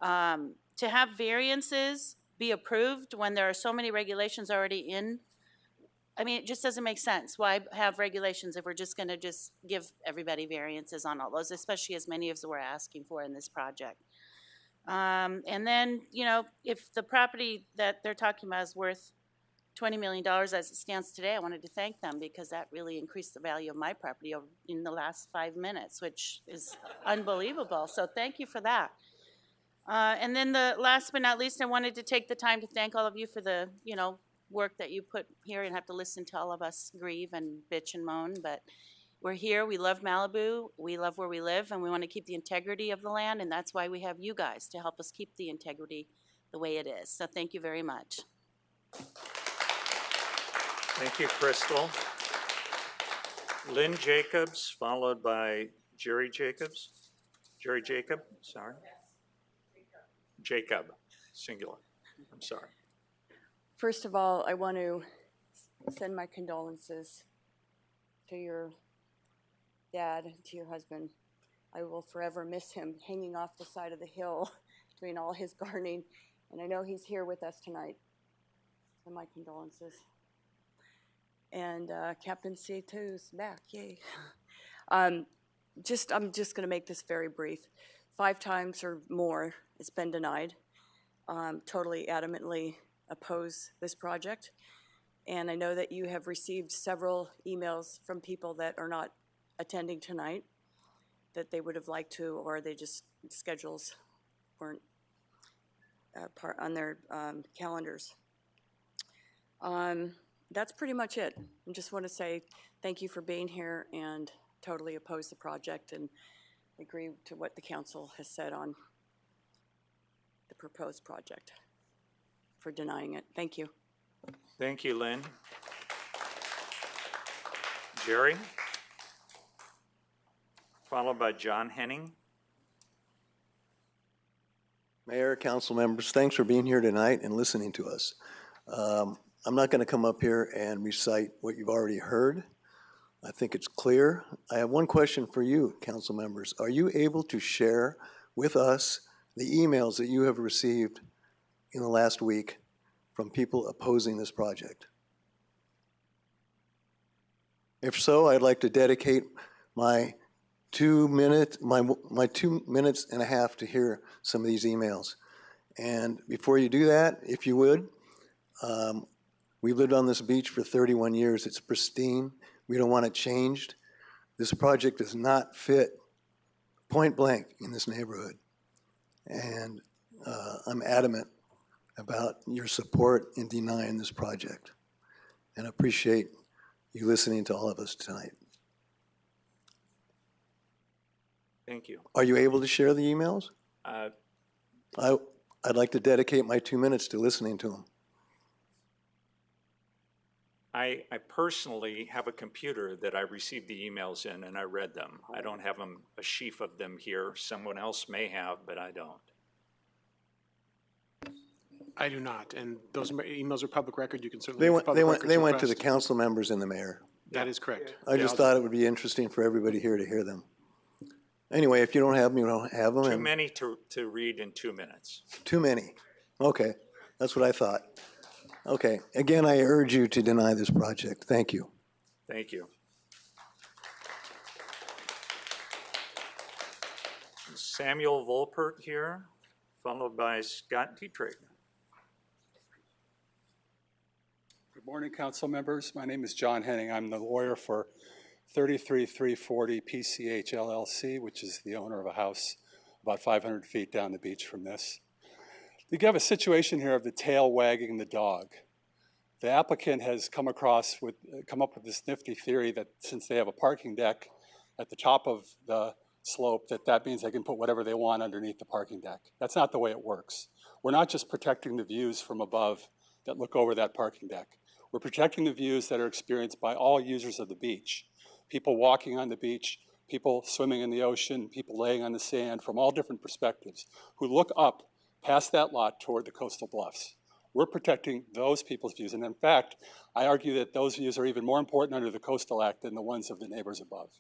F: To have variances be approved when there are so many regulations already in, I mean, it just doesn't make sense. Why have regulations if we're just going to just give everybody variances on all those, especially as many as we're asking for in this project? And then, if the property that they're talking about is worth $20 million as it stands today, I wanted to thank them because that really increased the value of my property in the last 5 minutes, which is unbelievable. So thank you for that. And then last but not least, I wanted to take the time to thank all of you for the, work that you put here and have to listen to all of us grieve and bitch and moan. But we're here. We love Malibu. We love where we live, and we want to keep the integrity of the land, and that's why we have you guys to help us keep the integrity the way it is. So thank you very much.
D: Thank you, Crystal. Lynn Jacobs, followed by Jerry Jacobs. Jerry Jacob, sorry. Jacob, singular. I'm sorry.
Q: First of all, I want to send my condolences to your dad, to your husband. I will forever miss him hanging off the side of the hill doing all his gardening. And I know he's here with us tonight. So my condolences. And Captain C2's back, yay. I'm just going to make this very brief. 5 times or more it's been denied. Totally adamantly oppose this project. And I know that you have received several emails from people that are not attending tonight that they would have liked to, or they just, schedules weren't on their calendars. That's pretty much it. I just want to say thank you for being here and totally oppose the project and agree to what the council has said on the proposed project for denying it. Thank you.
D: Thank you, Lynn. Jerry? Followed by John Henning.
J: Mayor, council members, thanks for being here tonight and listening to us. I'm not going to come up here and recite what you've already heard. I think it's clear. I have one question for you, council members. Are you able to share with us the emails that you have received in the last week from people opposing this project? If so, I'd like to dedicate my 2 minutes and a half to hear some of these emails. And before you do that, if you would, we've lived on this beach for 31 years. It's pristine. We don't want it changed. This project does not fit point blank in this neighborhood. And I'm adamant about your support in denying this project. And appreciate you listening to all of us tonight.
D: Thank you.
J: Are you able to share the emails? I'd like to dedicate my 2 minutes to listening to them.
D: I personally have a computer that I received the emails in and I read them. I don't have them, a sheaf of them here. Someone else may have, but I don't.
K: I do not, and those emails are public record. You can certainly.
J: They
K: make
J: went,
K: public
J: they went,
K: records
J: they went to the
K: request.
J: council members and the mayor.
K: That is correct.
J: I just thought it would be interesting for everybody here to hear them. Anyway, if you don't have them, you don't have them.
D: Too
J: and
D: many to read in 2 minutes.
J: Too many. Okay, that's what I thought. Okay, again, I urge you to deny this project. Thank you.
D: Thank you. Samuel Volpert here, followed by Scott Dietrich.
W: Good morning, council members. My name is John Henning. I'm the lawyer for 33340 PCH LLC, which is the owner of a house about 500 feet down the beach from this. You have a situation here of the tail wagging the dog. The applicant has come up with this nifty theory that since they have a parking deck at the top of the slope, that means they can put whatever they want underneath the parking deck. That's not the way it works. We're not just protecting the views from above that look over that parking deck. We're protecting the views that are experienced by all users of the beach. People walking on the beach, people swimming in the ocean, people laying on the sand from all different perspectives who look up past that lot toward the coastal bluffs. We're protecting those people's views. And in fact, I argue that those views are even more important under the Coastal Act than the ones of the neighbors above.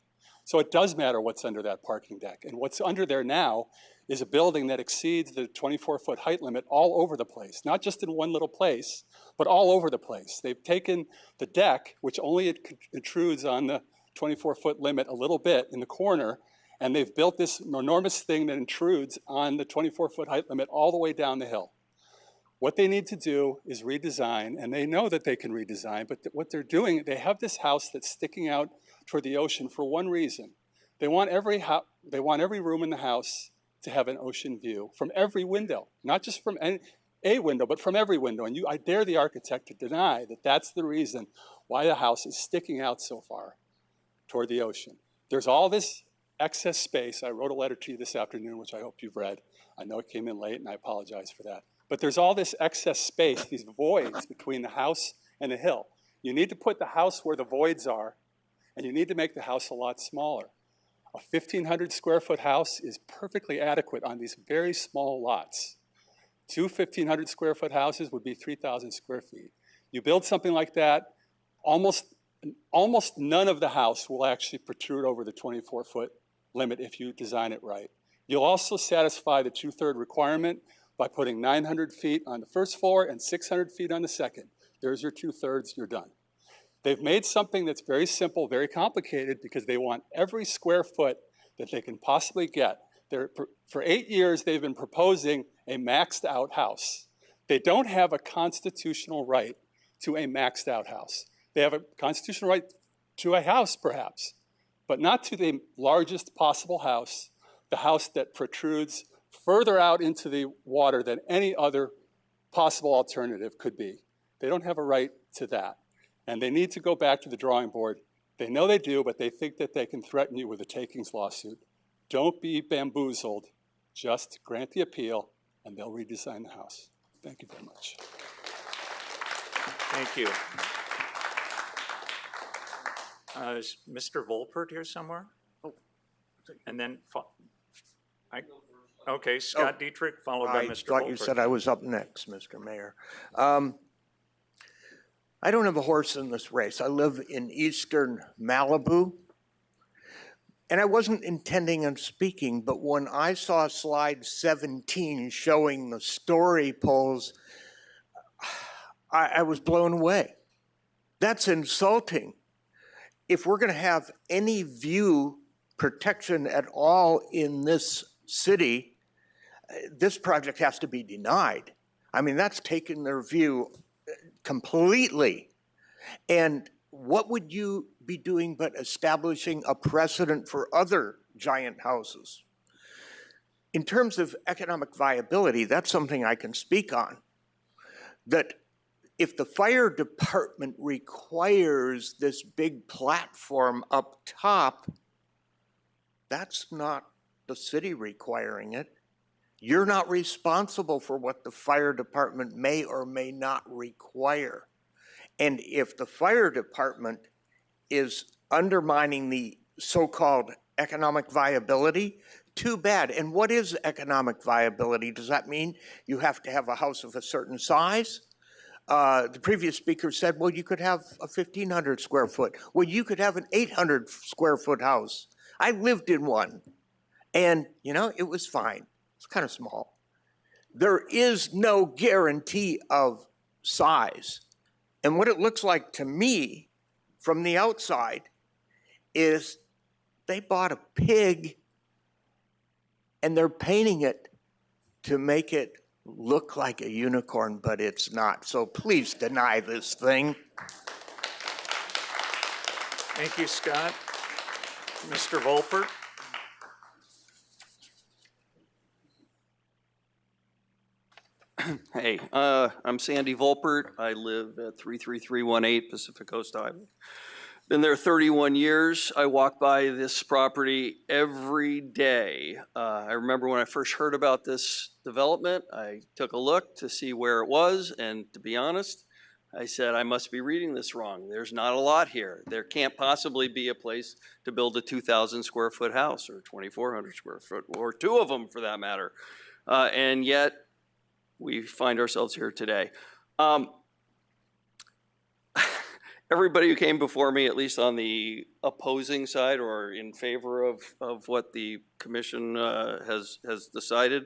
W: So it does matter what's under that parking deck. And what's under there now is a building that exceeds the 24-foot height limit all over the place, not just in one little place, but all over the place. They've taken the deck, which only intrudes on the 24-foot limit a little bit in the corner, and they've built this enormous thing that intrudes on the 24-foot height limit all the way down the hill. What they need to do is redesign, and they know that they can redesign, but what they're doing, they have this house that's sticking out toward the ocean for one reason. They want every room in the house to have an ocean view from every window, not just from a window, but from every window. And I dare the architect to deny that that's the reason why the house is sticking out so far toward the ocean. There's all this excess space. I wrote a letter to you this afternoon, which I hope you've read. I know it came in late, and I apologize for that. But there's all this excess space, these voids between the house and the hill. You need to put the house where the voids are, and you need to make the house a lot smaller. A 1,500 square foot house is perfectly adequate on these very small lots. 2 1,500 square foot houses would be 3,000 square feet. You build something like that, almost none of the house will actually protrude over the 24-foot limit if you design it right. You'll also satisfy the 2/3 requirement by putting 900 feet on the first floor and 600 feet on the second. There's your 2/3, you're done. They've made something that's very simple, very complicated, because they want every square foot that they can possibly get. For 8 years, they've been proposing a maxed out house. They don't have a constitutional right to a maxed out house. They have a constitutional right to a house, perhaps, but not to the largest possible house, the house that protrudes further out into the water than any other possible alternative could be. They don't have a right to that. And they need to go back to the drawing board. They know they do, but they think that they can threaten you with a takings lawsuit. Don't be bamboozled. Just grant the appeal, and they'll redesign the house. Thank you very much.
D: Thank you. Is Mr. Volpert here somewhere? And then, okay, Scott Dietrich, followed by
C: I
D: Mr.
C: thought
D: Volpert.
C: you said I was up next, Mr. Mayor. I don't have a horse in this race. I live in eastern Malibu. And I wasn't intending on speaking, but when I saw slide 17 showing the story poles, I was blown away. That's insulting. If we're going to have any view protection at all in this city, this project has to be denied. I mean, that's taken their view completely. And what would you be doing but establishing a precedent for other giant houses? In terms of economic viability, that's something I can speak on. That if the fire department requires this big platform up top, that's not the city requiring it. You're not responsible for what the fire department may or may not require. And if the fire department is undermining the so-called economic viability, too bad. And what is economic viability? Does that mean you have to have a house of a certain size? The previous speaker said, well, you could have a 1,500 square foot. Well, you could have an 800 square foot house. I lived in one, and you know, it was fine. It's kind of small. There is no guarantee of size. And what it looks like to me from the outside is they bought a pig and they're painting it to make it look like a unicorn, but it's not. So please deny this thing.
D: Thank you, Scott. Mr. Volpert.
R: Hey, I'm Sandy Volpert. I live at 33318 Pacific Coast Highway. Been there 31 years. I walk by this property every day. I remember when I first heard about this development, I took a look to see where it was, and to be honest, I said, I must be reading this wrong. There's not a lot here. There can't possibly be a place to build a 2,000 square foot house or 2,400 square foot, or two of them for that matter. And yet, we find ourselves here today. Everybody who came before me, at least on the opposing side or in favor of what the commission has decided,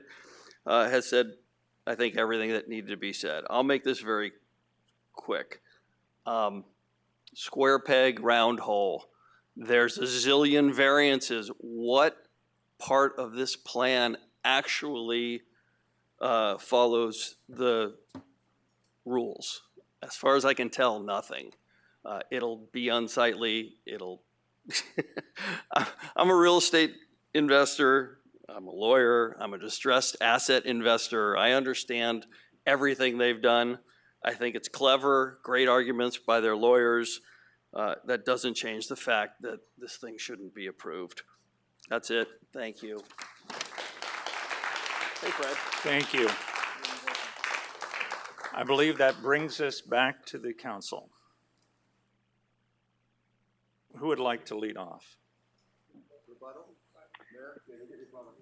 R: has said, I think, everything that needed to be said. I'll make this very quick. Square peg, round hole. There's a zillion variances. What part of this plan actually follows the rules? As far as I can tell, nothing. It'll be unsightly. I'm a real estate investor. I'm a lawyer. I'm a distressed asset investor. I understand everything they've done. I think it's clever, great arguments by their lawyers. That doesn't change the fact that this thing shouldn't be approved. That's it. Thank you. Hey, Fred.
D: Thank you. I believe that brings us back to the council. Who would like to lead off?
U: Rebuttal? Mayor, can you get rebuttal,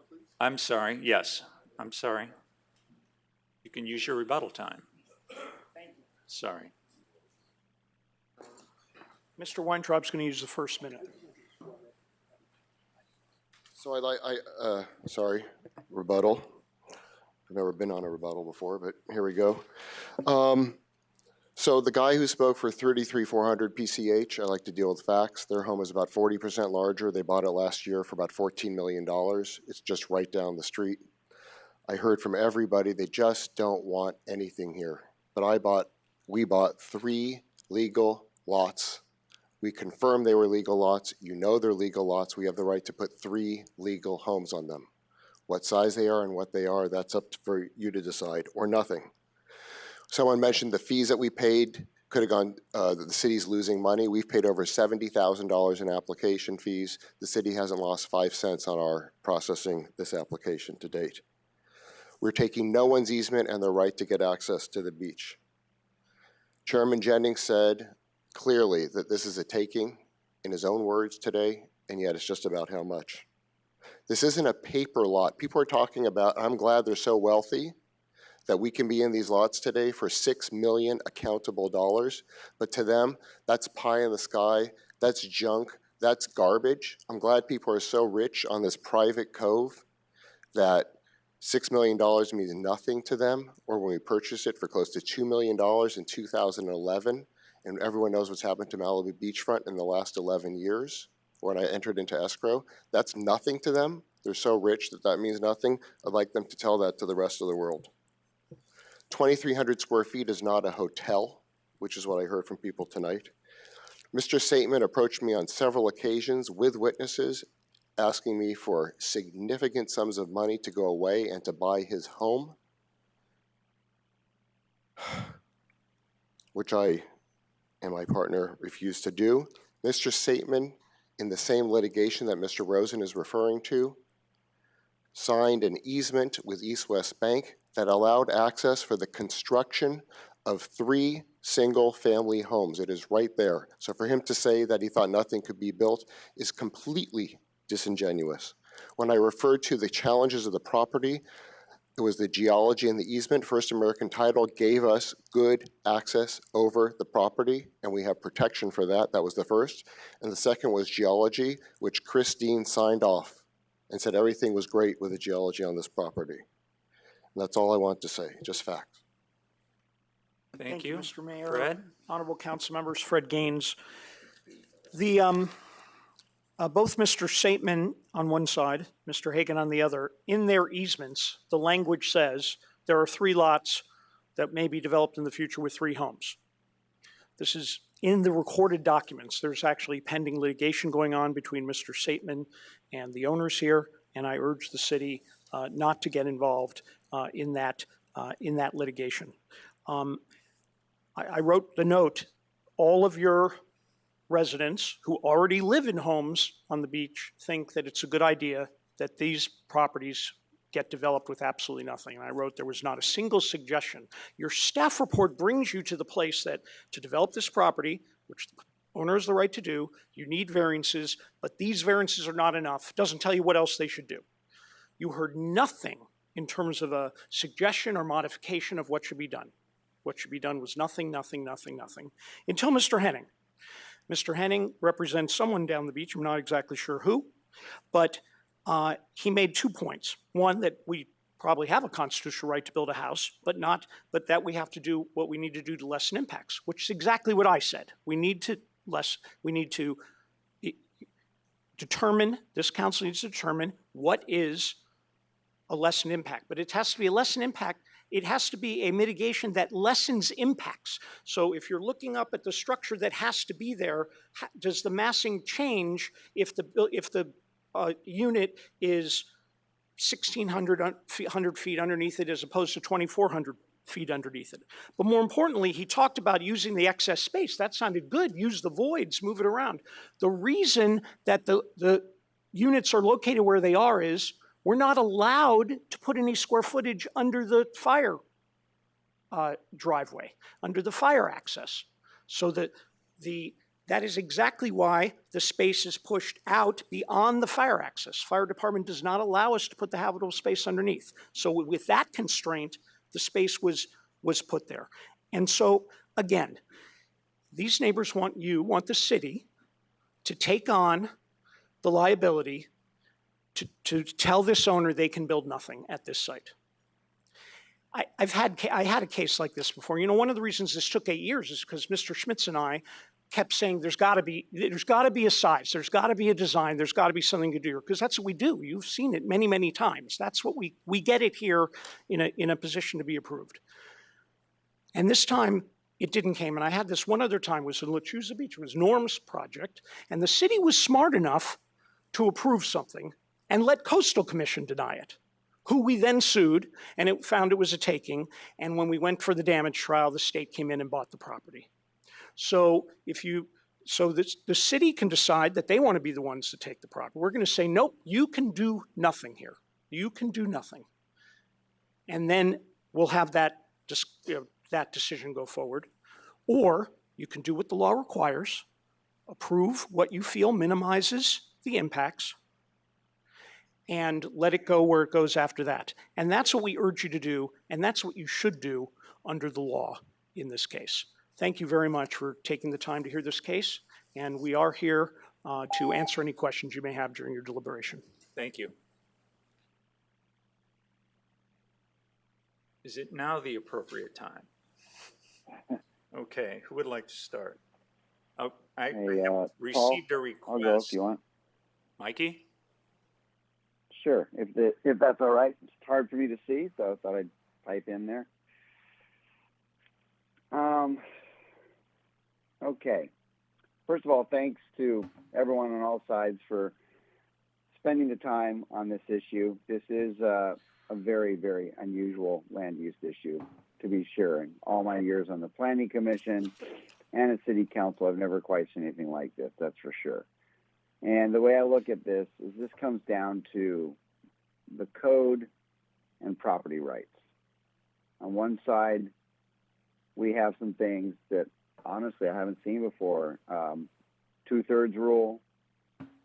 U: please?
D: I'm sorry. Yes, I'm sorry. You can use your rebuttal time.
T: Thank you.
D: Sorry.
T: Mr. Weintraub's going to use the first minute.
G: So sorry, rebuttal. I've never been on a rebuttal before, but here we go. So the guy who spoke for 33400 PCH, I like to deal with facts. Their home is about 40% larger. They bought it last year for about $14 million. It's just right down the street. I heard from everybody, they just don't want anything here. But we bought 3 legal lots. We confirmed they were legal lots. You know they're legal lots. We have the right to put 3 legal homes on them. What size they are and what they are, that's up for you to decide, or nothing. Someone mentioned the fees that we paid could have gone, the city's losing money. We've paid over $70,000 in application fees. The city hasn't lost 5 cents on our processing this application to date. We're taking no one's easement and the right to get access to the beach. Chairman Jennings said clearly that this is a taking in his own words today, and yet it's just about how much. This isn't a paper lot. People are talking about, I'm glad they're so wealthy that we can be in these lots today for $6 million accountable dollars, but to them, that's pie in the sky, that's junk, that's garbage. I'm glad people are so rich on this private cove that $6 million means nothing to them, or when we purchased it for close to $2 million in 2011, and everyone knows what's happened to Malibu beachfront in the last 11 years when I entered into escrow. That's nothing to them. They're so rich that that means nothing. I'd like them to tell that to the rest of the world. 2,300 square feet is not a hotel, which is what I heard from people tonight. Mr. Saitman approached me on several occasions with witnesses asking me for significant sums of money to go away and to buy his home, which I and my partner refused to do. Mr. Saitman, in the same litigation that Mr. Rosen is referring to, signed an easement with East West Bank that allowed access for the construction of 3 single-family homes. It is right there. So for him to say that he thought nothing could be built is completely disingenuous. When I referred to the challenges of the property, it was the geology and the easement. First American Title gave us good access over the property, and we have protection for that. That was the first. And the second was geology, which Christine signed off and said everything was great with the geology on this property. And that's all I want to say, just facts.
T: Thank you, Mr. Mayor.
D: Fred?
T: Honorable Council Members, Fred Gaines. The both Mr. Saitman on one side, Mr. Hagan on the other, in their easements, the language says there are 3 lots that may be developed in the future with 3 homes. This is in the recorded documents. There's actually pending litigation going on between Mr. Saitman and the owners here, and I urge the city not to get involved in that litigation. I wrote the note, all of your residents who already live in homes on the beach think that it's a good idea that these properties get developed with absolutely nothing. And I wrote there was not a single suggestion. Your staff report brings you to the place that to develop this property, which the owner has the right to do, you need variances, but these variances are not enough. It doesn't tell you what else they should do. You heard nothing in terms of a suggestion or modification of what should be done. What should be done was nothing, nothing, nothing, nothing, until Mr. Henning. Mr. Henning represents someone down the beach, I'm not exactly sure who, but he made 2 points. One, that we probably have a constitutional right to build a house, but that we have to do what we need to do to lessen impacts, which is exactly what I said. We need to determine, this council needs to determine what is a lessened impact, but it has to be a lessened impact. It has to be a mitigation that lessens impacts. So if you're looking up at the structure that has to be there, does the massing change if the unit is 1,600 feet underneath it as opposed to 2,400 feet underneath it? But more importantly, he talked about using the excess space. That sounded good. Use the voids, move it around. The reason that the units are located where they are is we're not allowed to put any square footage under the fire driveway, under the fire access. So that is exactly why the space is pushed out beyond the fire access. Fire department does not allow us to put the habitable space underneath. So with that constraint, the space was put there. And so again, these neighbors want the city to take on the liability to tell this owner they can build nothing at this site. I had a case like this before. You know, one of the reasons this took 8 years is because Mr. Schmitz and I kept saying there's got to be a size, there's got to be a design, there's got to be something to do, because that's what we do. You've seen it many, many times. That's what we get it here in a position to be approved. And this time it didn't came. And I had this one other time, was in Lechuza Beach. It was Norm's project, and the city was smart enough to approve something and let Coastal Commission deny it, who we then sued, and it found it was a taking. And when we went for the damage trial, the state came in and bought the property. So the city can decide that they want to be the ones to take the property. We're going to say, nope, you can do nothing here. You can do nothing. And then we'll have that decision go forward. Or you can do what the law requires, approve what you feel minimizes the impacts, and let it go where it goes after that. And that's what we urge you to do, and that's what you should do under the law in this case. Thank you very much for taking the time to hear this case, and we are here to answer any questions you may have during your deliberation.
D: Thank you. Is it now the appropriate time? Okay, who would like to start? Oh, I received a request.
L: I'll go if you want.
D: Mikey?
L: Sure, if that's all right. It's hard for me to see, so I thought I'd type in there. Okay. First of all, thanks to everyone on all sides for spending the time on this issue. This is a very, very unusual land use issue, to be sure. In all my years on the Planning Commission and at City Council, I've never quite seen anything like this, that's for sure. And the way I look at this is this comes down to the code and property rights. On one side, we have some things that honestly I haven't seen before. 2/3 rule,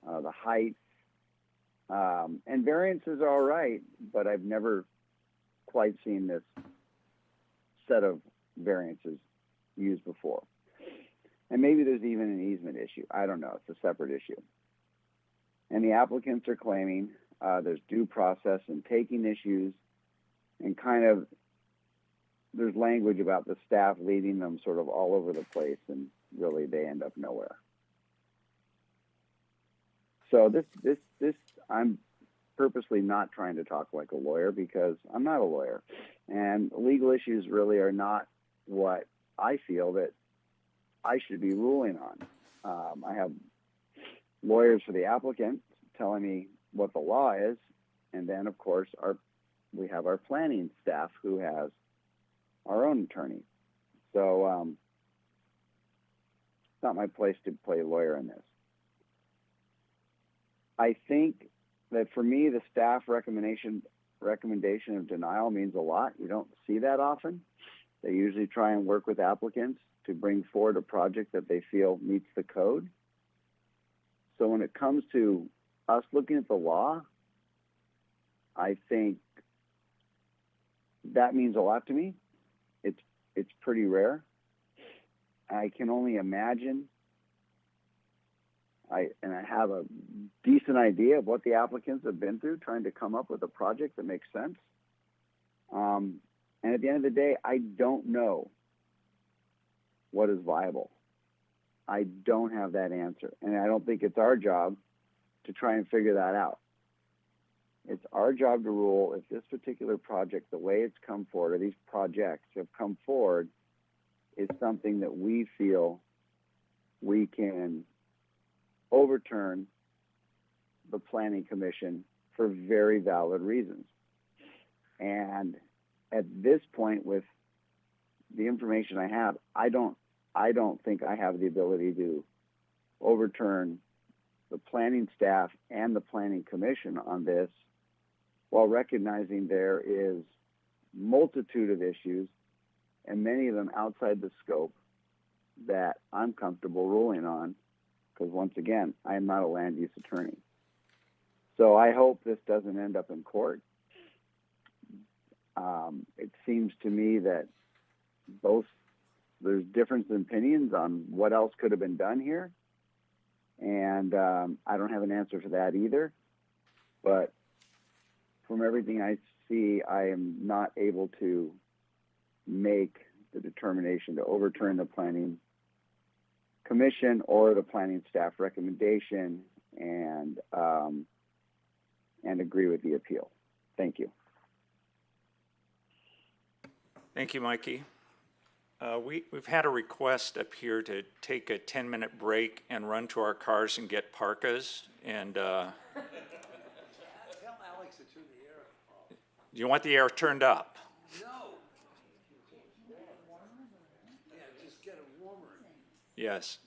L: the height, and variances are all right, but I've never quite seen this set of variances used before. And maybe there's even an easement issue. I don't know. It's a separate issue. And the applicants are claiming there's due process and taking issues, and kind of there's language about the staff leading them sort of all over the place, and really they end up nowhere. So this I'm purposely not trying to talk like a lawyer, because I'm not a lawyer, and legal issues really are not what I feel that I should be ruling on. I have lawyers for the applicant telling me what the law is, and then of course we have our planning staff who has our own attorney. So it's not my place to play lawyer in this. I think that for me, the staff recommendation of denial means a lot. You don't see that often. They usually try and work with applicants to bring forward a project that they feel meets the code. So when it comes to us looking at the law, I think that means a lot to me. It's pretty rare. I can only imagine, I have a decent idea of what the applicants have been through trying to come up with a project that makes sense. And at the end of the day, I don't know what is viable. I don't have that answer. And I don't think it's our job to try and figure that out. It's our job to rule if this particular project, the way it's come forward, or these projects have come forward, is something that we feel we can overturn the Planning Commission for very valid reasons. And at this point, with the information I have, I don't think I have the ability to overturn the planning staff and the Planning Commission on this, while recognizing there is multitude of issues, and many of them outside the scope that I'm comfortable ruling on, because once again, I am not a land use attorney. So I hope this doesn't end up in court. It seems to me that there's difference in opinions on what else could have been done here, and I don't have an answer for that either. But from everything I see, I am not able to make the determination to overturn the Planning Commission or the planning staff recommendation, and agree with the appeal. Thank you.
D: Thank you, Mikey. We've had a request up here to take a 10-minute break and run to our cars and get parkas. And do you want the air turned up?
C: No. Yeah, just get it warmer.
D: Yes.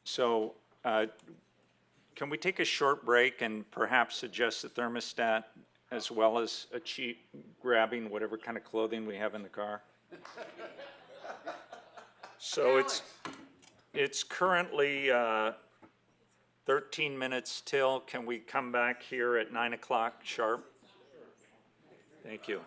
D: So can we take a short break and perhaps adjust the thermostat, as well as grabbing whatever kind of clothing we have in the car? So it's currently 13 minutes till. Can we come back here at 9 o'clock sharp? Thank you.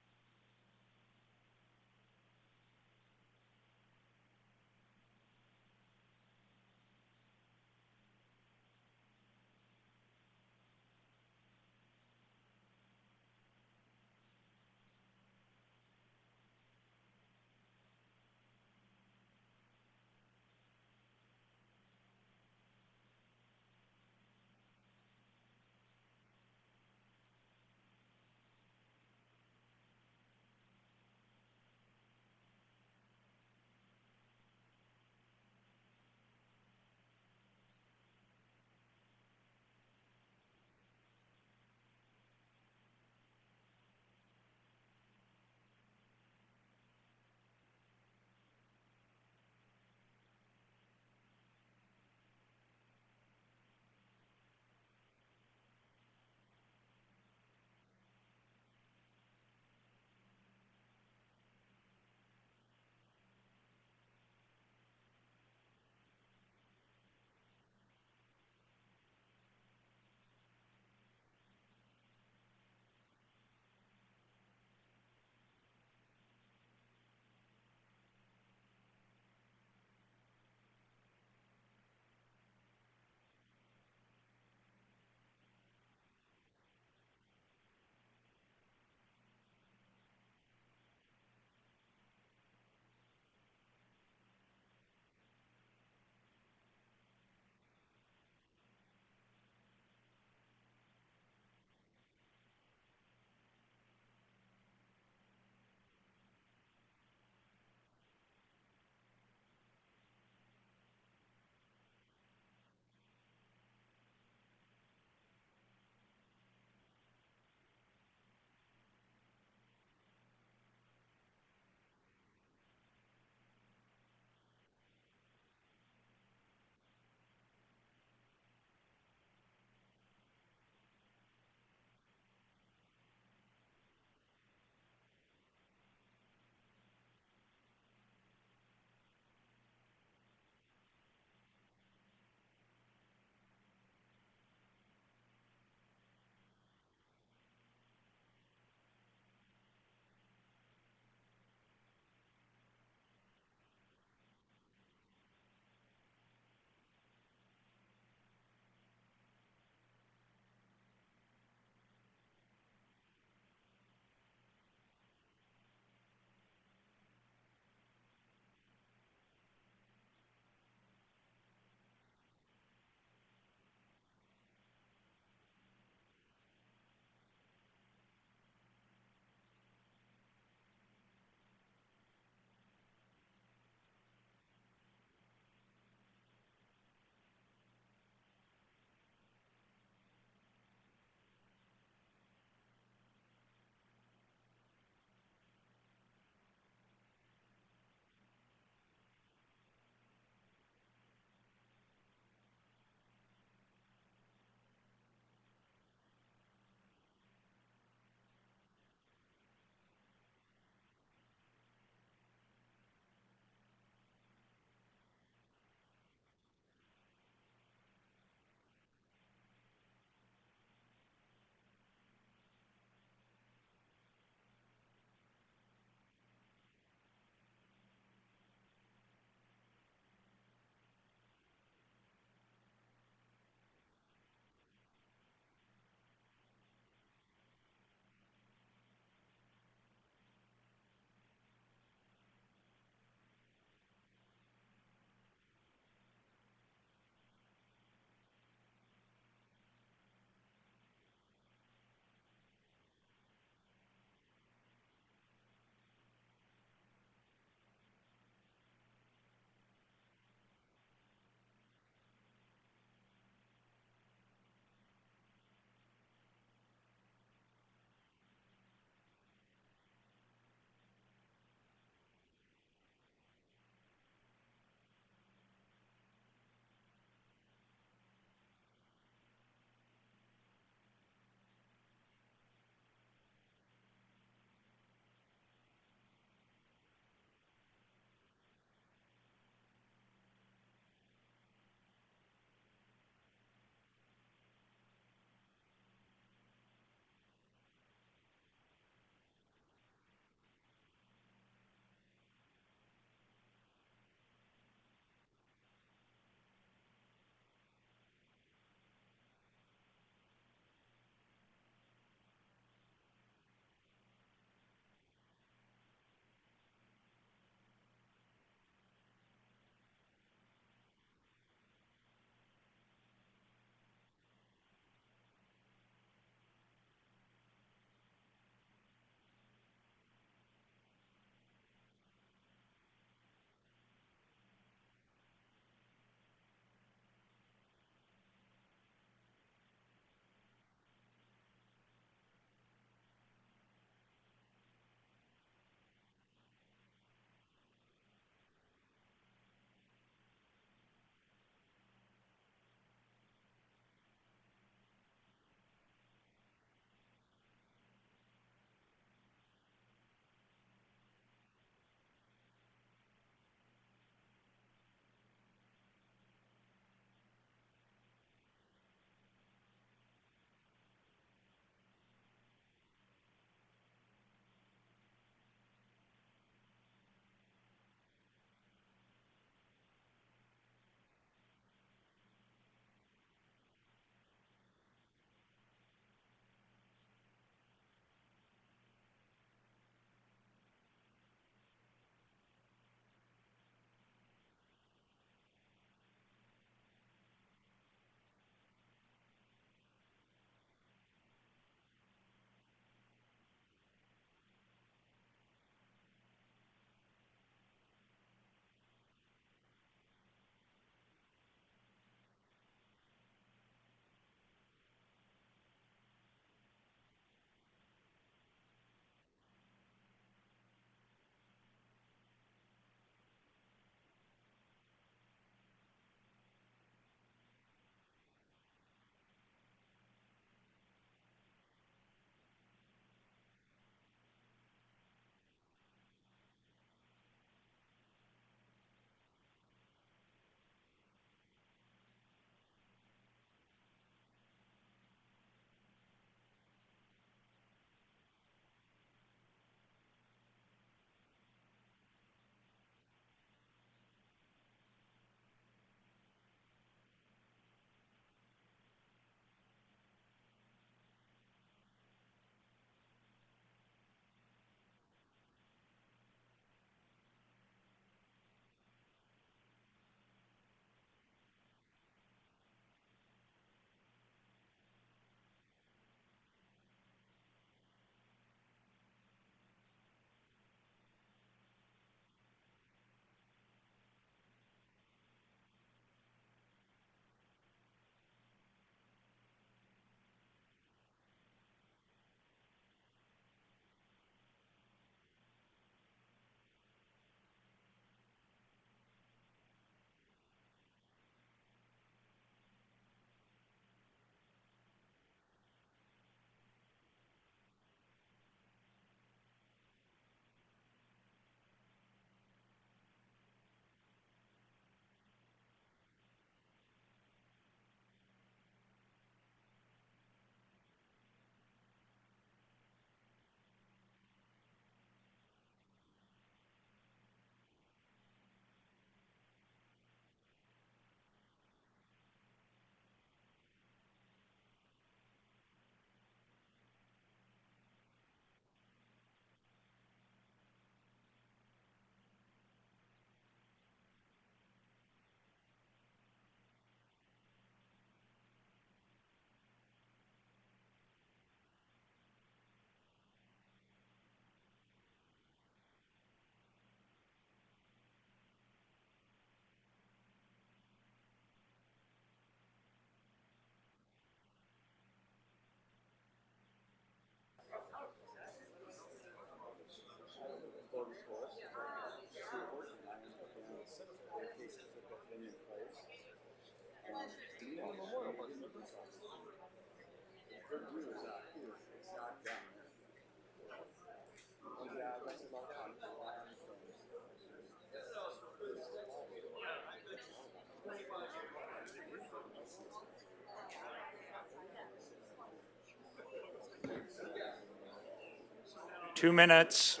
D: 2 minutes.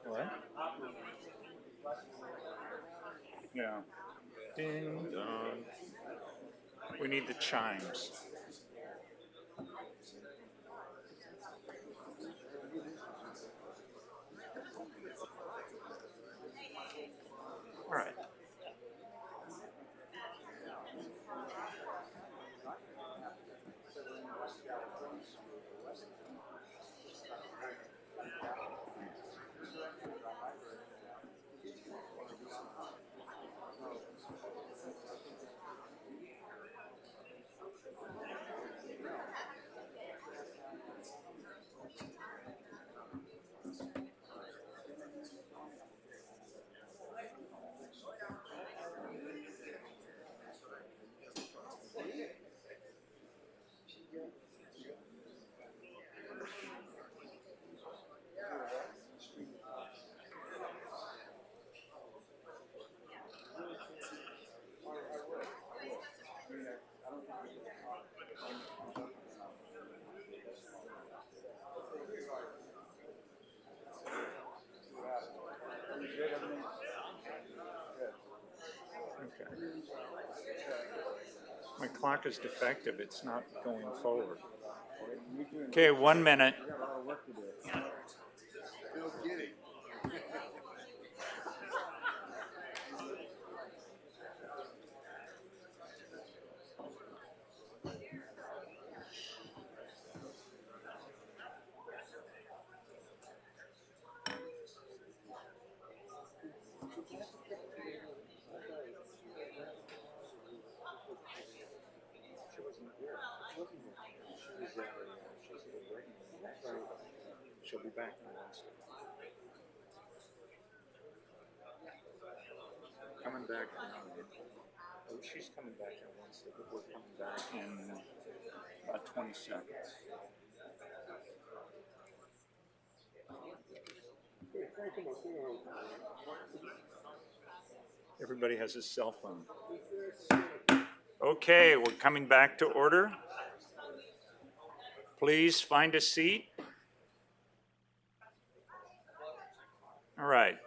D: What? Yeah. Ding dong. We need the chimes. All right. Okay. My clock is defective. It's not going forward. Okay, 1 minute. She'll be back on Wednesday. Coming back oh, she's coming back on Wednesday, but we're coming back in about 20 seconds. Everybody has a cell phone. Okay, we're coming back to order. Please find a seat. All right.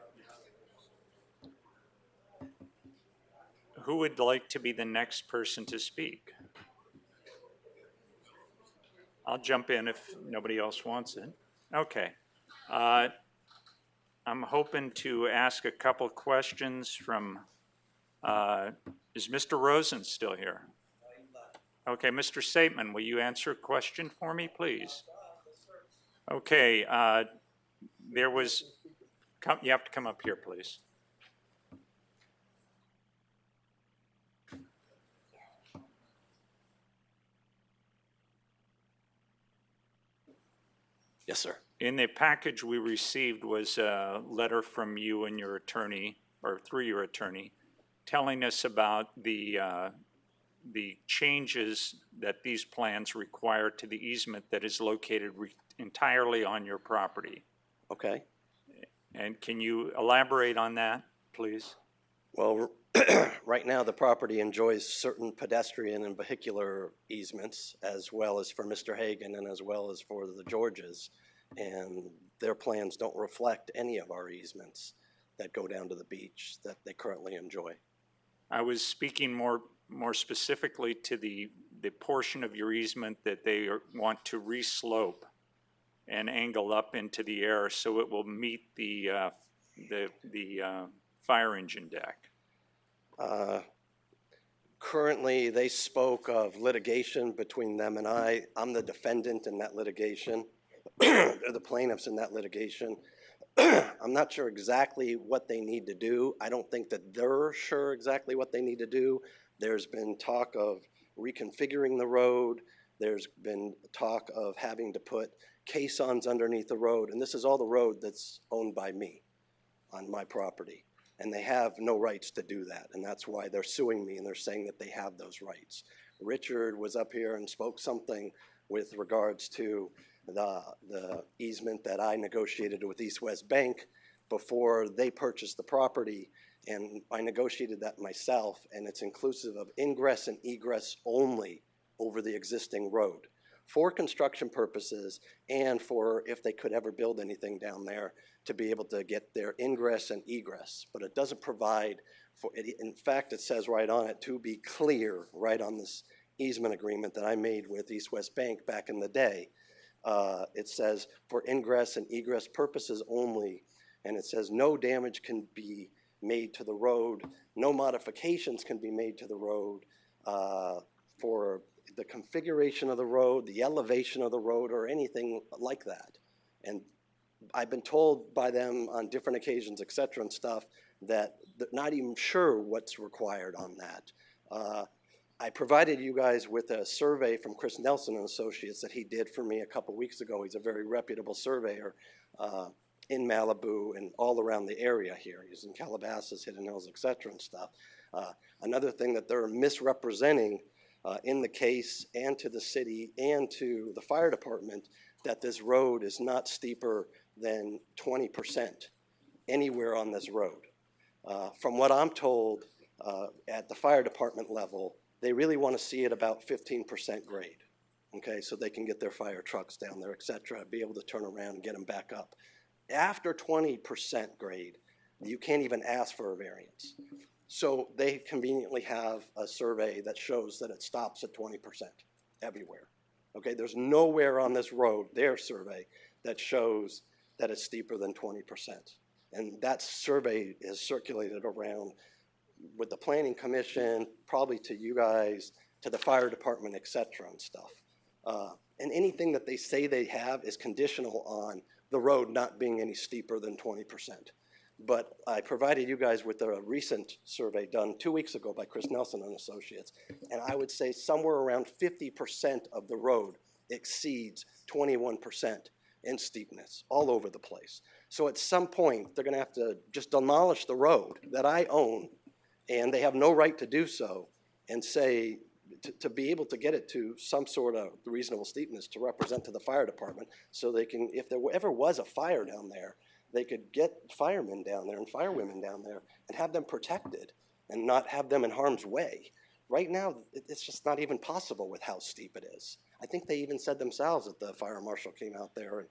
D: Who would like to be the next person to speak? I'll jump in if nobody else wants it. Okay. I'm hoping to ask a couple questions from, is Mr. Rosen still here? Okay, Mr. Saitman, will you answer a question for me, please? Okay, there was, you have to come up here, please.
B: Yes, sir.
D: In the package we received was a letter from you and your attorney, or through your attorney, telling us about the changes that these plans require to the easement that is located entirely on your property.
B: Okay.
D: And can you elaborate on that, please?
B: Well, right now the property enjoys certain pedestrian and vehicular easements, as well as for Mr. Hagan and as well as for the Georges. And their plans don't reflect any of our easements that go down to the beach that they currently enjoy.
D: I was speaking more specifically to the portion of your easement that they want to reslope and angle up into the air so it will meet the fire engine deck.
B: Currently, they spoke of litigation between them and I. I'm the defendant in that litigation. They're the plaintiffs in that litigation. I'm not sure exactly what they need to do. I don't think that they're sure exactly what they need to do. There's been talk of reconfiguring the road. There's been talk of having to put caissons underneath the road. And this is all the road that's owned by me on my property. And they have no rights to do that. And that's why they're suing me and they're saying that they have those rights. Richard was up here and spoke something with regards to the easement that I negotiated with East West Bank before they purchased the property, and I negotiated that myself, and it's inclusive of ingress and egress only over the existing road. for construction purposes and for if they could ever build anything down there to be able to get their ingress and egress. But it doesn't provide for it. In fact, it says right on it, to be clear, right on this easement agreement that I made with East West Bank back in the day. It says for ingress and egress purposes only, and it says no damage can be made to the road, no modifications can be made to the road for the configuration of the road, the elevation of the road, or anything like that. And I've been told by them on different occasions, et cetera, and stuff, that they're not even sure what's required on that. I provided you guys with a survey from Chris Nelson and Associates that he did for me a couple weeks ago. He's a very reputable surveyor in Malibu and all around the area here. He's in Calabasas, Hidden Hills, et cetera, and stuff. Another thing that they're misrepresenting in the case and to the city and to the fire department, that this road is not steeper than 20% anywhere on this road. From what I'm told, at the fire department level, they really want to see it about 15% grade, okay, so they can get their fire trucks down there, et cetera, be able to turn around and get them back up. After 20% grade, you can't even ask for a variance. So they conveniently have a survey that shows that it stops at 20% everywhere. Okay, there's nowhere on this road, their survey, that shows that it's steeper than 20%. And that survey is circulated around with the Planning Commission, probably to you guys, to the fire department, et cetera, and stuff. And anything that they say they have is conditional on the road not being any steeper than 20%. But I provided you guys with a recent survey done 2 weeks ago by Chris Nelson and Associates, and I would say somewhere around 50% of the road exceeds 21% in steepness all over the place. So at some point, they're gonna have to just demolish the road that I own, and they have no right to do so, and say, to be able to get it to some sort of reasonable steepness to represent to the fire department, so they can, if there ever was a fire down there, they could get firemen down there and firewomen down there and have them protected and not have them in harm's way. Right now, it's just not even possible with how steep it is. I think they even said themselves that the fire marshal came out there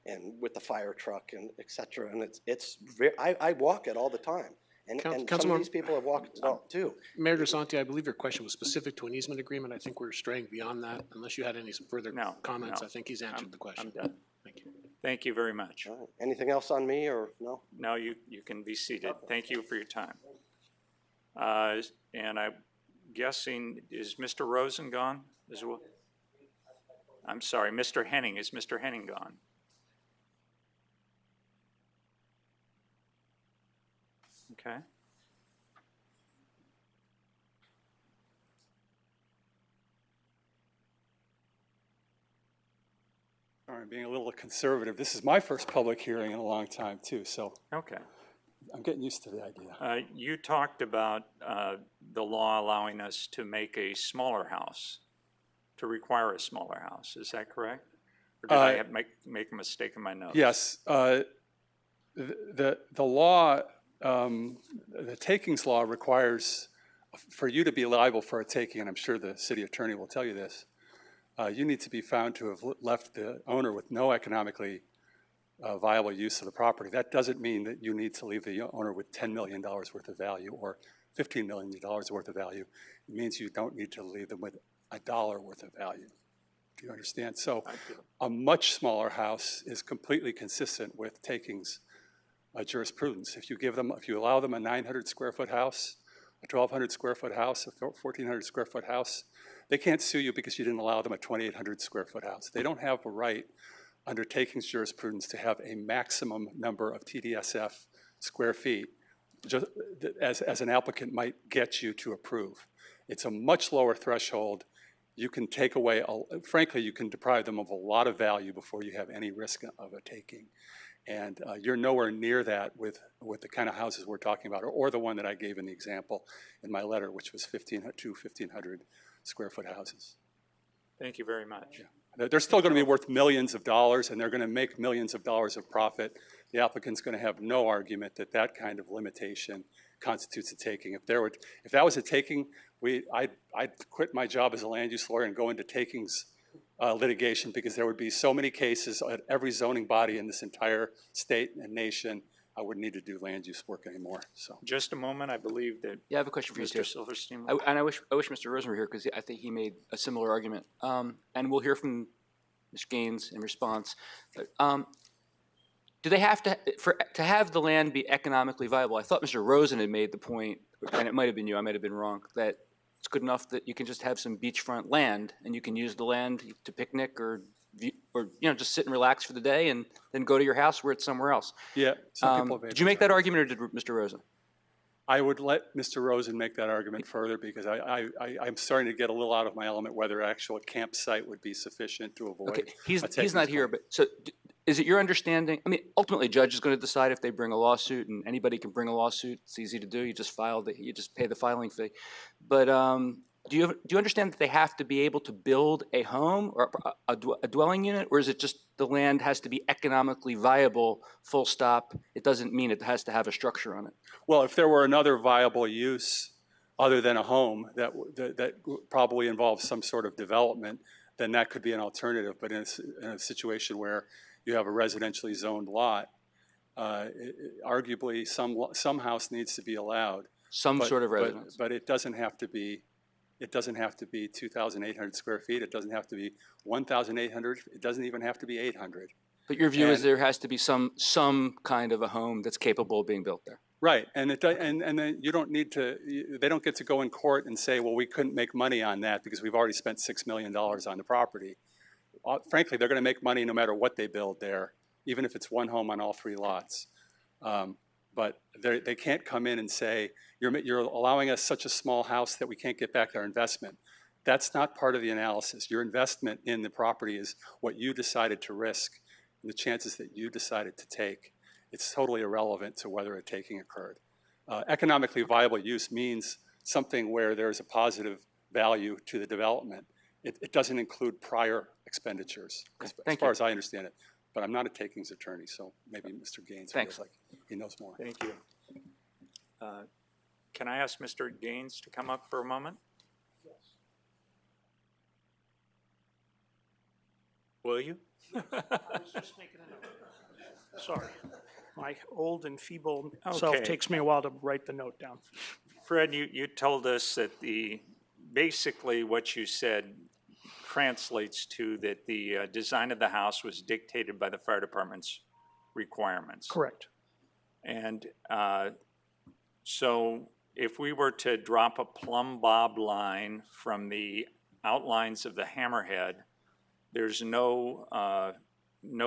B: and with the fire truck and et cetera, and it's very, I walk it all the time. And some of these people have walked it all too.
K: Mayor Grisanti, I believe your question was specific to an easement agreement. I think we're straying beyond that. Unless you had any further comments,
D: no.
K: I think he's answered the question.
D: I'm done.
K: Thank you.
D: Thank you very much.
B: All right. Anything else on me or no?
D: No, you can be seated. Thank you for your time. And I'm guessing, is Mr. Rosen gone as well? I'm sorry, Mr. Henning. Is Mr. Henning gone? Okay.
W: All right, being a little conservative, this is my first public hearing in a long time too, so
D: Okay.
W: I'm getting used to the idea.
D: You talked about the law allowing us to make a smaller house, to require a smaller house. Is that correct? Or did I make a mistake in my notes?
W: Yes. The law, the takings law requires for you to be liable for a taking, and I'm sure the city attorney will tell you this, you need to be found to have left the owner with no economically viable use of the property. That doesn't mean that you need to leave the owner with $10 million worth of value or $15 million worth of value. It means you don't need to leave them with $1 worth of value. Do you understand? So a much smaller house is completely consistent with takings jurisprudence. If you allow them a 900 square foot house, a 1,200 square foot house, a 1,400 square foot house, they can't sue you because you didn't allow them a 2,800 square foot house. They don't have a right under takings jurisprudence to have a maximum number of TDSF square feet just as an applicant might get you to approve. It's a much lower threshold. You can take away, frankly, you can deprive them of a lot of value before you have any risk of a taking. And you're nowhere near that with the kind of houses we're talking about, or the one that I gave in the example in my letter, which was 1,500 square foot houses.
D: Thank you very much.
W: Yeah. They're still going to be worth millions of dollars, and they're going to make millions of dollars of profit. The applicant's going to have no argument that that kind of limitation constitutes a taking. If that was a taking, I'd quit my job as a land use lawyer and go into takings litigation, because there would be so many cases at every zoning body in this entire state and nation. I wouldn't need to do land use work anymore. So
D: Just a moment, I believe that.
I: Yeah, I have a question for you, too.
D: Mr. Silverstein.
I: And I wish Mr. Rosen were here because I think he made a similar argument. And we'll hear from Ms. Gaines in response. Do they have to have the land be economically viable? I thought Mr. Rosen had made the point, and it might have been you, I might have been wrong, that it's good enough that you can just have some beachfront land and you can use the land to picnic or just sit and relax for the day and then go to your house where it's somewhere else.
W: yeah, some people have made
I: Did you make that argument, or did Mr. Rosen?
W: I would let Mr. Rosen make that argument further, because I'm starting to get a little out of my element whether actual campsite would be sufficient to avoid.
I: Okay, he's not here, but so is it your understanding? I mean, ultimately, a judge is going to decide if they bring a lawsuit, and anybody can bring a lawsuit. It's easy to do. You just you just pay the filing fee. But do you understand that they have to be able to build a home or a dwelling unit, or is it just the land has to be economically viable, full stop? It doesn't mean it has to have a structure on it.
W: Well, if there were another viable use other than a home that probably involves some sort of development, then that could be an alternative. But in a situation where you have a residentially zoned lot, arguably some house needs to be allowed.
I: Some sort of residence.
W: But it doesn't have to be. It doesn't have to be 2,800 square feet. It doesn't have to be 1,800. It doesn't even have to be 800.
I: But your view is there has to be some kind of a home that's capable of being built there.
W: Right, and then you don't need to. They don't get to go in court and say, well, we couldn't make money on that because we've already spent $6 million on the property. Frankly, they're going to make money no matter what they build there, even if it's one home on all 3 lots. But they can't come in and say, you're allowing us such a small house that we can't get back our investment. That's not part of the analysis. Your investment in the property is what you decided to risk and the chances that you decided to take. It's totally irrelevant to whether a taking occurred. Economically viable use means something where there's a positive value to the development. It doesn't include prior expenditures, as far as I understand it. But I'm not a takings attorney, so maybe Mr. Gaines feels like he knows more.
D: Thank you. Can I ask Mr. Gaines to come up for a moment? Yes. Will you?
T: I was just making a note. Sorry. My old and feeble self takes me a while to write the note down.
D: Fred, you told us that basically what you said translates to that the design of the house was dictated by the fire department's requirements.
T: Correct.
D: And so if we were to drop a plumb bob line from the outlines of the hammerhead, there's no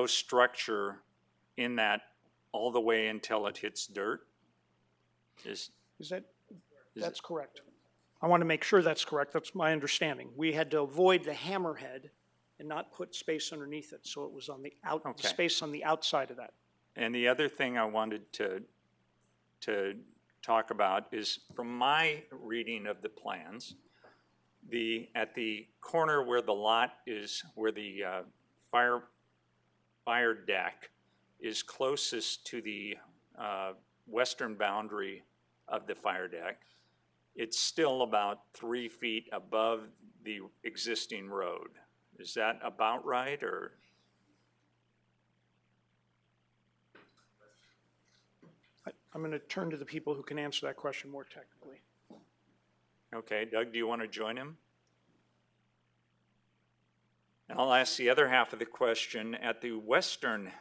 D: structure in that all the way until it hits dirt?
T: That's correct. I want to make sure that's correct. That's my understanding. We had to avoid the hammerhead and not put space underneath it, so it was on the space on the outside of that.
D: And the other thing I wanted to talk about is, from my reading of the plans, at the corner where the lot is, where the fire deck is closest to the western boundary of the fire deck, it's still about 3 feet above the existing road. Is that about right, or?
T: I'm going to turn to the people who can answer that question more technically.
D: Okay, Doug, do you want to join him? And I'll ask the other half of the question. At the western,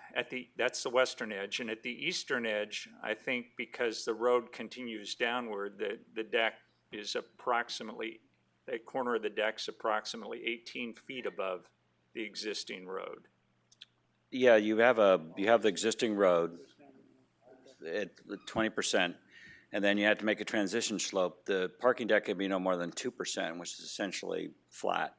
D: that's the western edge, and at the eastern edge, I think because the road continues downward, the deck is approximately, the corner of the deck's approximately 18 feet above the existing road.
A: Yeah, you have the existing road at 20%, and then you have to make a transition slope. The parking deck can be no more than 2%, which is essentially flat.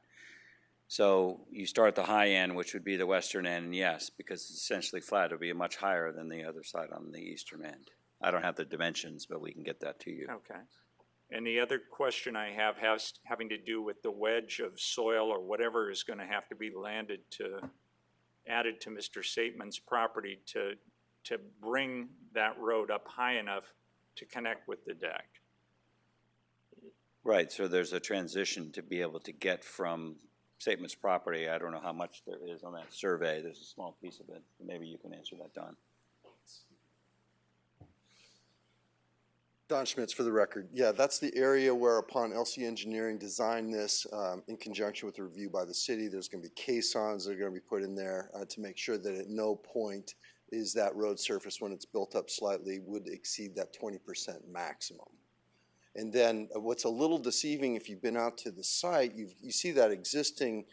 A: So you start at the high end, which would be the western end, yes, because it's essentially flat. It would be much higher than the other side on the eastern end. I don't have the dimensions, but we can get that to you.
D: Okay. And the other question I have has having to do with the wedge of soil or whatever is going to have to be added to Mr. Sateman's property to bring that road up high enough to connect with the deck.
A: Right, so there's a transition to be able to get from Statement's property. I don't know how much there is on that survey. There's a small piece of it. Maybe you can answer that, Don.
U: Don Schmitz for the record. Yeah, that's the area where upon LC Engineering designed this in conjunction with a review by the city, there's going to be caissons that are going to be put in there to make sure that at no point is that road surface, when it's built up slightly, would exceed that 20% maximum. And then what's a little deceiving, if you've been out to the site, you see that existing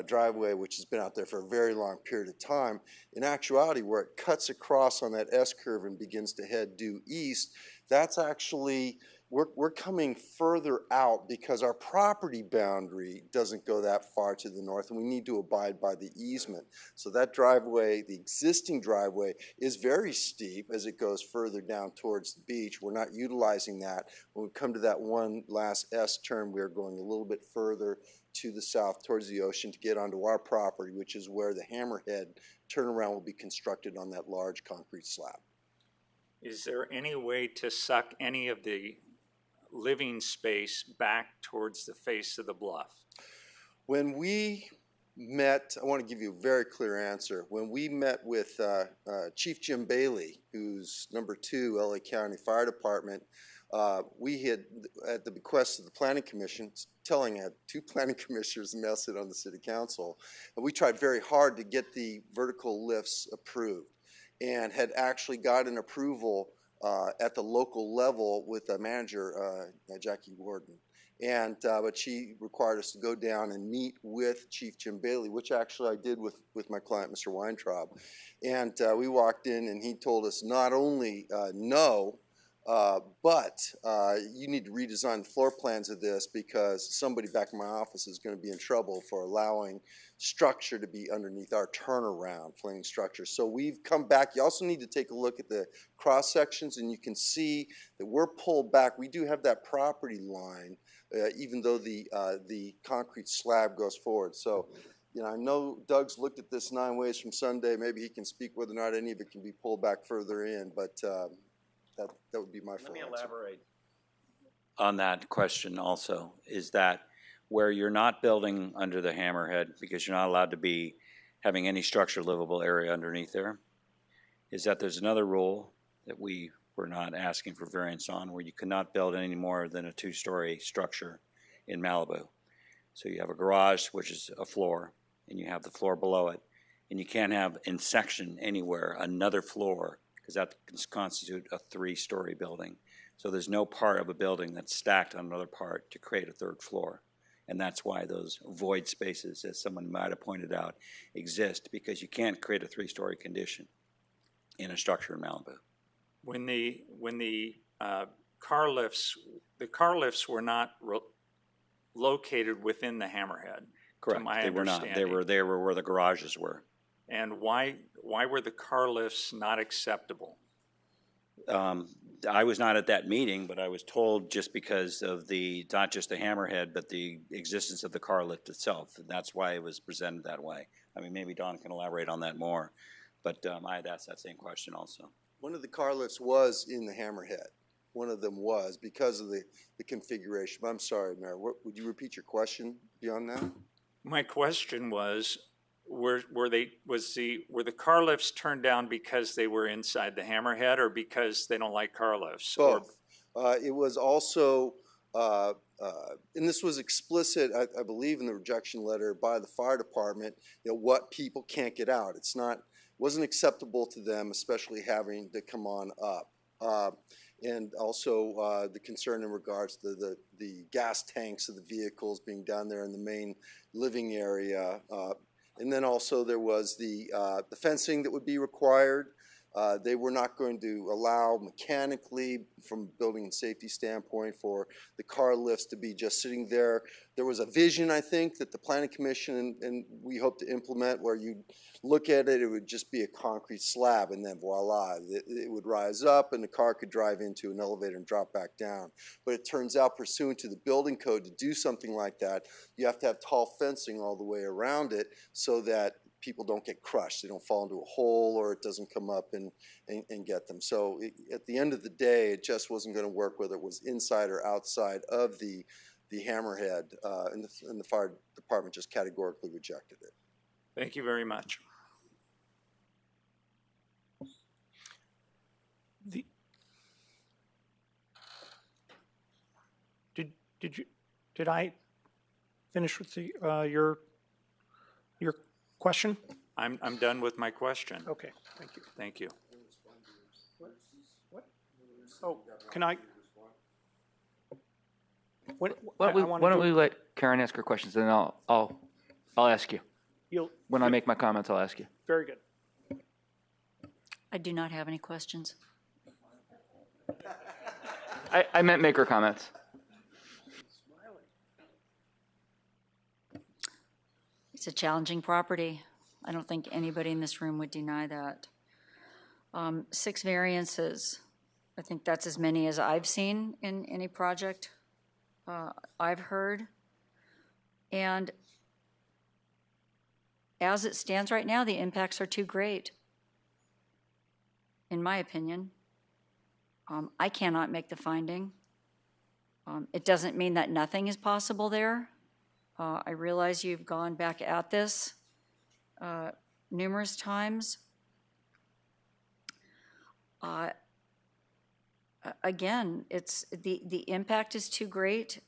U: driveway, which has been out there for a very long period of time. In actuality, where it cuts across on that S-curve and begins to head due east, that's actually, we're coming further out because our property boundary doesn't go that far to the north, and we need to abide by the easement. So that driveway, the existing driveway, is very steep as it goes further down towards the beach. We're not utilizing that. When we come to that one last S turn, we're going a little bit further to the south towards the ocean to get onto our property, which is where the hammerhead turnaround will be constructed on that large concrete slab.
D: Is there any way to suck any of the living space back towards the face of the bluff?
U: When we met, I want to give you a very clear answer. When we met with Chief Jim Bailey, who's #2 LA County Fire Department, we had, at the bequest of the Planning Commission, telling I had 2 planning commissioners and now sit on the City Council, and we tried very hard to get the vertical lifts approved, and had actually gotten approval at the local level with the manager, Jackie Warden. And but she required us to go down and meet with Chief Jim Bailey, which actually I did with my client, Mr. Weintraub. And we walked in and he told us not only no, but you need to redesign the floor plans of this because somebody back in my office is going to be in trouble for allowing structure to be underneath our turnaround flaming structure. So we've come back. You also need to take a look at the cross sections, and you can see that we're pulled back. We do have that property line, even though the concrete slab goes forward. So, you know, I know Doug's looked at this 9 ways from Sunday. Maybe he can speak whether or not any of it can be pulled back further in, but that would be my full answer. Let me elaborate
A: on that question also, is that where you're not building under the hammerhead because you're not allowed to be having any structure livable area underneath there, is that there's another rule that we were not asking for variance on, where you cannot build any more than a 2-story structure in Malibu. So you have a garage, which is a floor, and you have the floor below it, and you can't have in section anywhere another floor because that constitutes a 3-story building. So there's no part of a building that's stacked on another part to create a 3rd floor. And that's why those void spaces, as someone might have pointed out, exist, because you can't create a 3-story condition in a structure in Malibu.
D: When the car lifts were not located within the hammerhead.
A: Correct. They were not. They were where the garages were.
D: And why were the car lifts not acceptable?
A: I was not at that meeting, but I was told just because of not just the hammerhead, but the existence of the car lift itself. And that's why it was presented that way. I mean, maybe Don can elaborate on that more, but I had asked that same question also.
U: One of the car lifts was in the hammerhead. One of them was because of the configuration. But I'm sorry, Mayor, would you repeat your question beyond that?
D: My question was, were the car lifts turned down because they were inside the hammerhead or because they don't like car lifts?
U: Both. It was also, and this was explicit, I believe, in the rejection letter by the fire department, you know, what people can't get out. Wasn't acceptable to them, especially having to come on up. And also the concern in regards to the gas tanks of the vehicles being down there in the main living area. And then also there was the fencing that would be required. They were not going to allow mechanically, from a building and safety standpoint, for the car lifts to be just sitting there. There was a vision, I think, that the Planning Commission and we hope to implement, where you'd look at it, it would just be a concrete slab, and then voila, it would rise up and the car could drive into an elevator and drop back down. But it turns out, pursuant to the building code, to do something like that, you have to have tall fencing all the way around it so that people don't get crushed. They don't fall into a hole or it doesn't come up and get them. So at the end of the day, it just wasn't going to work whether it was inside or outside of the the hammerhead, and the fire department just categorically rejected it.
D: Thank you very much.
T: Did I finish with the, your question?
D: I'm done with my question.
T: Okay, thank you.
D: Thank you.
T: Oh, can I?
M: Why don't we let Karen ask her questions, and then I'll ask you. When I make my comments, I'll ask you.
T: Very good.
S: I do not have any questions.
M: I meant make her comments.
S: It's a challenging property. I don't think anybody in this room would deny that. 6 variances. I think that's as many as I've seen in any project I've heard. And as it stands right now, the impacts are too great, in my opinion. I cannot make the finding. It doesn't mean that nothing is possible there. I realize you've gone back at this numerous times. Again, it's the impact is too great.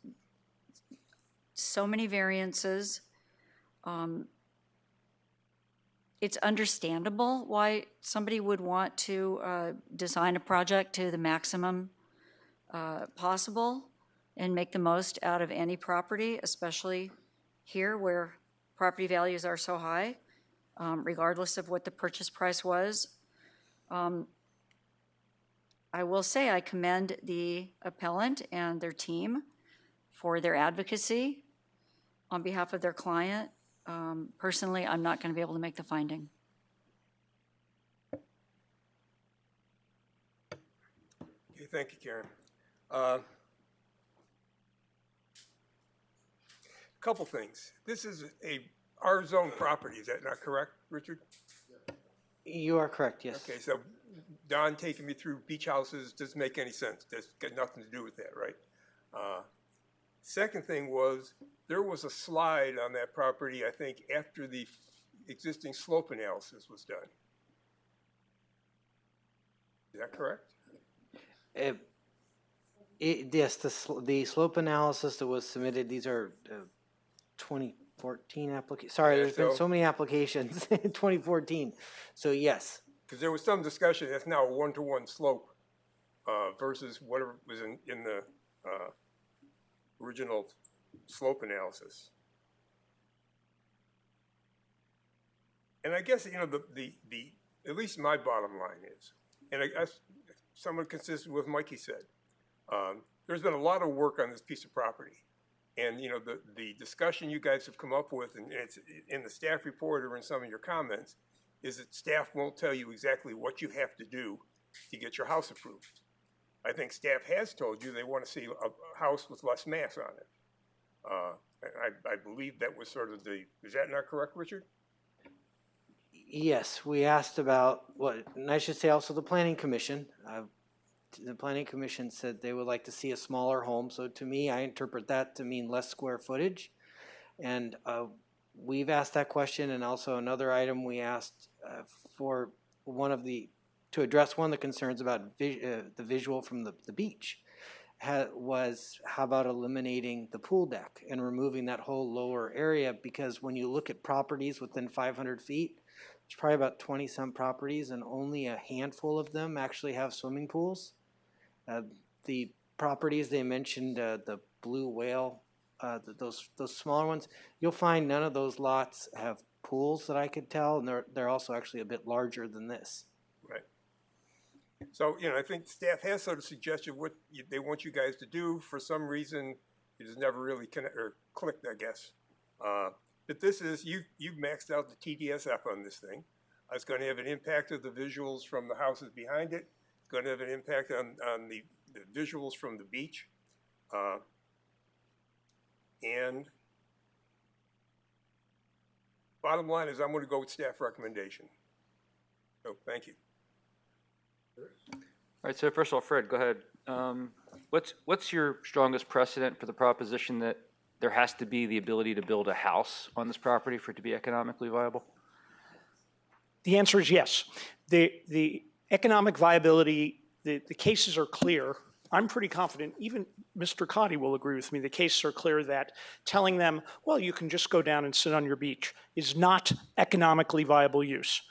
S: So many variances. It's understandable why somebody would want to design a project to the maximum possible and make the most out of any property, especially here where property values are so high, regardless of what the purchase price was. I will say I commend the appellant and their team for their advocacy on behalf of their client. Personally, I'm not going to be able to make the finding.
V: Okay, thank you, Karen. Couple things. This is a R-zone property, is that not correct, Richard?
X: You are correct, yes.
V: Okay, so Don taking me through beach houses doesn't make any sense. That's got nothing to do with that, right? Second thing was, there was a slide on that property, I think, after the existing slope analysis was done. Is that correct?
X: Yes, the slope analysis that was submitted, these are 2014 applications. Sorry, there's been so many applications in 2014. So yes.
V: Because there was some discussion, that's now a one-to-one slope versus whatever was in the original slope analysis. And I guess, you know, at least my bottom line is, and I guess somewhat consistent with what Mikey said, there's been a lot of work on this piece of property. And, you know, the discussion you guys have come up with, and it's in the staff report or in some of your comments, is that staff won't tell you exactly what you have to do to get your house approved. I think staff has told you they want to see a house with less mass on it. I believe that was sort of is that not correct, Richard?
X: Yes, we asked about and I should say also the Planning Commission. The Planning Commission said they would like to see a smaller home. So to me, I interpret that to mean less square footage. And we've asked that question, and also another item we asked for to address one of the concerns about the visual from the beach was how about eliminating the pool deck and removing that whole lower area, because when you look at properties within 500 feet, there's probably about 20-some properties, and only a handful of them actually have swimming pools. The properties they mentioned, the Blue Whale, those smaller ones, you'll find none of those lots have pools that I could tell, and they're also actually a bit larger than this.
V: Right. So, you know, I think staff has sort of suggested what they want you guys to do. For some reason, it has never really clicked, I guess. But this is, you've maxed out the TDSF on this thing. It's going to have an impact of the visuals from the houses behind it. It's going to have an impact on the visuals from the beach. And bottom line is I'm going to go with staff recommendation. So thank you.
M: All right, so first of all, Fred, go ahead. What's your strongest precedent for the proposition that there has to be the ability to build a house on this property for it to be economically viable?
T: The answer is yes. The economic viability, the cases are clear. I'm pretty confident, even Mr. Cotty will agree with me, the cases are clear that telling them, well, you can just go down and sit on your beach is not economically viable use.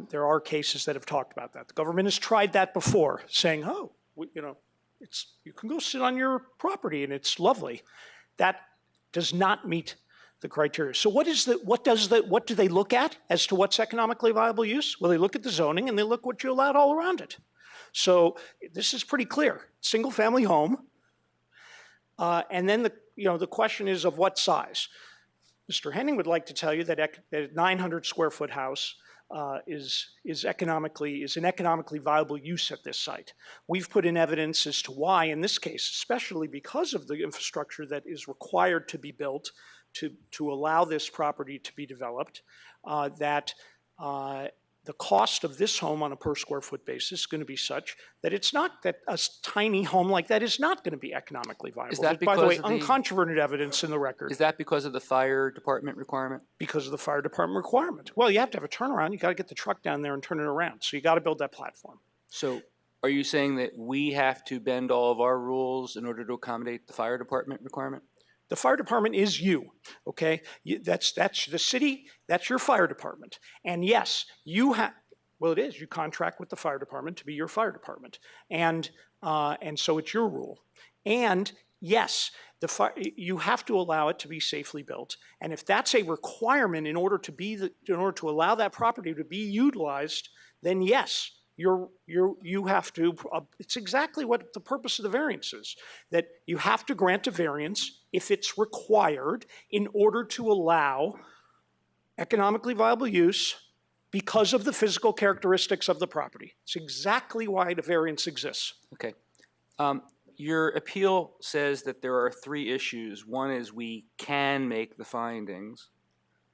T: There are cases that have talked about that. The government has tried that before, saying, oh, you can go sit on your property and it's lovely. That does not meet the criteria. So what do they look at as to what's economically viable use? Well, they look at the zoning and they look what you allowed all around it. So this is pretty clear. Single family home. And then the question is of what size. Mr. Henning would like to tell you that a 900 square foot house is an economically viable use at this site. We've put in evidence as to why in this case, especially because of the infrastructure that is required to be built to allow this property to be developed, that the cost of this home on a per square foot basis is going to be such that it's not that a tiny home like that is not going to be economically viable.
M: Is that
T: by the way,
M: because of
T: uncontroverted evidence in the record.
M: Is that because of the fire department requirement?
T: Because of the fire department requirement. Well, you have to have a turnaround. You got to get the truck down there and turn it around. So you got to build that platform.
M: So are you saying that we have to bend all of our rules in order to accommodate the fire department requirement?
T: The fire department is you, okay? That's the city, that's your fire department. And yes, you have, well, it is. You contract with the fire department to be your fire department. And so it's your rule. And yes, you have to allow it to be safely built. And if that's a requirement in order to allow that property to be utilized, then yes, you have to, it's exactly what the purpose of the variance is, that you have to grant a variance if it's required in order to allow economically viable use because of the physical characteristics of the property. It's exactly why the variance exists.
M: Okay. Your appeal says that there are three issues. One is we can make the findings.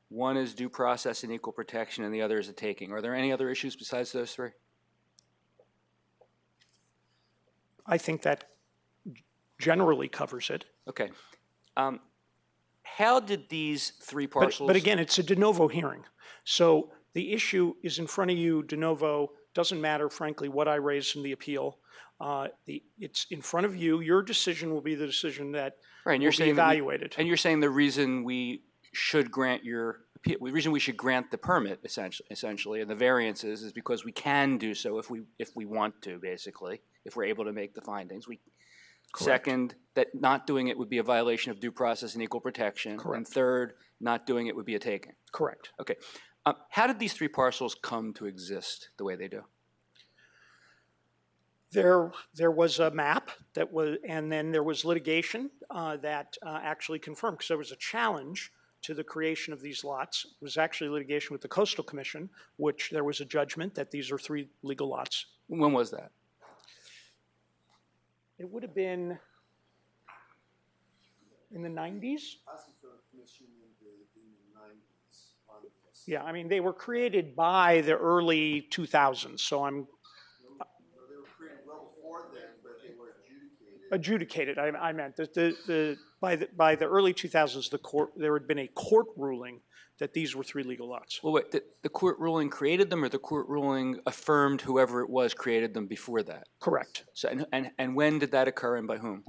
M: One is due process and equal protection, and the other is a taking. Are there any other issues besides those three?
T: I think that generally covers it.
M: Okay. How did these three parcels...
T: But again, it's a de novo hearing. So the issue is in front of you de novo. Doesn't matter, frankly, what I raised in the appeal. It's in front of you. Your decision will be the decision that will be evaluated.
M: And you're saying the reason we should grant your appeal, the reason we should grant the permit, essentially, and the variances is because we can do so if we want to, basically, if we're able to make the findings. Second, that not doing it would be a violation of due process and equal protection.
T: Correct.
M: And third, not doing it would be a taking.
T: Correct.
M: Okay. How did these three parcels come to exist the way they do?
T: There was a map that was, and then there was litigation that actually confirmed, because there was a challenge to the creation of these lots. It was actually litigation with the Coastal Commission, which there was a judgment that these are three legal lots.
M: When was that?
T: It would have been in the 90s. Yeah, I mean, they were created by the early 2000s, so I'm...
U: They were created well before then, but they were
T: adjudicated. I meant that by the early 2000s, there had been a court ruling that these were three legal lots.
M: Well, wait, the court ruling created them, or the court ruling affirmed whoever it was created them before that?
T: Correct.
M: So, and when did that occur, and by whom?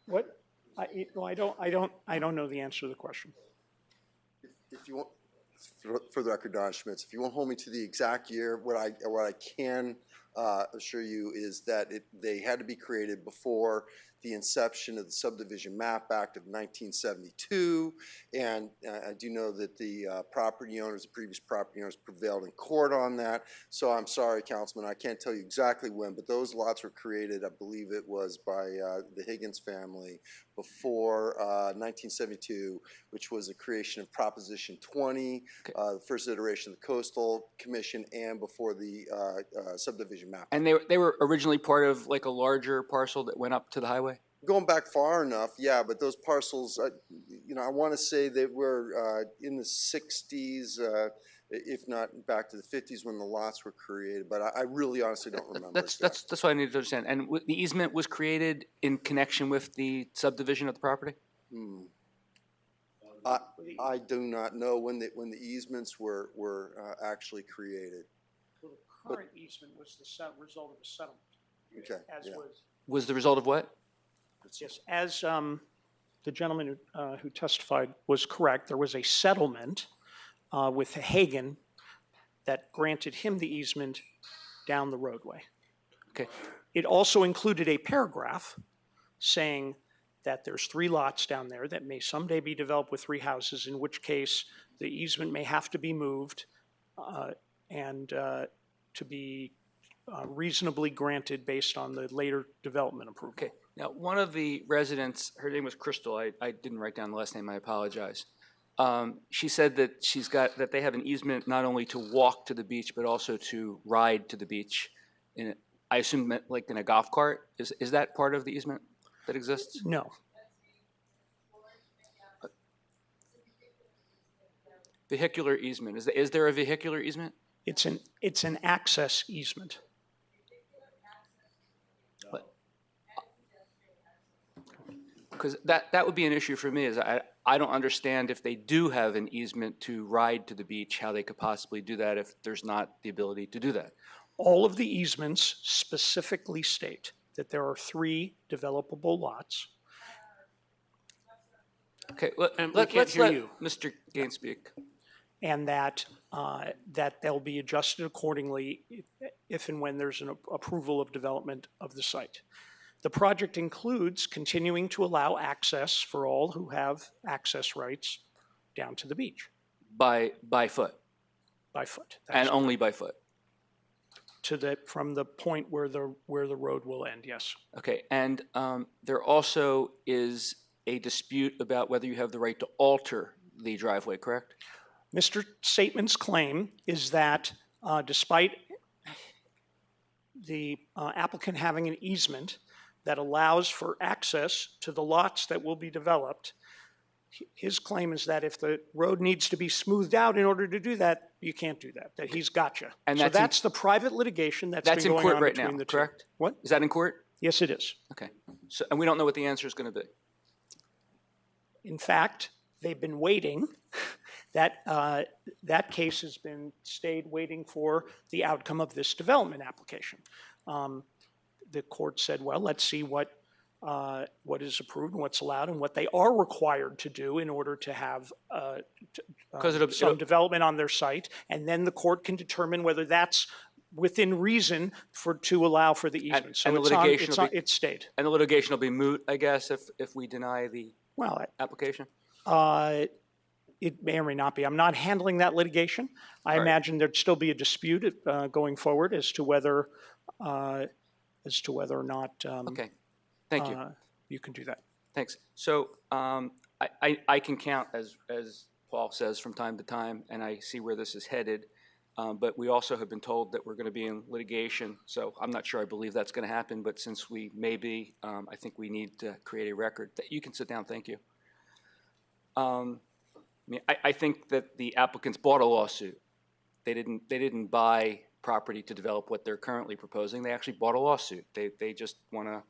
T: What? I don't know the answer to the question.
U: If you want, for the record, Don Schmitz, if you won't hold me to the exact year, what I can assure you is that they had to be created before the inception of the Subdivision Map Act of 1972, and I do know that the previous property owners prevailed in court on that, so I'm sorry, Councilman, I can't tell you exactly when, but those lots were created, I believe it was by the Higgins family before 1972, which was the creation of Proposition 20, the first iteration of the Coastal Commission, and before the Subdivision Map Act.
M: And they were originally part of like a larger parcel that went up to the highway?
U: Going back far enough, yeah, but those parcels, you know, I want to say they were in the 60s, if not back to the 50s when the lots were created, but I really honestly don't remember.
M: That's what I need to understand. And the easement was created in connection with the subdivision of the property?
U: I do not know when the easements were actually created.
T: Well, the current easement was the result of a settlement.
U: Okay.
T: As was.
M: Was the result of what?
T: Yes, as the gentleman who testified was correct, there was a settlement with Hagen that granted him the easement down the roadway.
M: Okay.
T: It also included a paragraph saying that there's 3 lots down there that may someday be developed with 3 houses, in which case the easement may have to be moved and to be reasonably granted based on the later development approval.
M: Okay. Now, one of the residents, her name was Crystal. I didn't write down the last name. I apologize. She said that they have an easement not only to walk to the beach but also to ride to the beach. I assume like in a golf cart. Is that part of the easement that exists?
T: No.
M: Vehicular easement. Is there a vehicular easement?
T: It's an access easement.
M: Because that would be an issue for me. Is I don't understand if they do have an easement to ride to the beach, how they could possibly do that if there's not the ability to do that.
T: All of the easements specifically state that there are 3 developable lots.
M: Okay, let's let Mr. Gaines speak.
T: And that they'll be adjusted accordingly if and when there's an approval of development of the site. The project includes continuing to allow access for all who have access rights down to the beach.
M: By foot?
T: By foot.
M: And only by foot?
T: From the point where the road will end, yes.
M: Okay, and there also is a dispute about whether you have the right to alter the driveway, correct?
T: Mr. Sateman's claim is that despite the applicant having an easement that allows for access to the lots that will be developed, his claim is that if the road needs to be smoothed out in order to do that, you can't do that, that he's gotcha. And so that's the private litigation that's been going on between the two.
M: Correct?
T: What?
M: Is that in court?
T: Yes, it is.
M: Okay. So, and we don't know what the answer is going to be.
T: In fact, they've been waiting. That case has been stayed waiting for the outcome of this development application. The court said, well, let's see what is approved and what's allowed and what they are required to do in order to have some development on their site. And then the court can determine whether that's within reason to allow for the easement. So it's stayed.
M: And the litigation will be moot, I guess, if we deny the application?
T: It may or may not be. I'm not handling that litigation. I imagine there'd still be a dispute going forward as to whether or not.
M: Okay, thank you.
T: You can do that.
M: Thanks. So I can count, as Paul says, from time to time, and I see where this is headed. But we also have been told that we're going to be in litigation. So I'm not sure I believe that's going to happen. But since we may be, I think we need to create a record. You can sit down. Thank you. I think that the applicants bought a lawsuit. They didn't buy property to develop what they're currently proposing. They actually bought a lawsuit. They just want to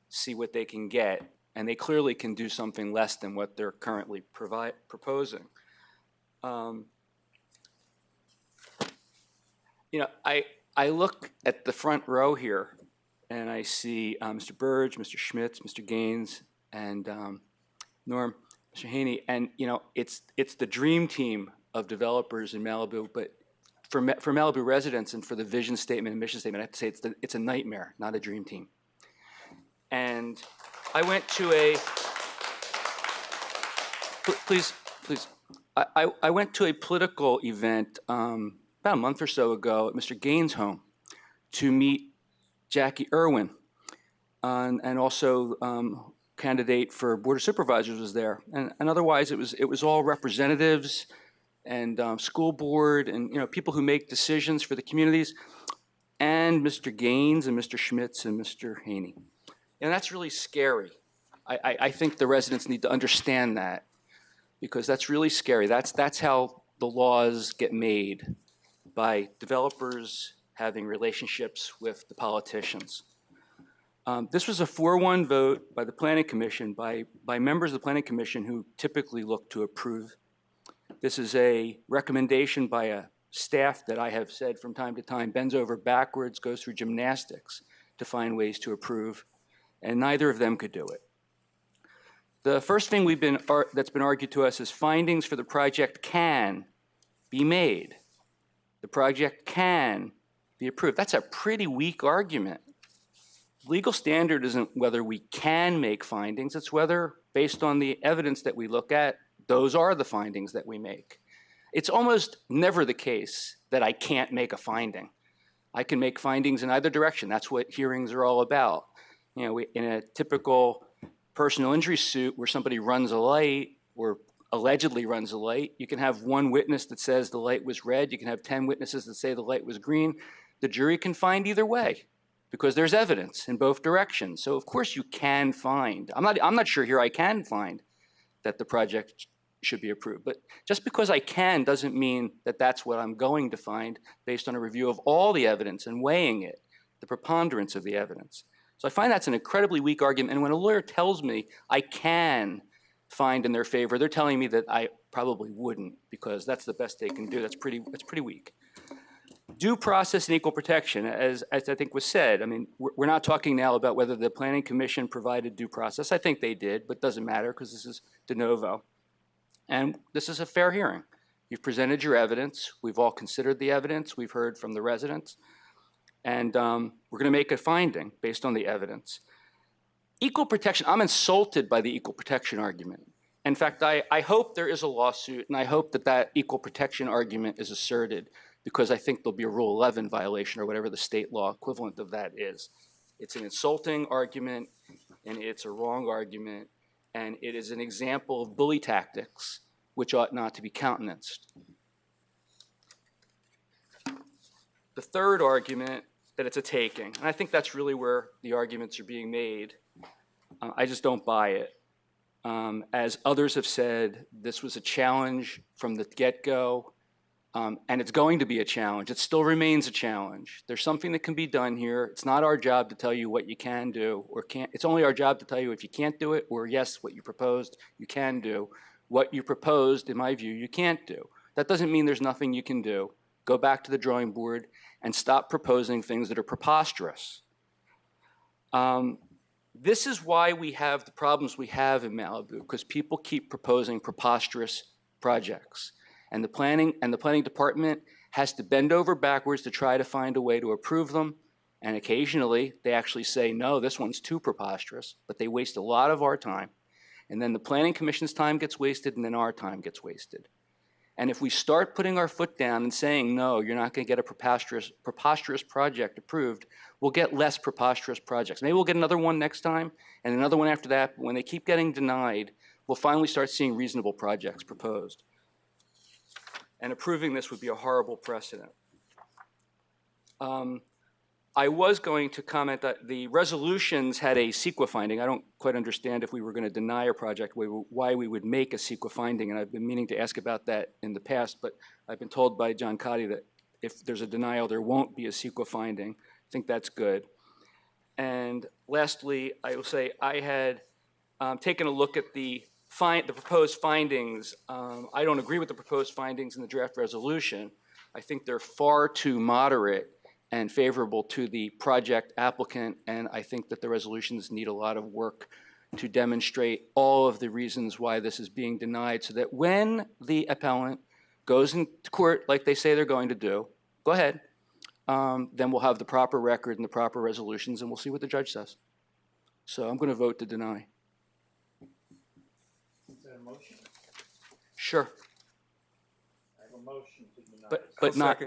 M: see what they can get, and they clearly can do something less than what they're currently proposing. I look at the front row here, and I see Mr. Burge, Mr. Schmitz, Mr. Gaines, and Norm, Mr. Haney, and it's the dream team of developers in Malibu. But for Malibu residents and for the vision statement and mission statement, I have to say it's a nightmare, not a dream team. And I went to a please. I went to a political event about a month or so ago at Mr. Gaines' home to meet Jackie Irwin, and also candidate for Board of Supervisors was there, and otherwise it was all representatives and school board and people who make decisions for the communities, and Mr. Gaines and Mr. Schmitz and Mr. Haney. And that's really scary I think the residents need to understand that, because that's really scary. That's how the laws get made, by developers having relationships with the politicians. This was a 4-1 vote by the Planning Commission, by members of the Planning Commission who typically look to approve. This is a recommendation by a staff that I have said from time to time bends over backwards, goes through gymnastics to find ways to approve, and neither of them could do it. The first thing that's been argued to us is findings for the project can be made. The project can be approved. That's a pretty weak argument. Legal standard isn't whether we can make findings, it's whether, based on the evidence that we look at, those are the findings that we make. It's almost never the case that I can't make a finding. I can make findings in either direction. That's what hearings are all about. You know, in a typical personal injury suit where somebody runs a light or allegedly runs a light, you can have one witness that says the light was red. You can have 10 witnesses that say the light was green. The jury can find either way because there's evidence in both directions. So of course you can find. I'm not sure here I can find that the project should be approved. But just because I can doesn't mean that that's what I'm going to find based on a review of all the evidence and weighing it, the preponderance of the evidence. So I find that's an incredibly weak argument. And when a lawyer tells me I can find in their favor, they're telling me that I probably wouldn't, because that's the best they can do. That's pretty weak. Due process and equal protection, as I think was said, I mean, we're not talking now about whether the Planning Commission provided due process. I think they did, but it doesn't matter because this is de novo. And this is a fair hearing. You've presented your evidence. We've all considered the evidence. We've heard from the residents. And we're going to make a finding based on the evidence. Equal protection, I'm insulted by the equal protection argument. In fact, I hope there is a lawsuit, and I hope that that equal protection argument is asserted, because I think there'll be a Rule 11 violation or whatever the state law equivalent of that is. It's an insulting argument, and it's a wrong argument, and it is an example of bully tactics, which ought not to be countenanced. The third argument, that it's a taking, and I think that's really where the arguments are being made. I just don't buy it. As others have said, this was a challenge from the get-go, and it's going to be a challenge. It still remains a challenge. There's something that can be done here. It's not our job to tell you what you can do or can't. It's only our job to tell you if you can't do it, or yes, what you proposed, you can do. What you proposed, in my view, you can't do. That doesn't mean there's nothing you can do. Go back to the drawing board and stop proposing things that are preposterous. This is why we have the problems we have in Malibu, because people keep proposing preposterous projects. And the planning department has to bend over backwards to try to find a way to approve them. And occasionally they actually say, no, this one's too preposterous, but they waste a lot of our time. And then the Planning Commission's time gets wasted, and then our time gets wasted. And if we start putting our foot down and saying, no, you're not going to get a preposterous project approved, we'll get less preposterous projects. Maybe we'll get another one next time and another one after that. But when they keep getting denied, we'll finally start seeing reasonable projects proposed. And approving this would be a horrible precedent. I was going to comment that the resolutions had a CEQA finding. I don't quite understand if we were going to deny a project, why we would make a CEQA finding, and I've been meaning to ask about that in the past, but I've been told by John Cotty that if there's a denial, there won't be a CEQA finding. I think that's good. And lastly, I will say I had taken a look at the proposed findings. I don't agree with the proposed findings in the draft resolution. I think they're far too moderate and favorable to the project applicant, and I think that the resolutions need a lot of work to demonstrate all of the reasons why this is being denied, so that when the appellant goes into court like they say they're going to do, go ahead, then we'll have the proper record and the proper resolutions, and we'll see what the judge says. So I'm going to vote to deny.
D: Is that a motion?
M: Sure.
D: I have a motion to deny.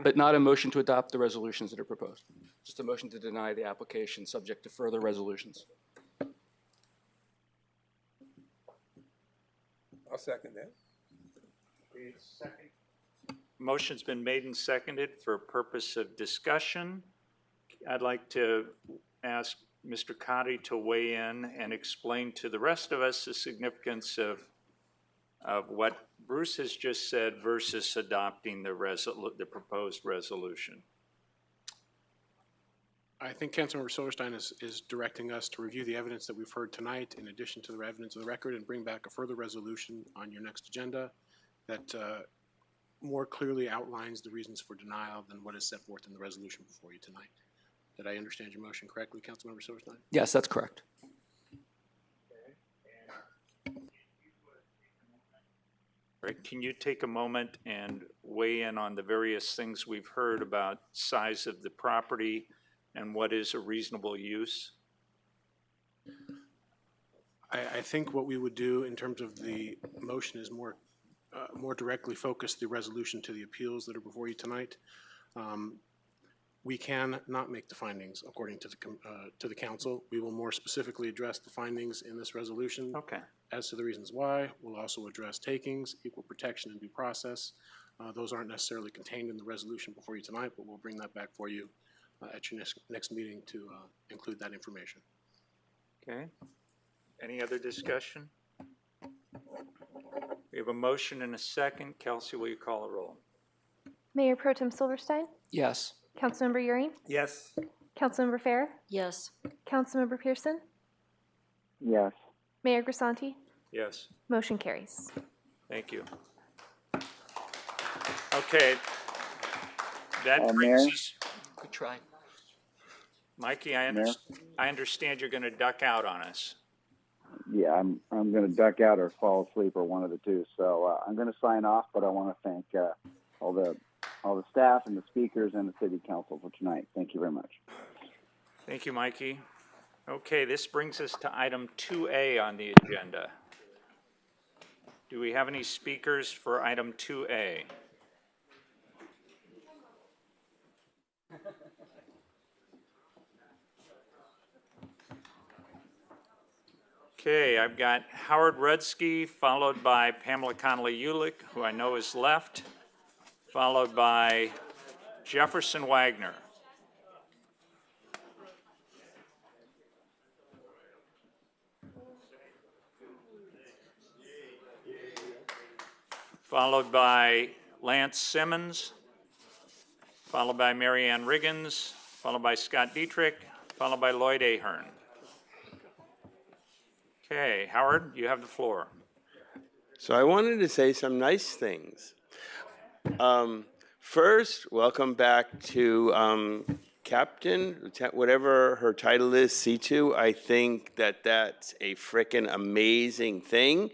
M: But not a motion to adopt the resolutions that are proposed. Just a motion to deny the application subject to further resolutions.
V: I'll second that.
D: Second. Motion's been made and seconded for purpose of discussion. I'd like to ask Mr. Cotty to weigh in and explain to the rest of us the significance of what Bruce has just said versus adopting the proposed resolution.
K: I think Councilmember Silverstein is directing us to review the evidence that we've heard tonight in addition to the evidence of the record and bring back a further resolution on your next agenda that more clearly outlines the reasons for denial than what is set forth in the resolution before you tonight. Did I understand your motion correctly, Councilmember Silverstein?
M: Yes, that's correct.
D: Right. Can you take a moment and weigh in on the various things we've heard about size of the property and what is a reasonable use?
K: I think what we would do in terms of the motion is more directly focus the resolution to the appeals that are before you tonight. We can not make the findings according to the council. We will more specifically address the findings in this resolution.
D: Okay.
K: As to the reasons why, we'll also address takings, equal protection, and due process. Those aren't necessarily contained in the resolution before you tonight, but we'll bring that back for you at your next meeting to include that information.
D: Okay. Any other discussion? We have a motion and a second. Kelsey, will you call the roll?
E: Mayor Pro Tem Silverstein?
M: Yes.
E: Councilmember Euring?
V: Yes.
E: Councilmember Fair?
S: Yes.
E: Councilmember Pearson?
L: Yes.
E: Mayor Grisanti?
D: Yes.
E: Motion carries.
D: Thank you. Okay. That brings
L: Mayor?
D: us.
M: Good try.
D: Mikey, I understand you're going to duck out on us.
L: Yeah, I'm going to duck out or fall asleep or one of the two. So I'm going to sign off, but I want to thank all the staff and the speakers and the city council for tonight. Thank you very much.
D: Thank you, Mikey. Okay, this brings us to item 2A on the agenda. Do we have any speakers for item 2A? Okay, I've got Howard Rudsky, followed by Pamela Connolly-Ulick, who I know is left, followed by Jefferson Wagner. Followed by Lance Simmons, followed by Mary Ann Riggins, followed by Scott Dietrich, followed by Lloyd Ahern. Okay, Howard, you have the floor.
H: So I wanted to say some nice things. First, welcome back to Captain, whatever her title is, C2. I think that that's a frickin' amazing thing,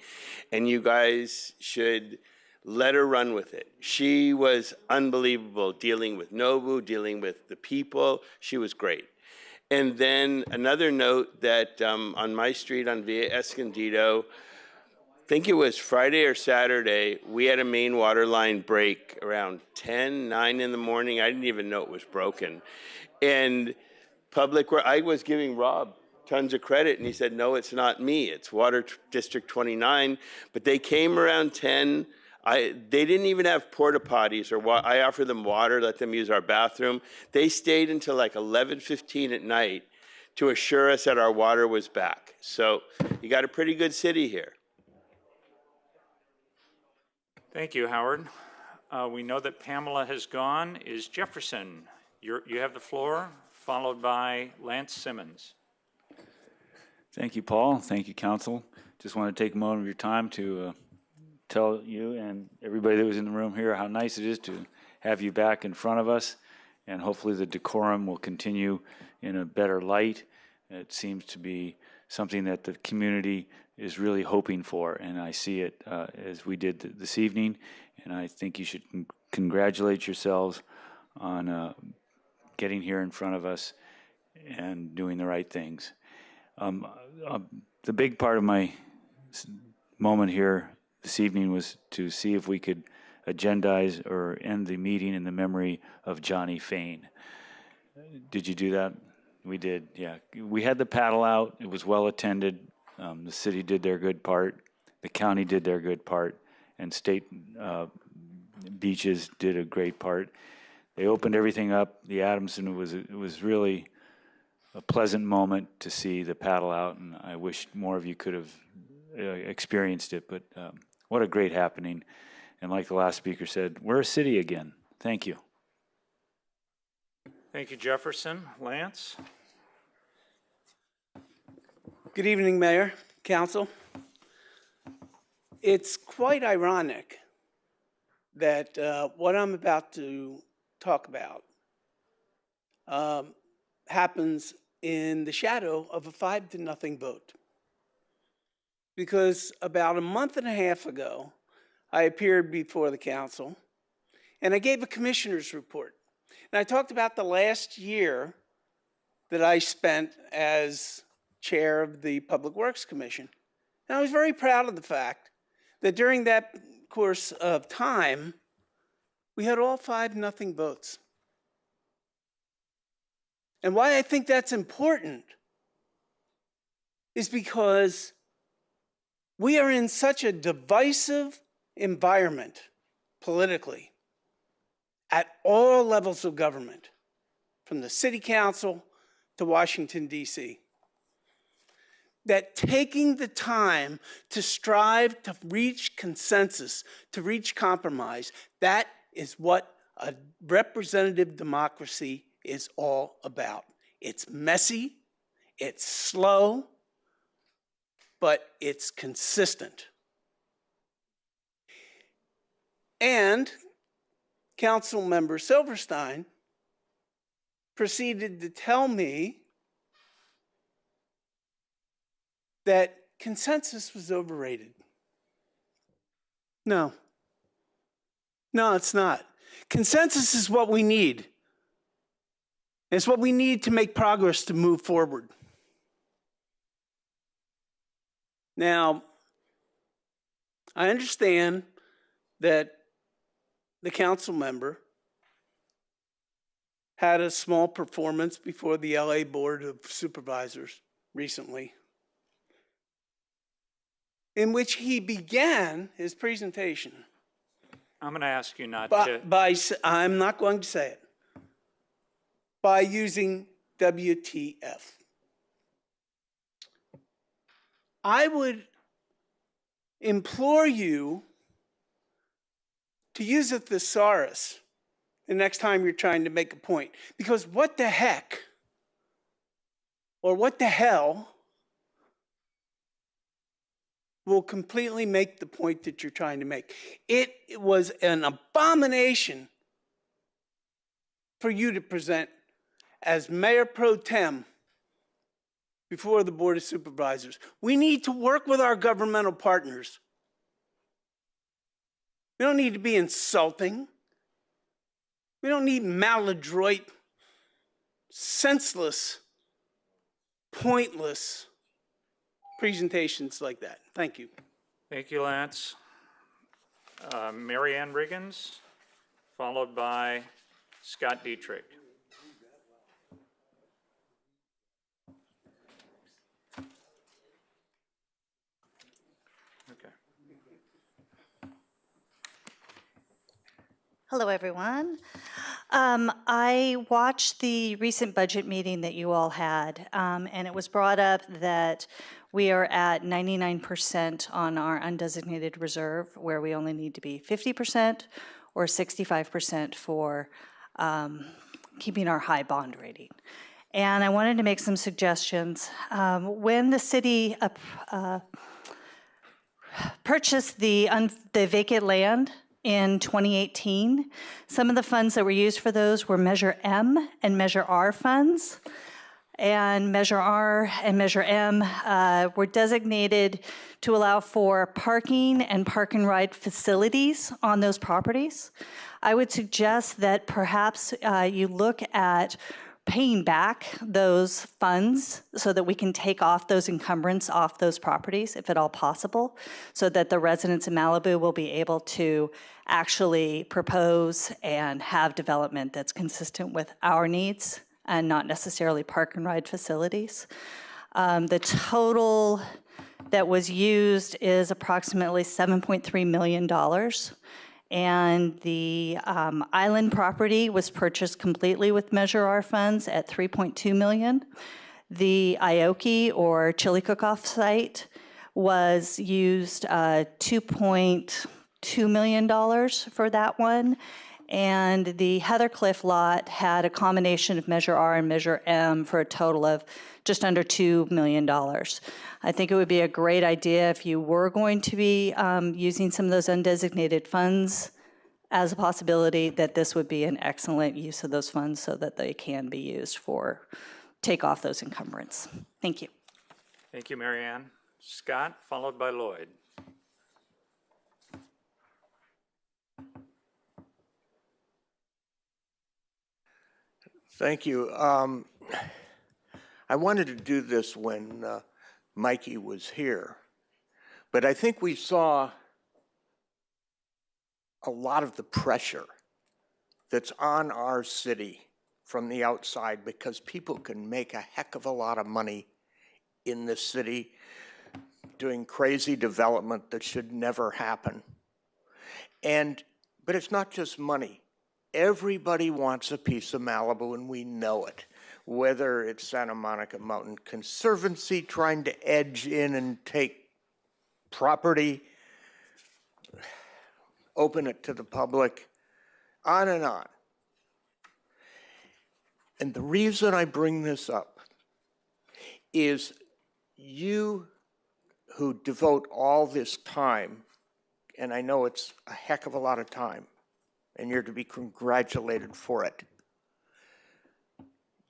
H: and you guys should let her run with it. She was unbelievable dealing with Nobu, dealing with the people. She was great. And then another note that on my street on Via Escondido, I think it was Friday or Saturday, we had a main water line break around 9 in the morning. I didn't even know it was broken. And I was giving Rob tons of credit, and he said, no, it's not me, it's Water District 29. But they came around 10. They didn't even have porta potties, or I offered them water, let them use our bathroom. They stayed until like 11:15 at night to assure us that our water was back. So you got a pretty good city here.
D: Thank you, Howard. We know that Pamela has gone. Is Jefferson? You have the floor, followed by Lance Simmons.
N: Thank you, Paul. Thank you, Council. Just want to take a moment of your time to tell you and everybody that was in the room here how nice it is to have you back in front of us, and hopefully the decorum will continue in a better light. It seems to be something that the community is really hoping for, and I see it as we did this evening, and I think you should congratulate yourselves on getting here in front of us and doing the right things. The big part of my moment here this evening was to see if we could agendize or end the meeting in the memory of Johnny Fain. Did you do that? We did, yeah. We had the paddle out. It was well attended. The city did their good part. The county did their good part. And state beaches did a great part. They opened everything up. The Adamson was really a pleasant moment to see the paddle out, and I wish more of you could have experienced it, but what a great happening. And like the last speaker said, we're a city again. Thank you.
D: Thank you, Jefferson. Lance?
F: Good evening, Mayor, Council. It's quite ironic that what I'm about to talk about happens in the shadow of a 5-0 vote. Because about a month and a half ago, I appeared before the council and I gave a commissioner's report. And I talked about the last year that I spent as chair of the Public Works Commission. And I was very proud of the fact that during that course of time, we had all 5-0 votes. And why I think that's important is because we are in such a divisive environment politically at all levels of government, from the city council to Washington, D.C., that taking the time to strive to reach consensus, to reach compromise, that is what a representative democracy is all about. It's messy, it's slow, but it's consistent. And Councilmember Silverstein proceeded to tell me that consensus was overrated. No. No, it's not. Consensus is what we need. It's what we need to make progress to move forward. Now, I understand that the council member had a small performance before the LA Board of Supervisors recently, in which he began his presentation.
D: I'm going to ask you not to.
F: I'm not going to say it. By using WTF. I would implore you to use a thesaurus the next time you're trying to make a point. Because what the heck, or what the hell, will completely make the point that you're trying to make. It was an abomination for you to present as Mayor Pro Tem before the Board of Supervisors. We need to work with our governmental partners. We don't need to be insulting. We don't need maladroit, senseless, pointless presentations like that. Thank you.
D: Thank you, Lance. Mary Ann Riggins, followed by Scott Dietrich.
O: Hello, everyone. I watched the recent budget meeting that you all had, and it was brought up that we are at 99% on our undesignated reserve, where we only need to be 50% or 65% for keeping our high bond rating. And I wanted to make some suggestions. When the city purchased the vacant land in 2018, some of the funds that were used for those were Measure M and Measure R funds. And Measure R and Measure M were designated to allow for parking and park and ride facilities on those properties. I would suggest that perhaps you look at paying back those funds so that we can take off those encumbrance off those properties, if at all possible, so that the residents in Malibu will be able to actually propose and have development that's consistent with our needs and not necessarily park and ride facilities. The total that was used is approximately $7.3 million. And the island property was purchased completely with Measure R funds at $3.2 million. The Ioki or chili cook-off site was used $2.2 million for that one. And the Heathercliff lot had a combination of Measure R and Measure M for a total of just under $2 million. I think it would be a great idea if you were going to be using some of those undesignated funds as a possibility, that this would be an excellent use of those funds so that they can be used for take off those encumbrance. Thank you.
D: Thank you, Marianne. Scott, followed by Lloyd.
C: Thank you. I wanted to do this when Mikey was here, but I think we saw a lot of the pressure that's on our city from the outside, because people can make a heck of a lot of money in this city doing crazy development that should never happen. But it's not just money. Everybody wants a piece of Malibu, and we know it. Whether it's Santa Monica Mountain Conservancy trying to edge in and take property, open it to the public, on and on. And the reason I bring this up is you who devote all this time, and I know it's a heck of a lot of time, and you're to be congratulated for it.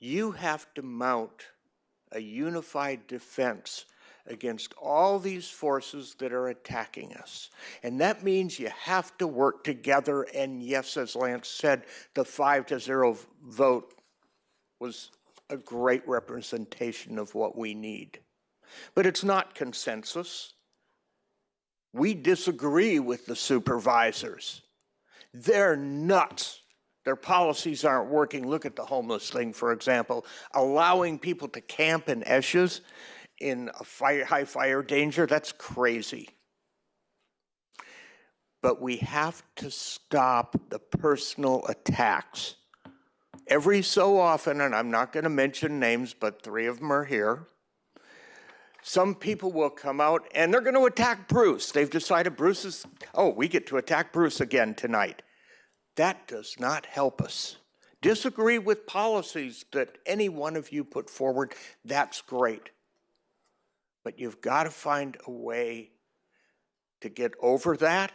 C: You have to mount a unified defense against all these forces that are attacking us. And that means you have to work together, and yes, as Lance said, the 5-0 vote was a great representation of what we need. But it's not consensus. We disagree with the supervisors. They're nuts. Their policies aren't working. Look at the homeless thing, for example. Allowing people to camp in Esches in a high fire danger, that's crazy. But we have to stop the personal attacks. Every so often, and I'm not going to mention names, but 3 of them are here, some people will come out and they're going to attack Bruce. They've decided Bruce is, we get to attack Bruce again tonight. That does not help us. Disagree with policies that any one of you put forward, that's great. But you've got to find a way to get over that.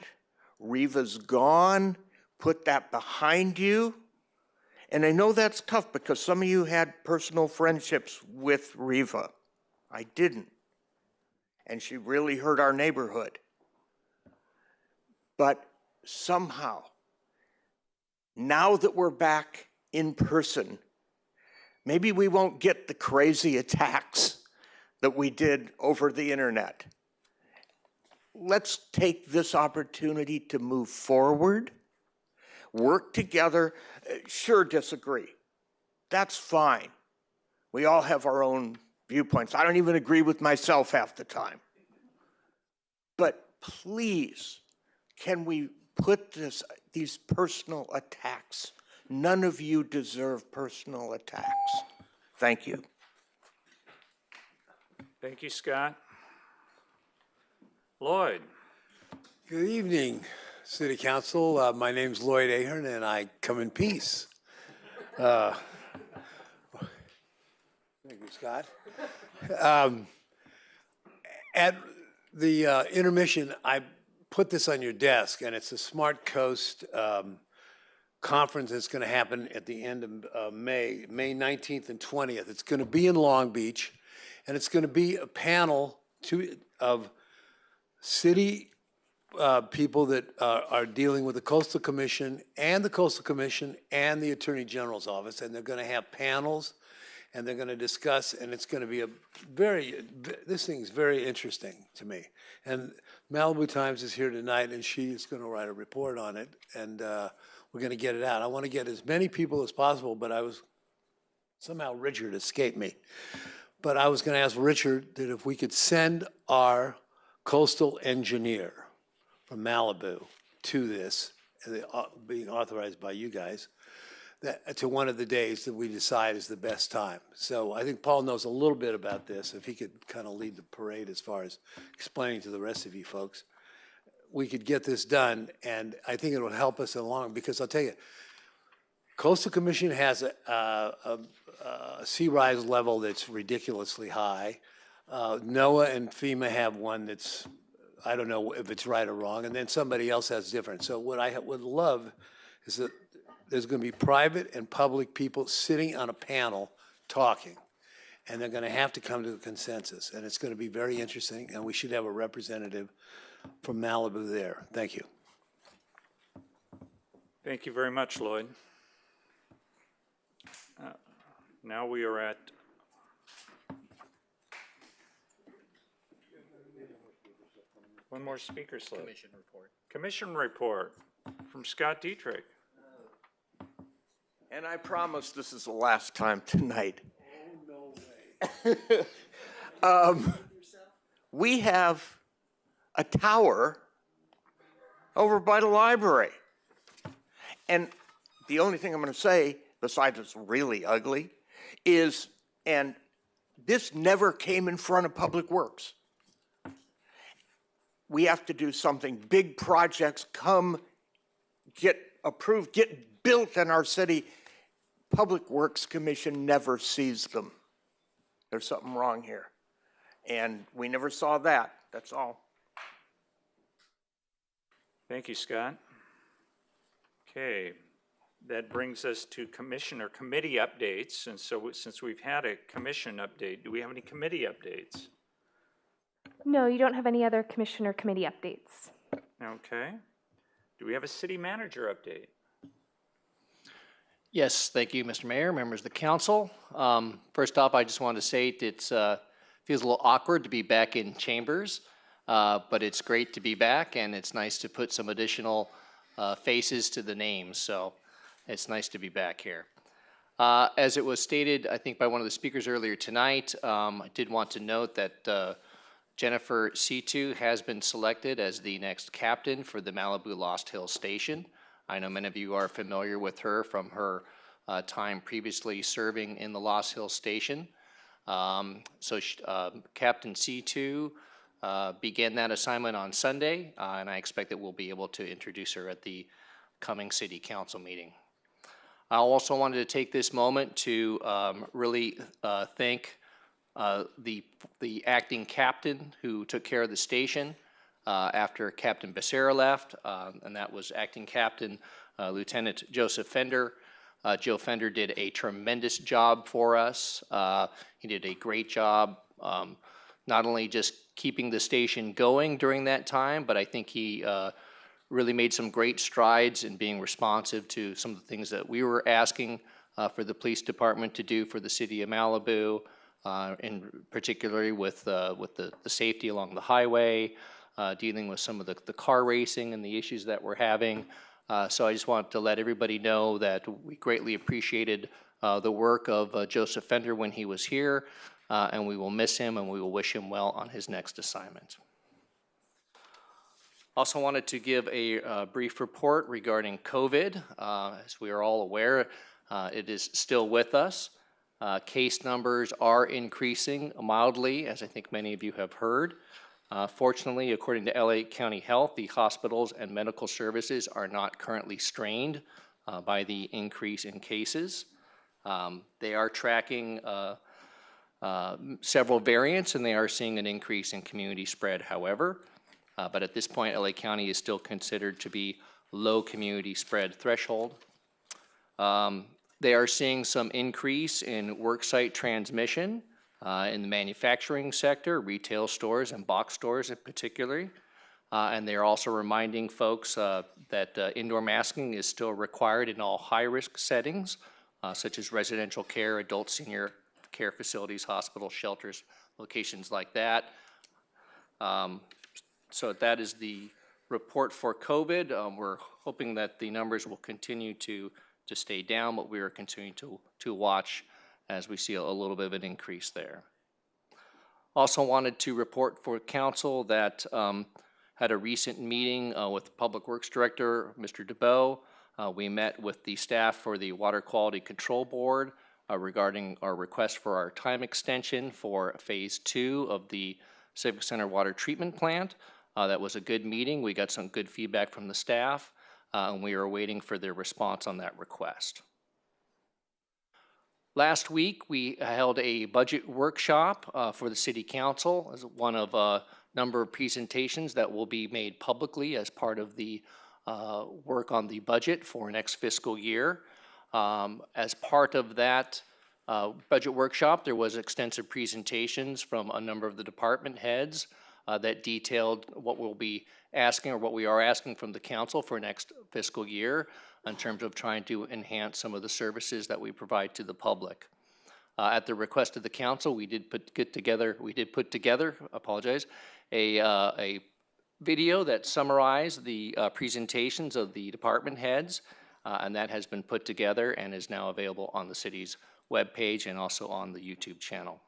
C: Reva's gone. Put that behind you. And I know that's tough because some of you had personal friendships with Reva. I didn't. And she really hurt our neighborhood. But somehow, now that we're back in person, maybe we won't get the crazy attacks that we did over the internet. Let's take this opportunity to move forward, work together. Sure, disagree. That's fine. We all have our own viewpoints. I don't even agree with myself half the time. But please, can we put these personal attacks? None of you deserve personal attacks. Thank you.
D: Thank you, Scott. Lloyd.
J: Good evening, City Council. My name's Lloyd Ahern, and I come in peace. Thank you, Scott. At the intermission, I put this on your desk, and it's a Smart Coast conference that's going to happen at the end of May 19th and 20th. It's going to be in Long Beach, and it's going to be a panel of city people that are dealing with the Coastal Commission and the Attorney General's office, and they're going to have panels, and they're going to discuss, and it's going to be this thing's very interesting to me. And Malibu Times is here tonight, and she is going to write a report on it, and we're going to get it out. I want to get as many people as possible, but somehow Richard escaped me. But I was going to ask Richard that if we could send our coastal engineer from Malibu to this being authorized by you guys, that to one of the days that we decide is the best time. So I think Paul knows a little bit about this. If he could kind of lead the parade as far as explaining to the rest of you folks, we could get this done, and I think it will help us along, because I'll tell you, Coastal Commission has a sea rise level that's ridiculously high. NOAA and FEMA have one that's, I don't know if it's right or wrong, and then somebody else has different. So what I would love is that there's going to be private and public people sitting on a panel talking, and they're going to have to come to a consensus, and it's going to be very interesting, and we should have a representative from Malibu there. Thank you.
D: Thank you very much, Lloyd. Now we are at one more speaker slip.
G: Commission report.
D: Commission report from Scott Dietrich.
C: And I promise this is the last time tonight.
J: Oh, no way.
C: We have a tower over by the library. And the only thing I'm going to say, besides it's really ugly, is, and this never came in front of Public Works. We have to do something. Big projects come, get approved, get built in our city. Public Works Commission never sees them. There's something wrong here. And we never saw that. That's all.
D: Thank you, Scott. Okay, that brings us to commission or committee updates. And so since we've had a commission update, do we have any committee updates?
E: No, you don't have any other commission or committee updates.
D: Okay. Do we have a city manager update?
G: Yes, thank you, Mr. Mayor, members of the council. First off, I just wanted to say it feels a little awkward to be back in chambers, but it's great to be back, and it's nice to put some additional faces to the names, so it's nice to be back here. As it was stated, I think by one of the speakers earlier tonight, I did want to note that Jennifer C2 has been selected as the next captain for the Malibu Lost Hills Station. I know many of you are familiar with her from her time previously serving in the Lost Hills Station. Captain C2 began that assignment on Sunday, and I expect that we'll be able to introduce her at the coming city council meeting. I also wanted to take this moment to really thank the acting captain who took care of the station after Captain Becerra left, and that was acting captain Lieutenant Joseph Fender. Joe Fender did a tremendous job for us. He did a great job, not only just keeping the station going during that time, but I think he really made some great strides in being responsive to some of the things that we were asking for the police department to do for the city of Malibu, and particularly with the safety along the highway, dealing with some of the car racing and the issues that we're having. So I just want to let everybody know that we greatly appreciated the work of Joseph Fender when he was here, and we will miss him and we will wish him well on his next assignment. Also wanted to give a brief report regarding COVID. As we are all aware, it is still with us. Case numbers are increasing mildly, as I think many of you have heard. Fortunately, according to LA County Health, the hospitals and medical services are not currently strained by the increase in cases. They are tracking several variants, and they are seeing an increase in community spread, however. But at this point, LA County is still considered to be low community spread threshold. They are seeing some increase in worksite transmission in the manufacturing sector, retail stores and box stores in particular. And they're also reminding folks that indoor masking is still required in all high-risk settings, such as residential care, adult senior care facilities, hospitals, shelters, locations like that. So that is the report for COVID. We're hoping that the numbers will continue to stay down, but we are continuing to watch as we see a little bit of an increase there. Also wanted to report for council that had a recent meeting with the Public Works Director, Mr. DeBow. We met with the staff for the Water Quality Control Board regarding our request for our time extension for Phase 2 of the Civic Center Water Treatment Plant. That was a good meeting. We got some good feedback from the staff, and we are waiting for their response on that request. Last week, we held a budget workshop for the City Council as one of a number of presentations that will be made publicly as part of the work on the budget for next fiscal year. As part of that budget workshop, there was extensive presentations from a number of the department heads that detailed what we'll be asking or what we are asking from the council for next fiscal year in terms of trying to enhance some of the services that we provide to the public. At the request of the council, we did put together a video that summarized the presentations of the department heads, and that has been put together and is now available on the city's webpage and also on the YouTube channel.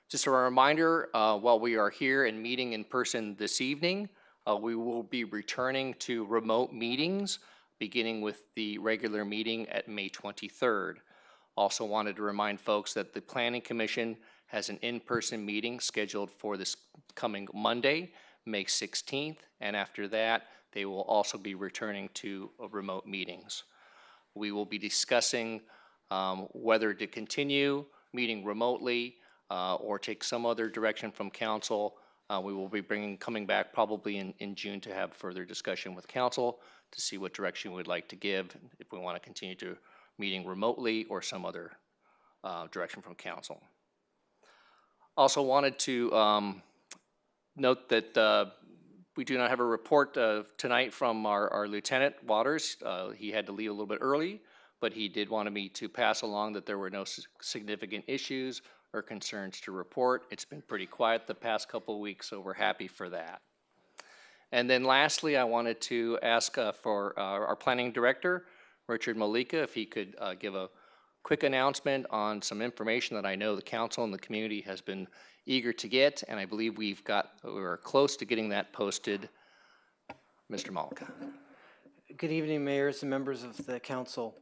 G: Just a reminder, while we are here and meeting in person this evening, we will be returning to remote meetings, beginning with the regular meeting at May 23rd. Also wanted to remind folks that the Planning Commission has an in-person meeting scheduled for this coming Monday, May 16th, and after that, they will also be returning to remote meetings. We will be discussing whether to continue meeting remotely or take some other direction from council. We will be coming back probably in June to have further discussion with council to see what direction we'd like to give, if we want to continue to meeting remotely or some other direction from council. Also wanted to note that we do not have a report tonight from our Lieutenant Waters. He had to leave a little bit early, but he did want me to pass along that there were no significant issues or concerns to report. It's been pretty quiet the past couple of weeks, so we're happy for that. And then lastly, I wanted to ask for our planning director, Richard Malika, if he could give a quick announcement on some information that I know the council and the community has been eager to get, and I believe we're close to getting that posted. Mr. Malika.
X: Good evening, mayors and members of the council.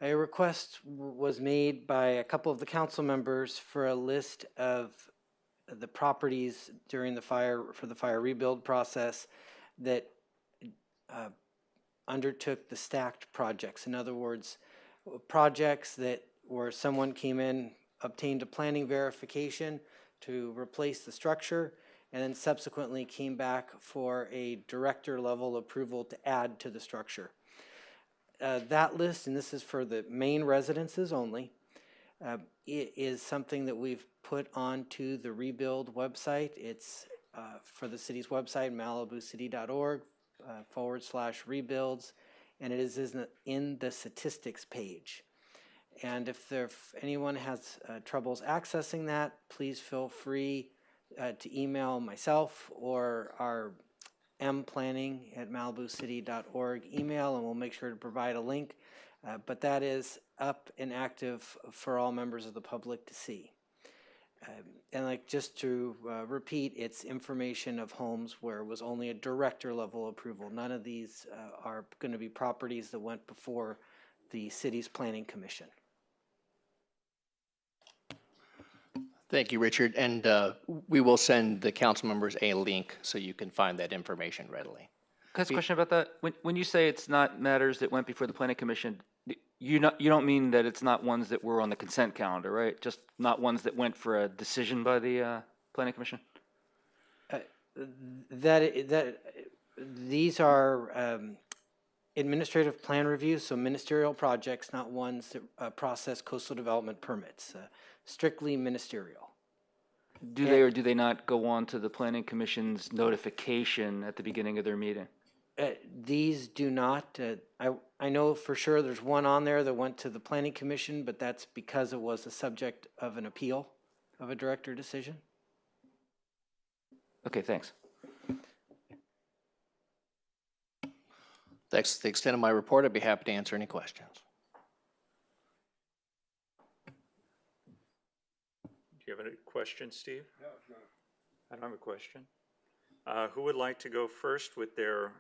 X: A request was made by a couple of the council members for a list of the properties during the fire rebuild process that undertook the stacked projects. In other words, projects where someone came in, obtained a planning verification to replace the structure, and then subsequently came back for a director level approval to add to the structure. That list, and this is for the main residences only, it is something that we've put onto the rebuild website. It's for the city's website, malibucity.org /rebuilds, and it is in the statistics page. And if anyone has troubles accessing that, please feel free to email myself or our mplanning@malibucity.org email, and we'll make sure to provide a link. But that is up and active for all members of the public to see. And just to repeat, it's information of homes where it was only a director level approval. None of these are going to be properties that went before the city's planning commission.
G: Thank you, Richard. And we will send the council members a link so you can find that information readily.
M: Can I ask a question about that? When you say it's not matters that went before the planning commission, you don't mean that it's not ones that were on the consent calendar, right? Just not ones that went for a decision by the planning commission?
X: These are administrative plan reviews, so ministerial projects, not ones that process coastal development permits. Strictly ministerial.
M: Do they or do they not go on to the planning commission's notification at the beginning of their meeting?
X: These do not. I know for sure there's one on there that went to the planning commission, but that's because it was the subject of an appeal of a director decision.
M: Okay, thanks.
G: That's the extent of my report. I'd be happy to answer any questions.
D: Do you have any questions, Steve? No, no. I don't have a question. Who would like to go first with their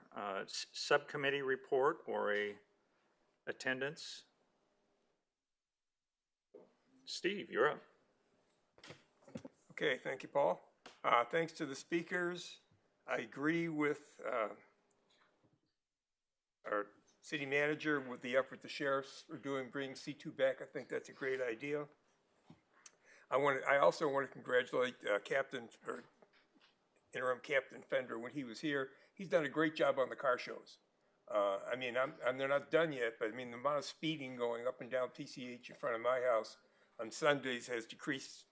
D: subcommittee report or a attendance? Steve, you're up.
V: Okay, thank you, Paul. Thanks to the speakers. I agree with our city manager with the effort the sheriffs are doing, bringing C2 back. I think that's a great idea. I also want to congratulate Interim Captain Fender when he was here. He's done a great job on the car shows. I mean, they're not done yet, but I mean, the amount of speeding going up and down PCH in front of my house on Sundays has decreased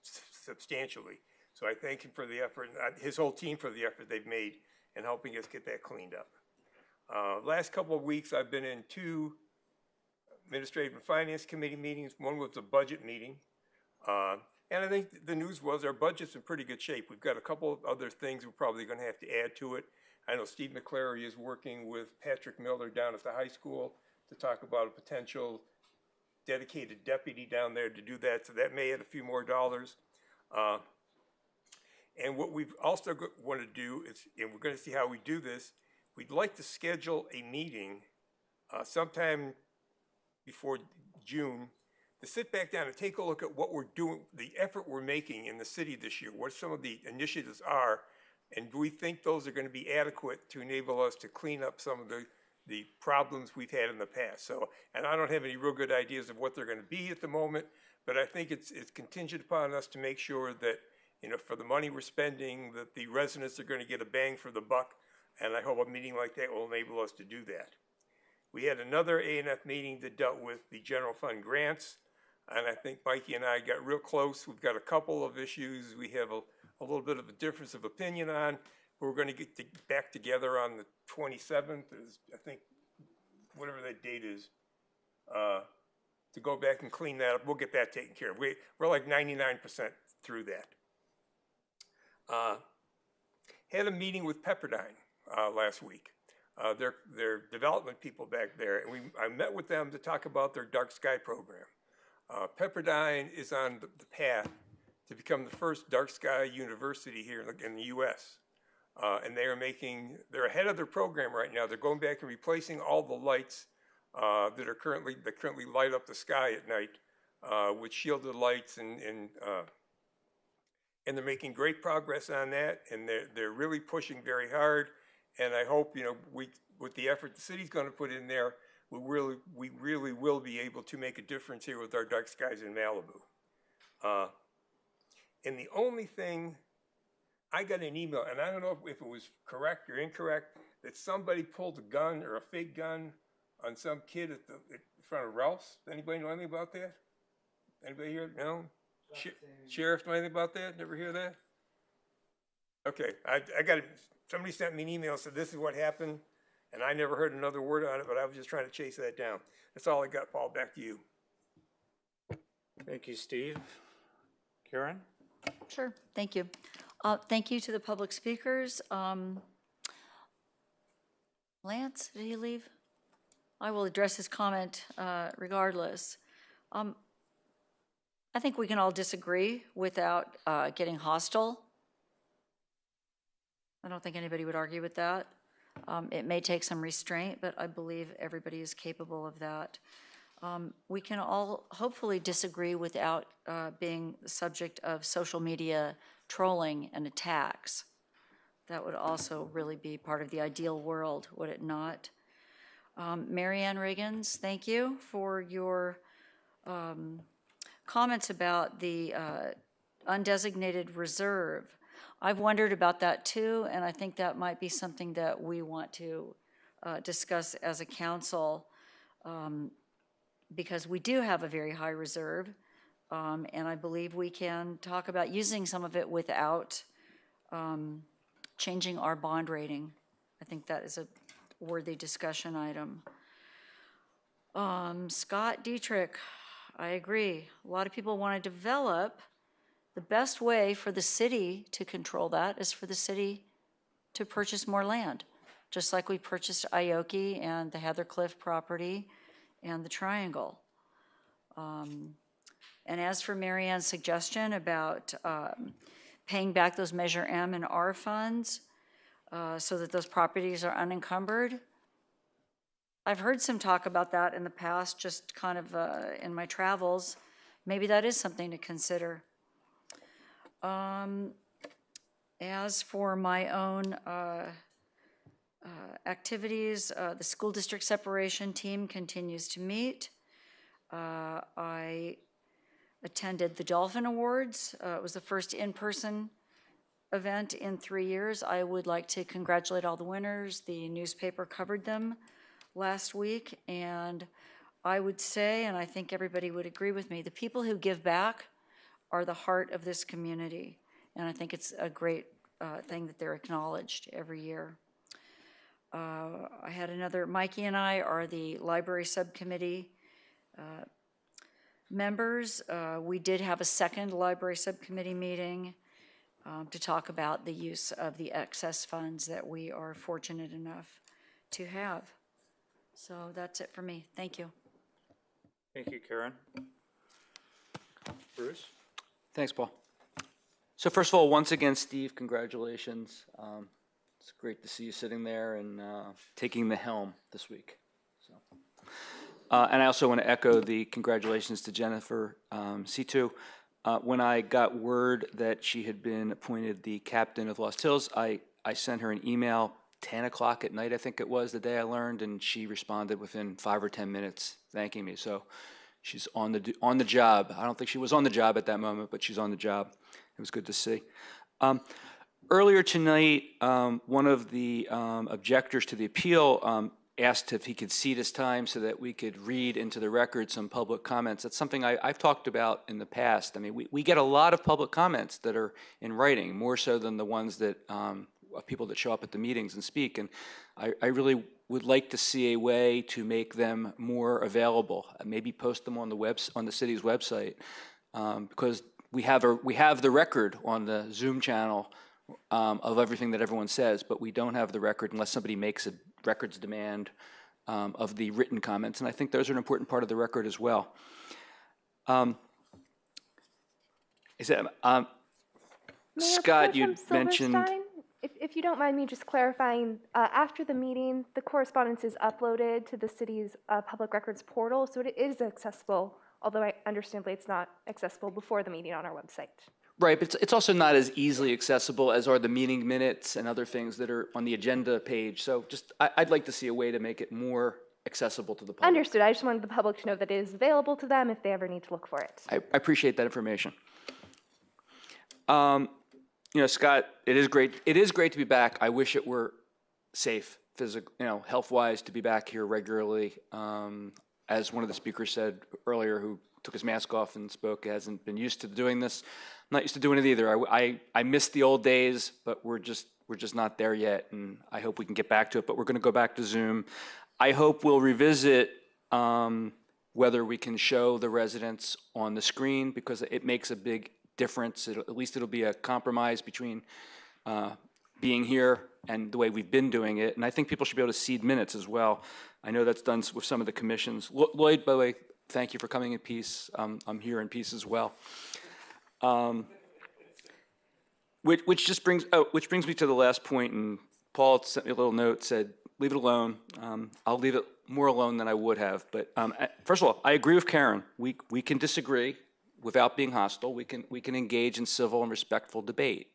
V: substantially. So I thank him for the effort, and his whole team for the effort they've made in helping us get that cleaned up. Last couple of weeks, I've been in 2 Administrative and Finance Committee meetings. One was a budget meeting. And I think the news was our budget's in pretty good shape. We've got a couple of other things we're probably going to have to add to it. I know Steve McClary is working with Patrick Miller down at the high school to talk about a potential dedicated deputy down there to do that. So that may add a few more dollars. And what we've also want to do is, and we're going to see how we do this, we'd like to schedule a meeting sometime before June to sit back down and take a look at what we're doing, the effort we're making in the city this year, what some of the initiatives are, and do we think those are going to be adequate to enable us to clean up some of the problems we've had in the past. So, and I don't have any real good ideas of what they're going to be at the moment, but I think it's contingent upon us to make sure that, you know, for the money we're spending, that the residents are going to get a bang for the buck, and I hope a meeting like that will enable us to do that. We had another A&F meeting that dealt with the general fund grants, and I think Mikey and I got real close. We've got a couple of issues we have a little bit of a difference of opinion on. We're going to get back together on the 27th, I think, whatever that date is, to go back and clean that up. We'll get that taken care of. We're like 99% through that. Had a meeting with Pepperdine last week. They're development people back there, and I met with them to talk about their dark sky program. Pepperdine is on the path to become the first dark sky university here in the U.S. And they're ahead of their program right now. They're going back and replacing all the lights that currently light up the sky at night with shielded lights, and they're making great progress on that, and they're really pushing very hard. And I hope, you know, with the effort the city's going to put in there, we really will be able to make a difference here with our dark skies in Malibu. And the only thing, I got an email, and I don't know if it was correct or incorrect, that somebody pulled a gun or a fake gun on some kid in front of Ralph's. Anybody know anything about that? Anybody here? No? Sheriff, know anything about that? Never hear that? Okay, I got it. Somebody sent me an email and said this is what happened, and I never heard another word on it, but I was just trying to chase that down. That's all I got, Paul. Back to you.
D: Thank you, Steve. Karen?
S: Sure, thank you. Thank you to the public speakers. Lance, did he leave? I will address his comment regardless. I think we can all disagree without getting hostile. I don't think anybody would argue with that. It may take some restraint, but I believe everybody is capable of that. We can all hopefully disagree without being the subject of social media trolling and attacks. That would also really be part of the ideal world, would it not? Marianne Riggins, thank you for your comments about the undesignated reserve. I've wondered about that too, and I think that might be something that we want to discuss as a council, because we do have a very high reserve, and I believe we can talk about using some of it without changing our bond rating. I think that is a worthy discussion item. Scott Dietrich, I agree. A lot of people want to develop. The best way for the city to control that is for the city to purchase more land, just like we purchased Aoki and the Heather Cliff property and the Triangle. And as for Marianne's suggestion about paying back those Measure M and R funds, so that those properties are unencumbered. I've heard some talk about that in the past, just kind of in my travels. Maybe that is something to consider. As for my own activities, the school district separation team continues to meet. I attended the Dolphin Awards. It was the first in-person event in 3 years. I would like to congratulate all the winners. The newspaper covered them last week, and I would say, and I think everybody would agree with me, the people who give back are the heart of this community, and I think it's a great thing that they're acknowledged every year. I had another, Mikey and I are the library subcommittee members. We did have a second library subcommittee meeting to talk about the use of the excess funds that we are fortunate enough to have. So that's it for me. Thank you.
D: Thank you, Karen. Bruce?
M: Thanks, Paul. So first of all, once again, Steve, congratulations. It's great to see you sitting there and taking the helm this week. So, and I also want to echo the congratulations to Jennifer C2. When I got word that she had been appointed the captain of Lost Hills, I sent her an email 10 o'clock at night, I think it was, the day I learned, and she responded within 5 or 10 minutes thanking me. So she's on the job. I don't think she was on the job at that moment, but she's on the job. It was good to see. Earlier tonight, one of the objectors to the appeal asked if he could cede his time so that we could read into the record some public comments. That's something I've talked about in the past. I mean, we get a lot of public comments that are in writing, more so than the ones that of people that show up at the meetings and speak. And I really would like to see a way to make them more available. Maybe post them on the city's website, because we have the record on the Zoom channel of everything that everyone says, but we don't have the record unless somebody makes a records demand of the written comments, and I think those are an important part of the record as well. Scott, you mentioned.
E: If you don't mind me just clarifying, after the meeting, the correspondence is uploaded to the city's public records portal, so it is accessible, although understandably it's not accessible before the meeting on our website.
M: Right, but it's also not as easily accessible as are the meeting minutes and other things that are on the agenda page. So just, I'd like to see a way to make it more accessible to the public.
E: Understood. I just wanted the public to know that it is available to them if they ever need to look for it.
M: I appreciate that information. You know, Scott, it is great to be back. I wish it were safe, health-wise, to be back here regularly. As one of the speakers said earlier, who took his mask off and spoke, hasn't been used to doing this. I'm not used to doing it either. I miss the old days, but we're just not there yet, and I hope we can get back to it. But we're going to go back to Zoom. I hope we'll revisit whether we can show the residents on the screen, because it makes a big difference. At least it'll be a compromise between being here and the way we've been doing it. And I think people should be able to cede minutes as well. I know that's done with some of the commissions. Lloyd, by the way, thank you for coming in peace. I'm here in peace as well. Which brings me to the last point. And Paul sent me a little note, said, leave it alone. I'll leave it more alone than I would have. But first of all, I agree with Karen. We can disagree without being hostile. We can engage in civil and respectful debate.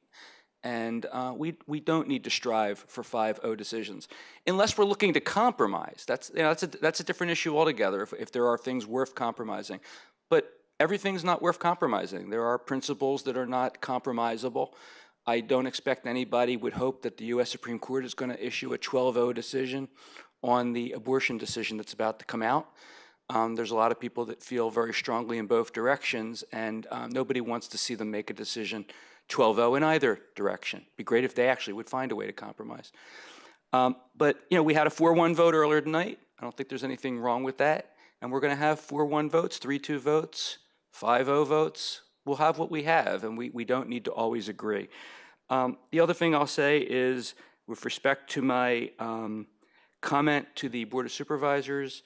M: And we don't need to strive for 5-0 decisions unless we're looking to compromise. That's a different issue altogether. If there are things worth compromising, but everything's not worth compromising. There are principles that are not compromisable. I don't expect anybody would hope that the U.S. Supreme Court is going to issue a 12-0 decision on the abortion decision that's about to come out. There's a lot of people that feel very strongly in both directions, and nobody wants to see them make a decision 12-0 in either direction. It'd be great if they actually would find a way to compromise. But we had a 4-1 vote earlier tonight. I don't think there's anything wrong with that. And we're going to have 4-1 votes, 3-2 votes, 5-0 votes. We'll have what we have, and we don't need to always agree. The other thing I'll say is, with respect to my comment to the Board of Supervisors,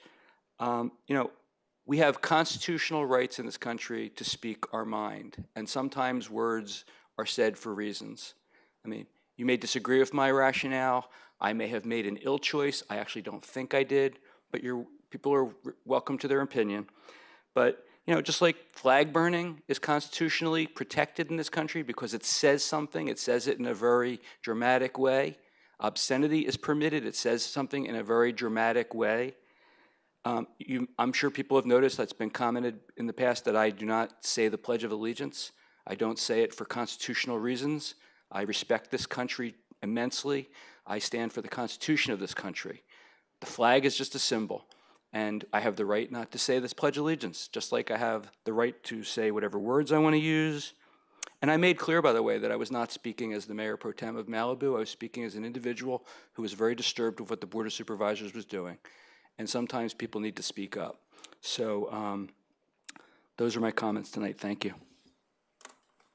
M: we have constitutional rights in this country to speak our mind, and sometimes words are said for reasons. I mean, You may disagree with my rationale. I may have made an ill choice. I actually don't think I did, but people are welcome to their opinion. But, you know, just like flag burning is constitutionally protected in this country because it says something, it says it in a very dramatic way. Obscenity is permitted, it says something in a very dramatic way. I'm sure people have noticed that's been commented in the past that I do not say the Pledge of Allegiance. I don't say it for constitutional reasons. I respect this country immensely. I stand for the Constitution of this country. The flag is just a symbol, and I have the right not to say this Pledge of Allegiance, just like I have the right to say whatever words I want to use. And I made clear, by the way, that I was not speaking as the Mayor Pro Tem of Malibu. I was speaking as an individual who was very disturbed with what the Board of Supervisors was doing. And sometimes people need to speak up. So those are my comments tonight. Thank you.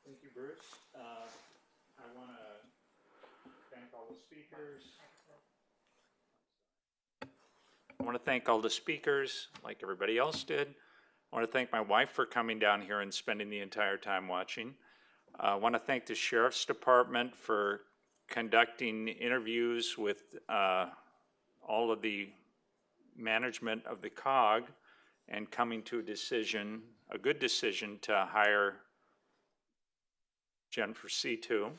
D: Thank you, Bruce. I want to thank all the speakers. I want to thank all the speakers, like everybody else did. I want to thank my wife for coming down here and spending the entire time watching. I want to thank the Sheriff's Department for conducting interviews with all of the management of the COG and coming to a decision, a good decision to hire Jennifer C2.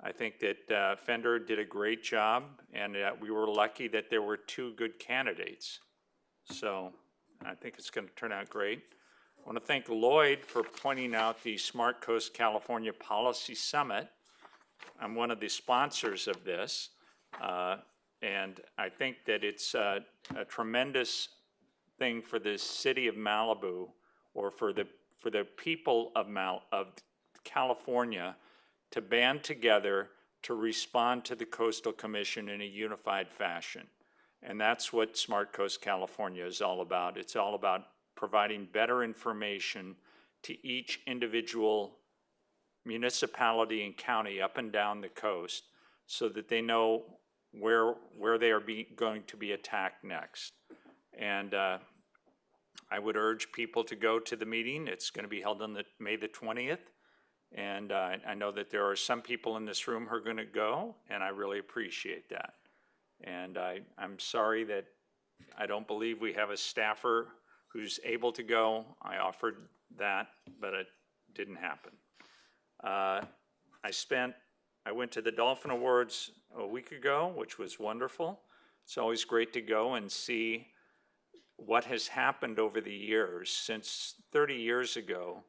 D: I think that Fender did a great job, and we were lucky that there were 2 good candidates. So I think it's going to turn out great. I want to thank Lloyd for pointing out the Smart Coast California Policy Summit. I'm one of the sponsors of this, and I think that it's a tremendous thing for the city of Malibu, or for the people of California, to band together to respond to the Coastal Commission in a unified fashion. And that's what Smart Coast California is all about. It's all about providing better information to each individual municipality and county up and down the coast so that they know where they are going to be attacked next. And I would urge people to go to the meeting. It's going to be held on May the 20th. And I know that there are some people in this room who are going to go, and I really appreciate that. And I'm sorry that I don't believe we have a staffer who's able to go. I offered that, but it didn't happen. I went to the Dolphin Awards a week ago, which was wonderful. It's always great to go and see what has happened over the years. Since 30 years ago,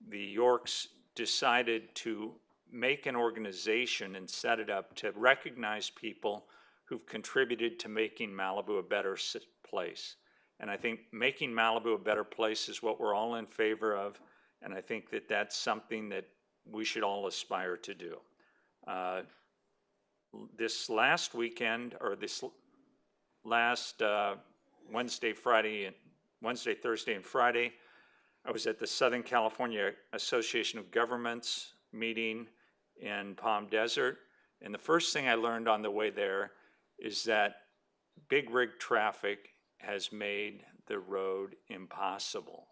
D: the Yorks decided to make an organization and set it up to recognize people who've contributed to making Malibu a better place. And I think making Malibu a better place is what we're all in favor of, and I think that that's something that we should all aspire to do. This last weekend, or this last Wednesday, Thursday, and Friday, I was at the Southern California Association of Governments meeting in Palm Desert, and the first thing I learned on the way there is that big rig traffic has made the road impossible.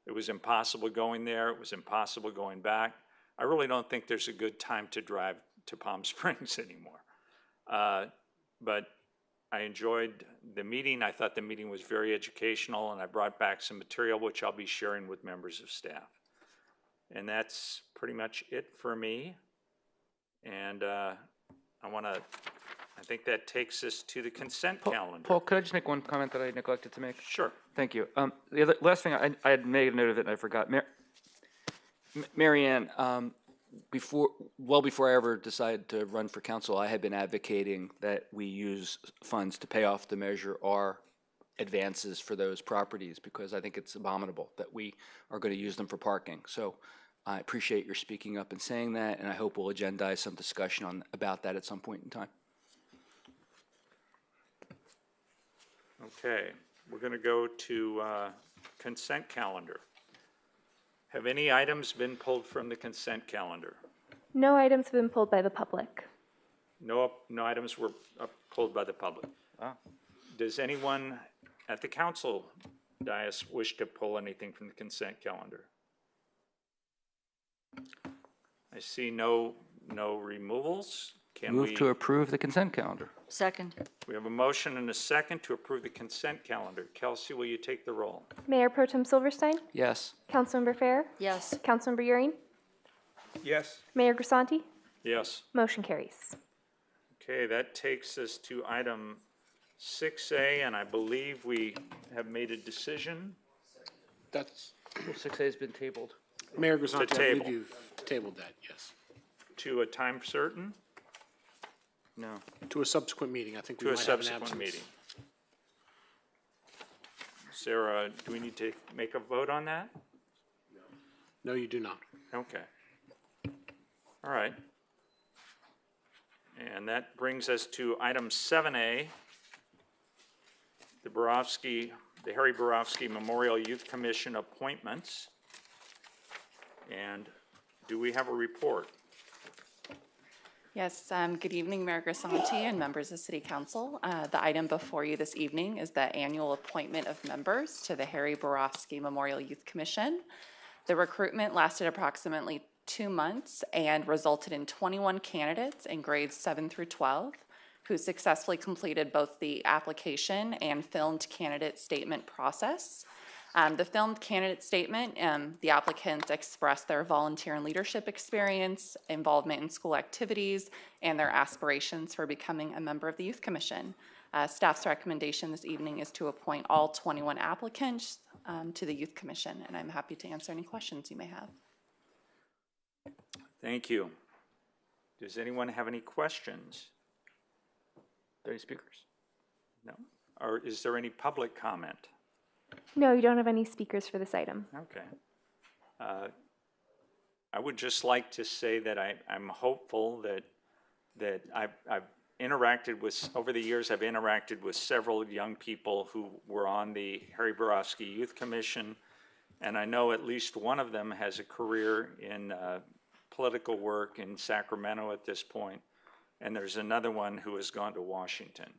D: It was impossible going there, it was impossible going back. I really don't think there's a good time to drive to Palm Springs anymore. But I enjoyed the meeting. I thought the meeting was very educational, and I brought back some material which I'll be sharing with members of staff. And that's pretty much it for me. And I think that takes us to the consent calendar.
M: Paul, could I just make one comment that I neglected to make?
D: Sure.
M: Thank you. The last thing, I had made a note of it and I forgot. Mary Ann, well before I ever decided to run for council, I had been advocating that we use funds to pay off the Measure R advances for those properties, because I think it's abominable that we are going to use them for parking. So I appreciate your speaking up and saying that, and I hope we'll agendize some discussion about that at some point in time.
D: Okay, we're going to go to consent calendar. Have any items been pulled from the consent calendar?
E: No items have been pulled by the public.
D: No items were pulled by the public. Does anyone at the council dais wish to pull anything from the consent calendar? I see no removals. Can
M: Move
D: we,
M: to approve the consent calendar.
S: Second.
D: we have a motion and a second to approve the consent calendar. Kelsey, will you take the roll?
E: Mayor Pro Tem Silverstein?
M: Yes.
E: Councilmember Fair?
S: Yes.
E: Councilmember Euring?
V: Yes.
E: Mayor Grisanti?
D: Yes.
E: Motion carries.
D: Okay, that takes us to item 6A, and I believe we have made a decision.
K: That's,
M: 6A has been tabled.
K: Mayor Grisanti, I
D: table.
K: believe you've tabled that, yes.
D: To a time certain?
M: No.
K: To a subsequent meeting, I think we
D: To a
K: might have an
D: subsequent
K: absence.
D: meeting. Sarah, do we need to make a vote on that?
K: No, you do not.
D: Okay. All right. And that brings us to item 7A, the Harry Borofsky Memorial Youth Commission appointments. And do we have a report?
B: Yes, good evening, Mayor Grisanti and members of City Council. The item before you this evening is the annual appointment of members to the Harry Borofsky Memorial Youth Commission. The recruitment lasted approximately 2 months and resulted in 21 candidates in grades 7 through 12 who successfully completed both the application and filmed candidate statement process. The filmed candidate statement, the applicants expressed their volunteer and leadership experience, involvement in school activities, and their aspirations for becoming a member of the Youth Commission. Staff's recommendation this evening is to appoint all 21 applicants to the Youth Commission, and I'm happy to answer any questions you may have.
D: Thank you. Does anyone have any questions? Are there any speakers? No? Or is there any public comment?
E: No, you don't have any speakers for this item.
D: Okay. I would just like to say that I'm hopeful that I've interacted with, over the years, I've interacted with several young people who were on the Harry Borofsky Youth Commission, and I know at least one of them has a career in political work in Sacramento at this point, and there's another one who has gone to Washington.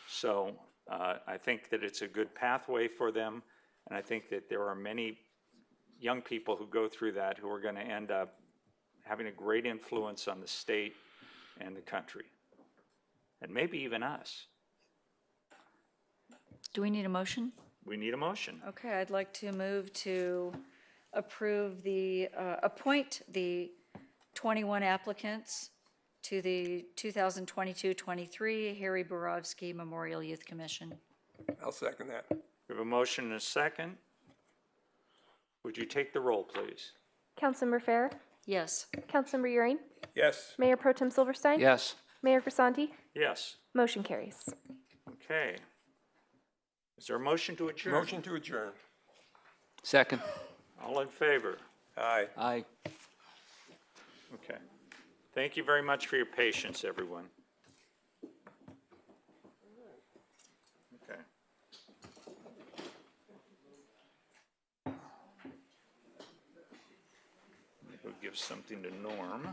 D: So I think that it's a good pathway for them, and I think that there are many young people who go through that who are going to end up having a great influence on the state and the country, and maybe even us.
S: Do we need a motion?
D: We need a motion.
S: Okay, I'd like to move to approve the, appoint the 21 applicants to the 2022-23 Harry Borofsky Memorial Youth Commission.
V: I'll second that.
D: We have a motion and a second. Would you take the roll, please?
E: Councilmember Fair?
S: Yes.
E: Councilmember Euring?
V: Yes.
E: Mayor Pro Tem Silverstein?
M: Yes.
E: Mayor Grisanti?
D: Yes.
E: Motion carries.
D: Okay. Is there a motion to adjourn?
V: Motion to adjourn.
M: Second.
D: All in favor?
V: Aye.
M: Aye.
D: Okay. Thank you very much for your patience, everyone. Okay. We'll give something to Norm.